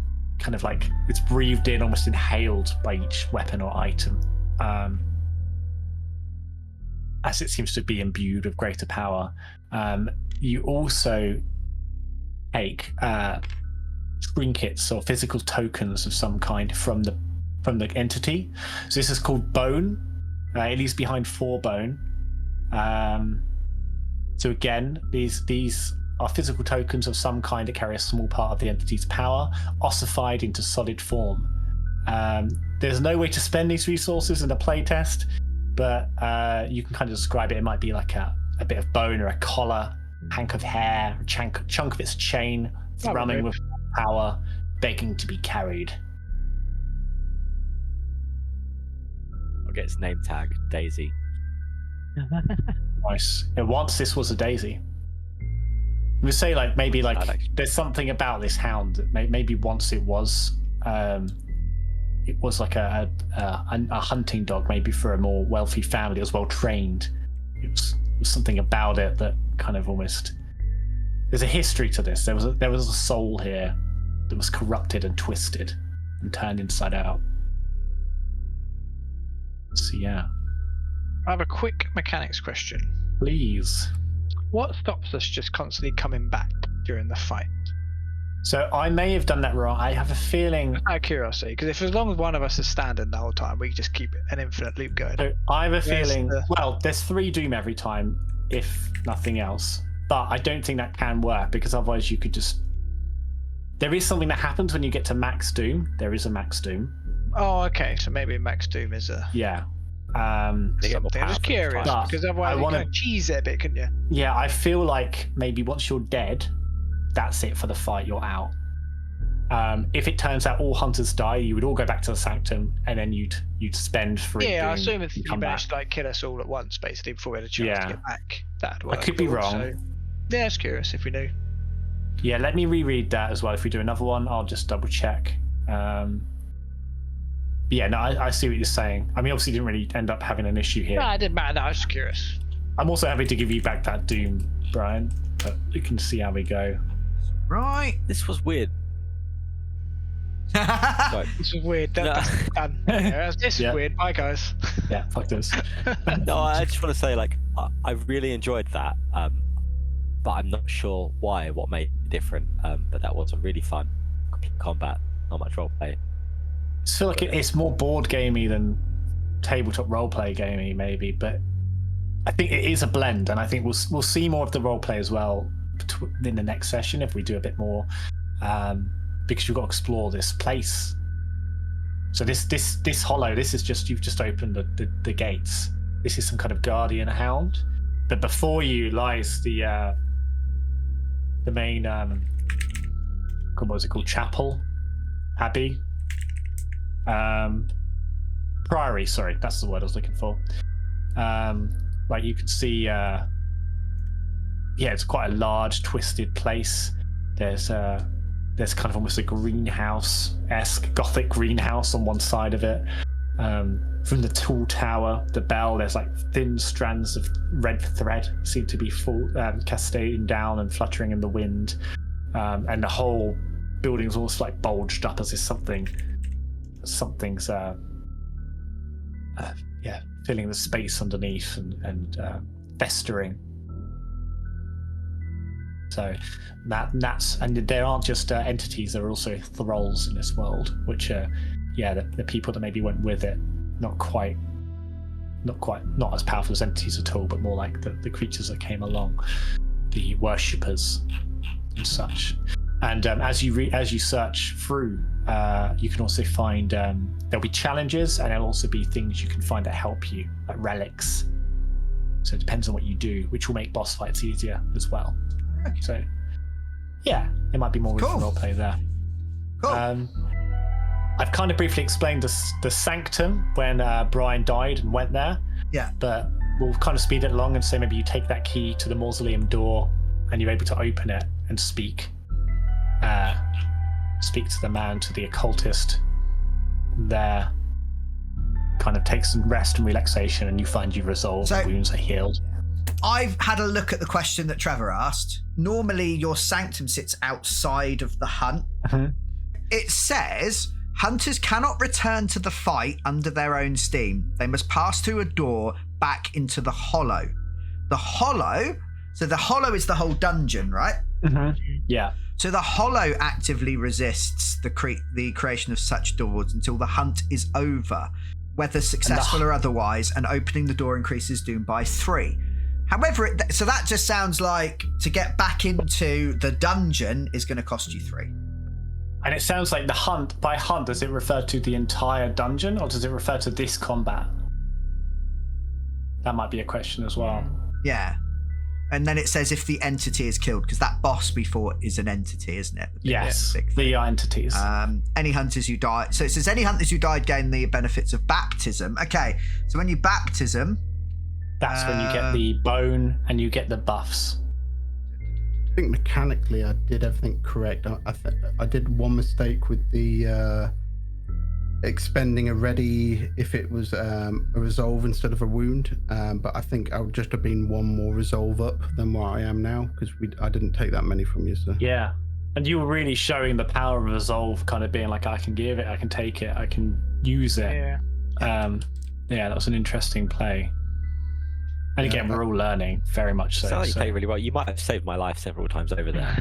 kind of like it's breathed in, almost inhaled by each weapon or item, as it seems to be imbued with greater power. You also take trinkets or physical tokens of some kind from the entity. So this is called bone. It leaves behind 4 bone. So again, these are physical tokens of some kind that carry a small part of the entity's power, ossified into solid form. there's no way to spend these resources in a playtest, but you can kind of describe it. It might be like a bit of bone or a collar, hank of hair, a chunk of its chain, thrumming with power, begging to be carried. I'll get its name tag, Daisy. Nice. And once this was a daisy. We say maybe there's something about this hound that maybe once it was like a hunting dog, maybe for a more wealthy family. It was well trained. It was something about it that kind of almost. There's a history to this. There was a soul here that was corrupted and twisted and turned inside out. So yeah. I have a quick mechanics question. Please. What stops us just constantly coming back during the fight? So I may have done that wrong. I have a feeling. Out of curiosity, because if as long as one of us is standing the whole time, we can just keep an infinite loop going. So I have a feeling. Well, there's 3 doom every time, if nothing else. But I don't think that can work, because otherwise you could just. There is something that happens when you get to max doom. There is a max doom. Oh, okay. So maybe max doom is a. Yeah. Something. I'm just curious, because otherwise you kind of cheese it a bit, couldn't you? Yeah, I feel like maybe once you're dead, that's it for the fight. You're out. If it turns out all hunters die, you would all go back to the sanctum, and then you'd spend 3. Yeah, I assume if you managed to kill us all at once, basically, before we had a chance to get back, that'd work. I could be wrong. So, yeah, it's curious if we knew. Yeah, let me reread that as well. If we do another one, I'll just double check. Yeah, no, I see what you're saying. I mean, obviously, you didn't really end up having an issue here. No, it didn't matter. No, I was just curious. I'm also happy to give you back that doom, Brian, but you can see how we go. Right. This was weird. This is weird. That's done. Yeah, this is weird. Bye, guys. Yeah, fuck this. No, I just want to say, I really enjoyed that, but I'm not sure what made it different. But that was a really fun complete combat, not much roleplay. I feel like it's more board gamey than tabletop roleplay gamey, maybe, but I think it is a blend, and I think we'll see more of the roleplay as well in the next session if we do a bit more, because you've got to explore this place. So this hollow, this is just you've just opened the gates. This is some kind of Guardian Hound, but before you lies the main what was it called? Chapel, Abbey. Priory, sorry, that's the word I was looking for. Like you can see, it's quite a large, twisted place. There's kind of almost a greenhouse-esque, gothic greenhouse on one side of it. From the tall tower, the bell, there's like thin strands of red thread seem to be cascading down and fluttering in the wind. And the whole building's almost like bulged up as if something's filling the space underneath and festering. So that's and there aren't just entities, there are also thralls in this world, which are the people that maybe went with it, not as powerful as entities at all, but more like the creatures that came along, the worshippers and such. And as you search through, you can also find there'll be challenges, and there'll also be things you can find that help you, like relics. So it depends on what you do, which will make boss fights easier as well. Okay. So yeah, there might be more room for roleplay there. Cool. I've kind of briefly explained the sanctum when Brian died and went there. Yeah. But we'll kind of speed it along and say maybe you take that key to the mausoleum door and you're able to open it and speak to the man, to the occultist there. Kind of take some rest and relaxation, and you find you resolve, the wounds are healed. I've had a look at the question that Trevor asked. Normally your sanctum sits outside of the hunt. Mm-hmm. It says hunters cannot return to the fight under their own steam. They must pass through a door back into the hollow. The hollow is the whole dungeon, right? Mm-hmm. Yeah. So the hollow actively resists the creation of such doors until the hunt is over, whether successful or otherwise, and opening the door increases doom by 3. However, so that just sounds like to get back into the dungeon is going to cost you 3. And it sounds like the hunt, by hunt, does it refer to the entire dungeon or does it refer to this combat? That might be a question as well. Yeah. And then it says if the entity is killed, because that boss we fought is an entity, isn't it? Yes, the entities. Any hunters who died. So it says any hunters who died gain the benefits of baptism. Okay, so when you baptism, that's when you get the bone and you get the buffs. I think mechanically I did everything correct. I did one mistake with the expending a ready if it was a resolve instead of a wound, but I think I would just have been one more resolve up than what I am now, because I didn't take that many from you, so. Yeah, and you were really showing the power of resolve, kind of being like, I can give it, I can take it, I can use it. Yeah, that was an interesting play. And again, we're all learning, very much so. You play really well. You might have saved my life several times over there.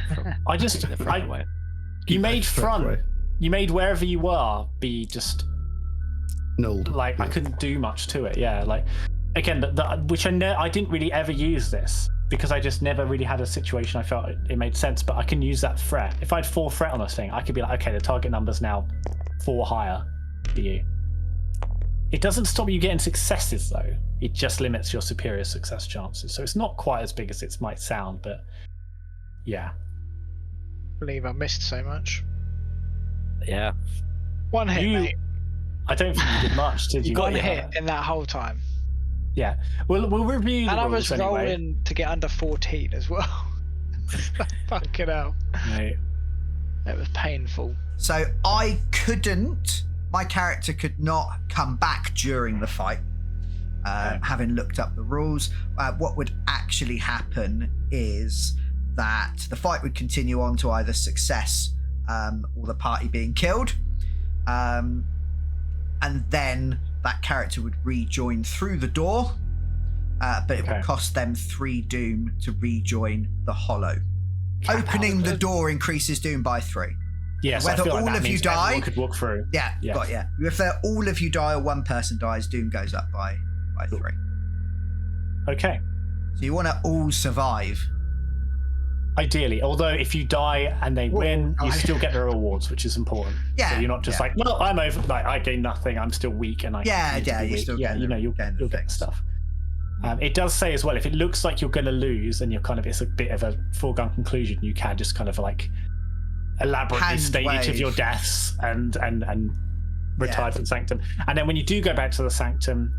You made wherever you are be just nulled. Like I couldn't do much to it. Yeah, like again, which I didn't really ever use this because I just never really had a situation I felt it made sense. But I can use that threat. If I had 4 threat on this thing, I could be like, okay, the target number's now 4 higher for you. It doesn't stop you getting successes though. It just limits your superior success chances. So it's not quite as big as it might sound, but yeah. I believe I missed so much. Yeah. One hit, mate. I don't think you did much, did you? One hit in that whole time. Yeah. We'll review the and I was rules rolling anyway. To get under 14 as well. Fucking hell. Mate. It was painful. So my character could not come back during the fight, having looked up the rules. What would actually happen is that the fight would continue on to either success or the party being killed. And then that character would rejoin through the door, but it would cost them 3 doom to rejoin the hollow. Opening the door increases doom by 3. Yes, whether I feel like all that of you means die, everyone could walk through. Yeah. If all of you die or one person dies, doom goes up by 3. Okay. So you want to all survive. Ideally, although if you die and they win, you still get the rewards, which is important. Yeah. So you're not just like, well, I'm over. Like I gain nothing. I'm still weak, and you still get you'll get stuff. It does say as well, if it looks like you're going to lose, and it's a bit of a foregone conclusion, you can just kind of like elaborately state each of your deaths and retire from Sanctum. And then when you do go back to the Sanctum,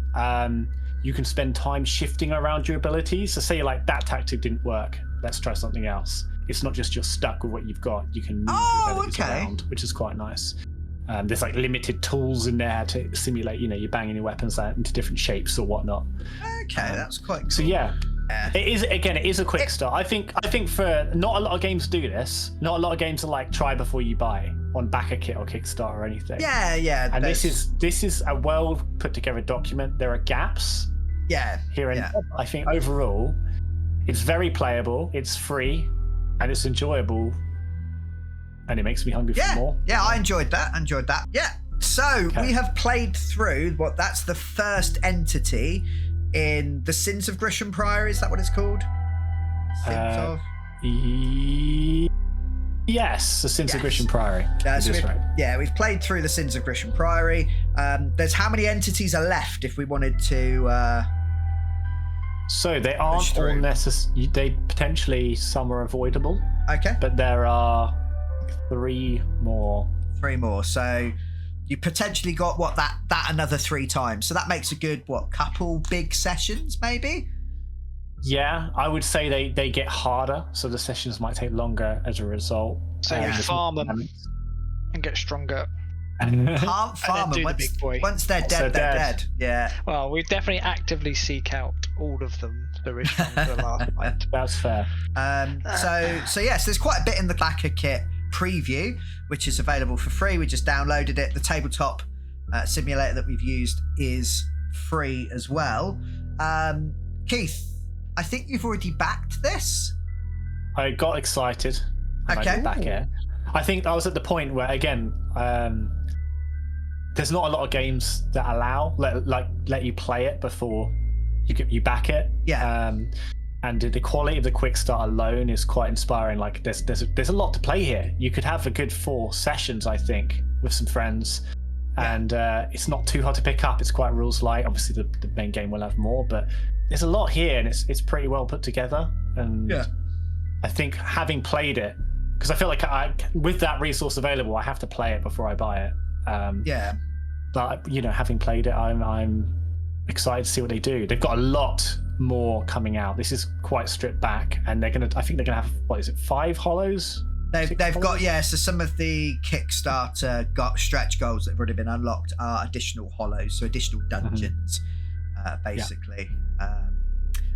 you can spend time shifting around your abilities. So say you're like, that tactic didn't work, let's try something else. It's not just you're stuck with what you've got, you can move your abilities around, which is quite nice. There's like limited tools in there to simulate, you're banging your weapons out into different shapes or whatnot. Okay, that's quite cool. So yeah. It is a quick start. I think for not a lot of games do this. Not a lot of games are like try before you buy on Backerkit or Kickstarter or anything. Yeah. And this is a well put together document. There are gaps. Here and there. I think overall, it's very playable. It's free, and it's enjoyable, and it makes me hungry for more. Yeah, I enjoyed that. Yeah. So we have played through that's the first entity in the Sins of Grisham Priory. Is that what it's called? Sins of? Yes, the Sins of Grisham Priory. We've played through the Sins of Grisham Priory. There's how many entities are left if we wanted to... So they aren't all necessary. They potentially, some are avoidable. Okay. But there are 3 more. 3 more. So you potentially got that another 3 times. So that makes a good couple big sessions maybe. Yeah, I would say they get harder, so the sessions might take longer as a result. So you farm them and get stronger. Farm them once they're dead, they're dead. Yeah. Well, we definitely actively seek out all of them to reach the last fight. That's fair. So yes, there's quite a bit in the Backerkit preview, which is available for free. We just downloaded it. The tabletop simulator that we've used is free as well. Keith, I think you've already backed this. I got excited. And I did back it. I think I was at the point where, again, there's not a lot of games that allow let you play it before you back it. Yeah. And the quality of the quick start alone is quite inspiring. Like there's a lot to play here. You could have a good 4 sessions, I think, with some friends. And it's not too hard to pick up. It's quite rules light. Obviously, the main game will have more, but there's a lot here, and it's pretty well put together. And I think having played it, because I feel like with that resource available, I have to play it before I buy it. But having played it, I'm excited to see what they do. They've got a lot more coming out. This is quite stripped back, and I think they're gonna have 5 hollows. They've got so some of the Kickstarter stretch goals that have already been unlocked are additional hollows, so additional dungeons, basically.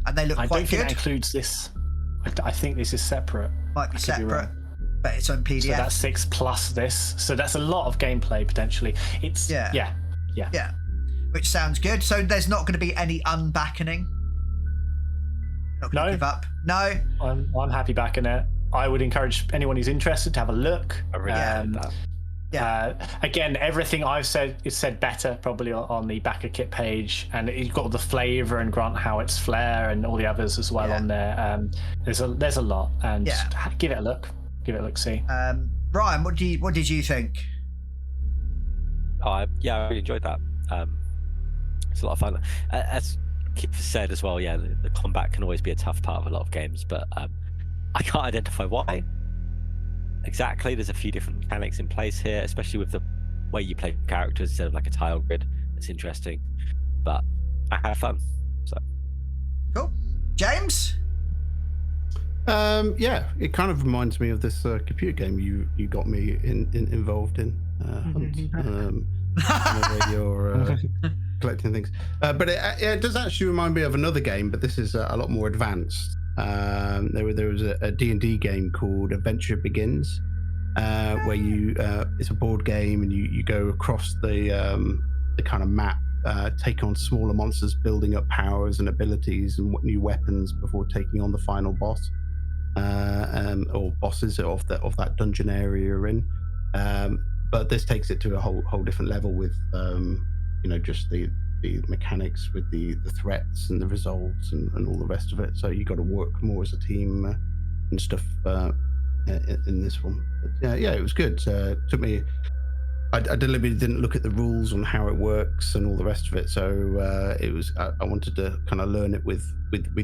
And they look quite good. I don't think that includes this. I think this is separate. Might be separate, but it's on PDF. So that's 6 plus this. So that's a lot of gameplay potentially. It's yeah. Which sounds good. So there's not going to be any unbackening. Not going to give up. No. I'm happy backing it. I would encourage anyone who's interested to have a look. I really like that. Again, everything I've said is said better probably on the Backerkit page, and you've got the flavour and Grant Howitt's flair and all the others as well on there. There's a lot, and just give it a look. Give it a look. See. Ryan, what did you think? I really enjoyed that. It's a lot of fun. As Keith said as well, the combat can always be a tough part of a lot of games, but I can't identify why exactly. There's a few different mechanics in place here, especially with the way you play characters instead of like a tile grid. It's interesting, but I had fun. So cool. James? It kind of reminds me of this computer game you got me involved in, where you're collecting things. But it does actually remind me of another game, but this is a lot more advanced. There was a D&D game called Adventure Begins, where it's a board game, and you go across the kind of map, take on smaller monsters, building up powers and abilities and new weapons before taking on the final boss, or bosses of that dungeon area you're in. But this takes it to a whole different level with just the mechanics with the threats and the resolves and all the rest of it. So you got to work more as a team and stuff in this one. But it was good. Took me. I deliberately didn't look at the rules on how it works and all the rest of it. So it was. I wanted to kind of learn it with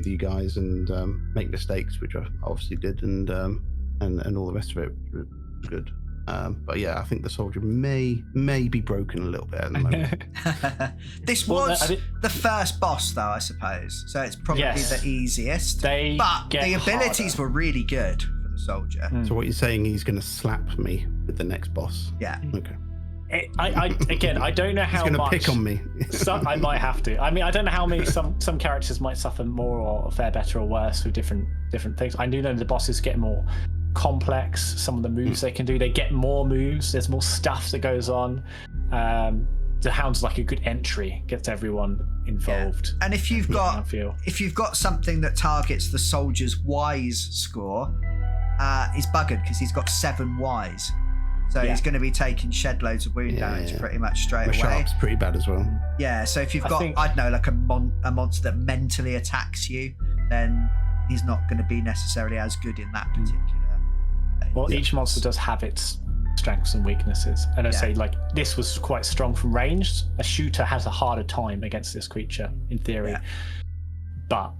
you guys and make mistakes, which I obviously did, and all the rest of it was good. But I think the soldier may be broken a little bit at the moment. This was the first boss, though, I suppose. So it's probably the easiest. But the abilities were really good for the soldier. So what you're saying, he's going to slap me with the next boss? Yeah. Okay. I don't know how he's much. He's going to pick on me. I might have to. I mean, I don't know how many some characters might suffer more or fare better or worse with different things. I do know the bosses get more complex. Some of the moves they can do, they get more moves. There's more stuff that goes on. The Hound's like a good entry, gets everyone involved. And if you've got something that targets the soldier's wise score, he's buggered because he's got 7 wise. So he's going to be taking shed loads of wound damage pretty much straight away. Sharp's pretty bad as well. Yeah, so if you've got, I don't know, like a monster that mentally attacks you, then he's not going to be necessarily as good in that particular. Well, each monster does have its strengths and weaknesses. And I say, like, this was quite strong from ranged. A shooter has a harder time against this creature, in theory. Yeah. But,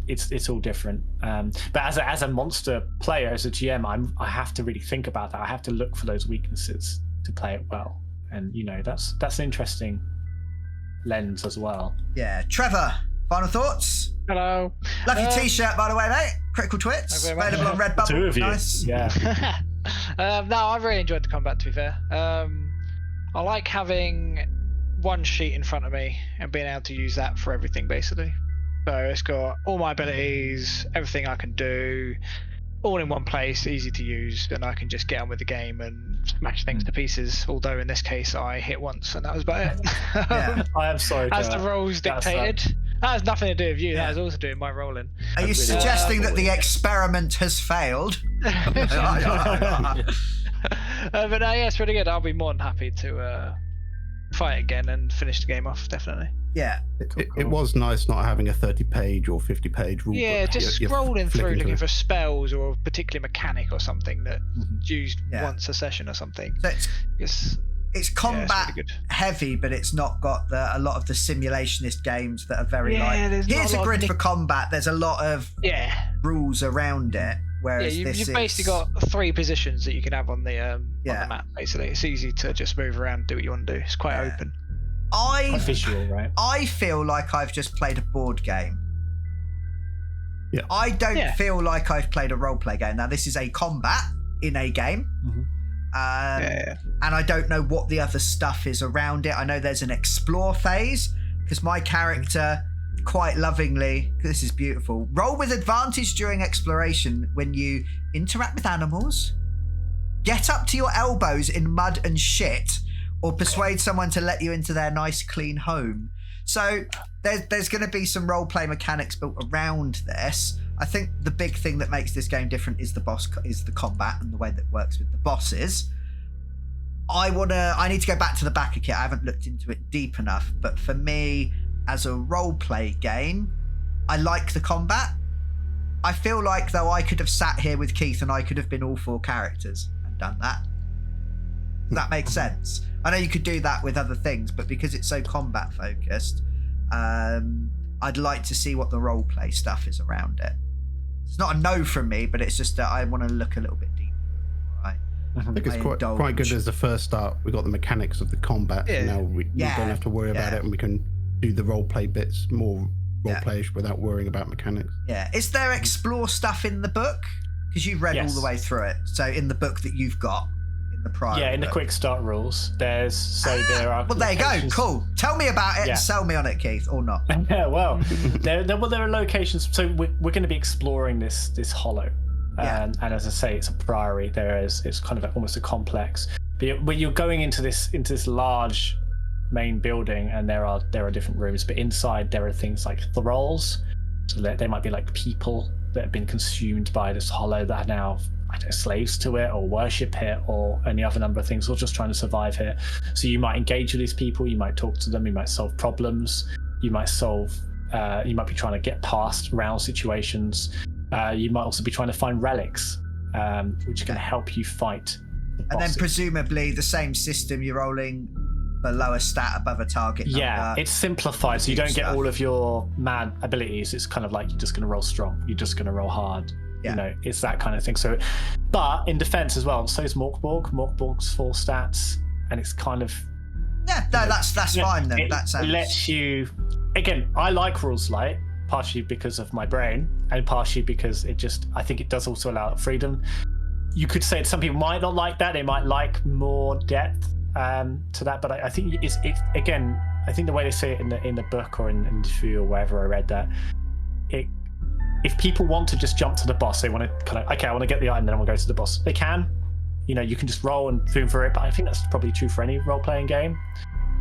it's all different. But as a monster player, as a GM, I have to really think about that. I have to look for those weaknesses to play it well. And, that's an interesting lens as well. Yeah. Trevor, final thoughts? Hello. Love your t-shirt, by the way, mate. Critical Twits. Available on Redbubble. 2 of you. Nice. Yeah. No, I've really enjoyed the combat, to be fair. I like having one sheet in front of me and being able to use that for everything, basically. So it's got all my abilities, everything I can do, all in one place, easy to use, and I can just get on with the game and smash things to pieces. Although in this case, I hit once, and that was about it. I am sorry. As the roles dictated. That has nothing to do with you. That has also to do with my rolling. Are you suggesting that the experiment has failed? But no, it's pretty good. I'll be more than happy to fight again and finish the game off, definitely. Yeah. It was nice not having a 30-page or 50-page rule Yeah, book. just You're scrolling through flicking looking for spells or a particular mechanic or something that's used Yeah. once a session or something. So it's It's combat really good. heavy, but it's not got a lot of the simulationist games that are very Yeah, there's not here's a a lot grid of for combat. There's a lot of rules around it. Yeah, Whereas you've basically got 3 positions that you can have on the map. Basically, it's easy to just move around, do what you want to do. It's quite open. Quite visual, right? I feel like I've just played a board game. Yeah. I don't feel like I've played a role-play game. Now, this is a combat in a game. And I don't know what the other stuff is around it. I know there's an explore phase, because my character quite lovingly, this is beautiful, roll with advantage during exploration when you interact with animals, get up to your elbows in mud and shit, or persuade someone to let you into their nice clean home. So there's going to be some role-play mechanics built around this. I think the big thing that makes this game different is the combat and the way that it works with the bosses. I need to go back to the Backerkit. I haven't looked into it deep enough, but for me, as a role-play game, I like the combat. I feel like though I could have sat here with Keith and I could have been all 4 characters and done that. Does that make sense? I know you could do that with other things, but because it's so combat focused, I'd like to see what the role-play stuff is around it. It's not a no from me, but it's just that I want to look a little bit deeper. Right? I think it's quite good as the first start. We got the mechanics of the combat, and now we don't have to worry about it, and we can do the role-play bits more role-playish without worrying about mechanics. Yeah. Is there explore stuff in the book? Because you've read all the way through it. So in the book that you've got. The prior in the quick start rules, there are. Well, there you go. Cool. Tell me about it and sell me on it, Keith, or not. Yeah, well, there are locations. So we're going to be exploring this hollow, and as I say, it's a priory. It's kind of almost a complex. But you're going into this large main building, and there are different rooms. But inside there are things like thralls. So they might be like people that have been consumed by this hollow that are now slaves to it or worship it or any other number of things, or just trying to survive here. So you might engage with these people, you might talk to them, you might solve problems, you might be trying to get past round situations. You might also be trying to find relics, which can help you fight the bosses. And then presumably the same system, you're rolling below a stat above a target number. Yeah, it's simplified, so you don't get all of your mad abilities. It's kind of like you're just going to roll strong, you're just going to roll hard. You know, it's that kind of thing. So, but in defense as well, so is Morkborg. Morkborg's 4 stats, and it's kind of that's fine then. That sounds. It lets you. Again, I like rules light, partially because of my brain, and partially because I think it does also allow freedom. You could say some people might not like that; they might like more depth to that. But I think it's again. I think the way they say it in the book or in the interview or wherever I read that, if people want to just jump to the boss, they want to kind of, okay, I want to get the item, then I want to go to the boss. They can. You can just roll and zoom for it, but I think that's probably true for any role-playing game.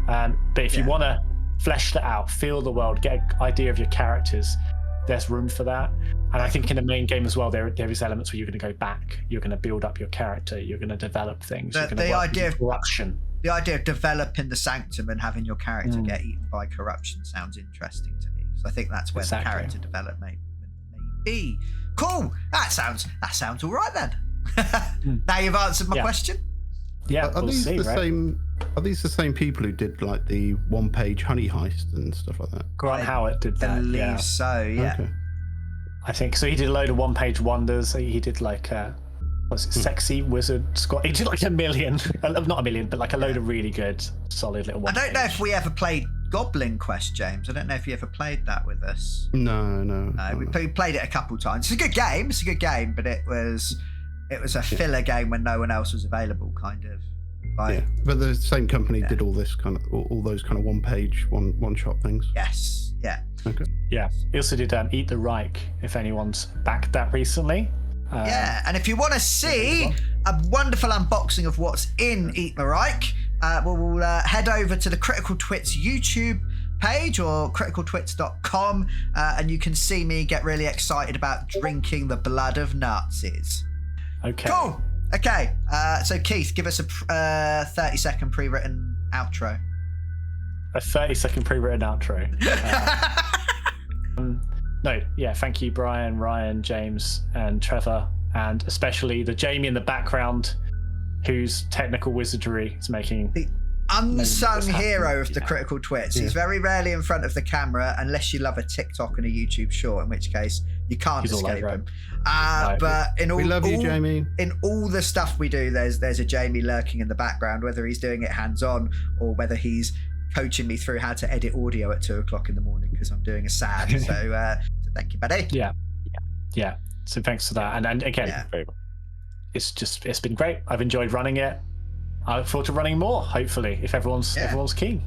But if you want to flesh that out, feel the world, get an idea of your characters, there's room for that. And I think in the main game as well, there is elements where you're going to go back, you're going to build up your character, you're going to develop things. The idea of corruption. The idea of developing the sanctum and having your character get eaten by corruption sounds interesting to me. So I think that's where the character development may be. Cool. That sounds all right then. Now you've answered my question. Yeah. Are these the same people who did like the 1-page honey heist and stuff like that? Grant Howitt did that. I believe so. Yeah. Okay. I think so. He did a load of 1-page wonders. He did like Sexy Wizard Squad. He did like 1 million, not 1 million, but like a load of really good, solid little. I don't know if we ever played Goblin Quest, James. I don't know if you ever played that with us. No. We played it a couple times. It's a good game. But it was a filler game when no one else was available, kind of. But the same company did all this kind of all those kind of 1-page, one-shot things. Yes. Yeah. Okay. Yeah. He also did Eat the Reich. If anyone's backed that recently. And if you want to see a wonderful unboxing of what's in Eat the Reich, we'll head over to the Critical Twits YouTube page or criticaltwits.com, and you can see me get really excited about drinking the blood of Nazis. Okay. Cool. Okay. So Keith, give us a 30-second pre-written outro. a 30-second pre-written outro. No, yeah, thank you, Brian, Ryan, James, and Trevor, and especially the Jamie in the background, whose technical wizardry is making the unsung hero of the Critical Twits. He's very rarely in front of the camera unless you love a TikTok and a YouTube short, in which case you can't escape him. But in all, we love you, Jamie. In all the stuff we do, there's a Jamie lurking in the background, whether he's doing it hands-on or whether he's coaching me through how to edit audio at 2:00 in the morning because I'm doing a SAD. So thank you, buddy. Yeah. So thanks for that. And again, it's been great. I've enjoyed running it. I look forward to running more, hopefully, if everyone's keen.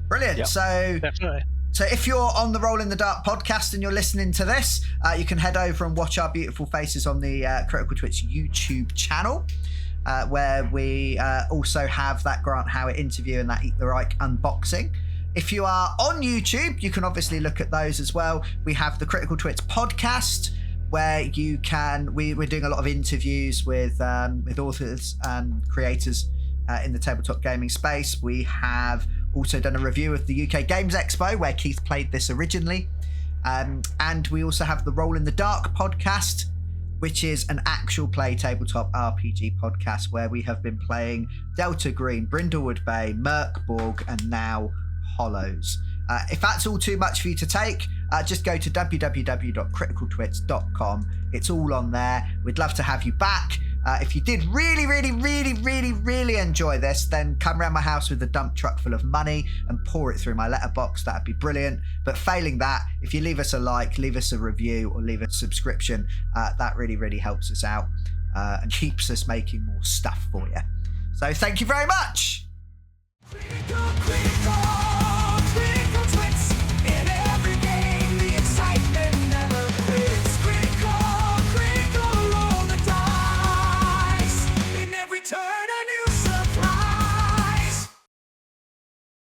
Brilliant. Yep. So Definitely. So if you're on the Roll in the Dark podcast and you're listening to this, you can head over and watch our beautiful faces on the Critical Twits YouTube channel, where we also have that Grant Howitt interview and that Eat the Reich unboxing. If you are on YouTube, you can obviously look at those as well. We have the Critical Twits podcast, where you can, we're doing a lot of interviews with authors and creators in the tabletop gaming space. We have also done a review of the UK Games Expo, where Keith played this originally. And we also have the Roll in the Dark podcast, which is an actual play tabletop RPG podcast where we have been playing Delta Green, Brindlewood Bay, Merkborg, and now Hollows. If that's all too much for you to take, just go to www.criticaltwits.com. It's all on there. We'd love to have you back. If you did really enjoy this, then come around my house with a dump truck full of money and pour it through my letterbox. That'd be brilliant. But failing that, if you leave us a like, leave us a review, or leave a subscription, that really helps us out and keeps us making more stuff for you. So thank you very much.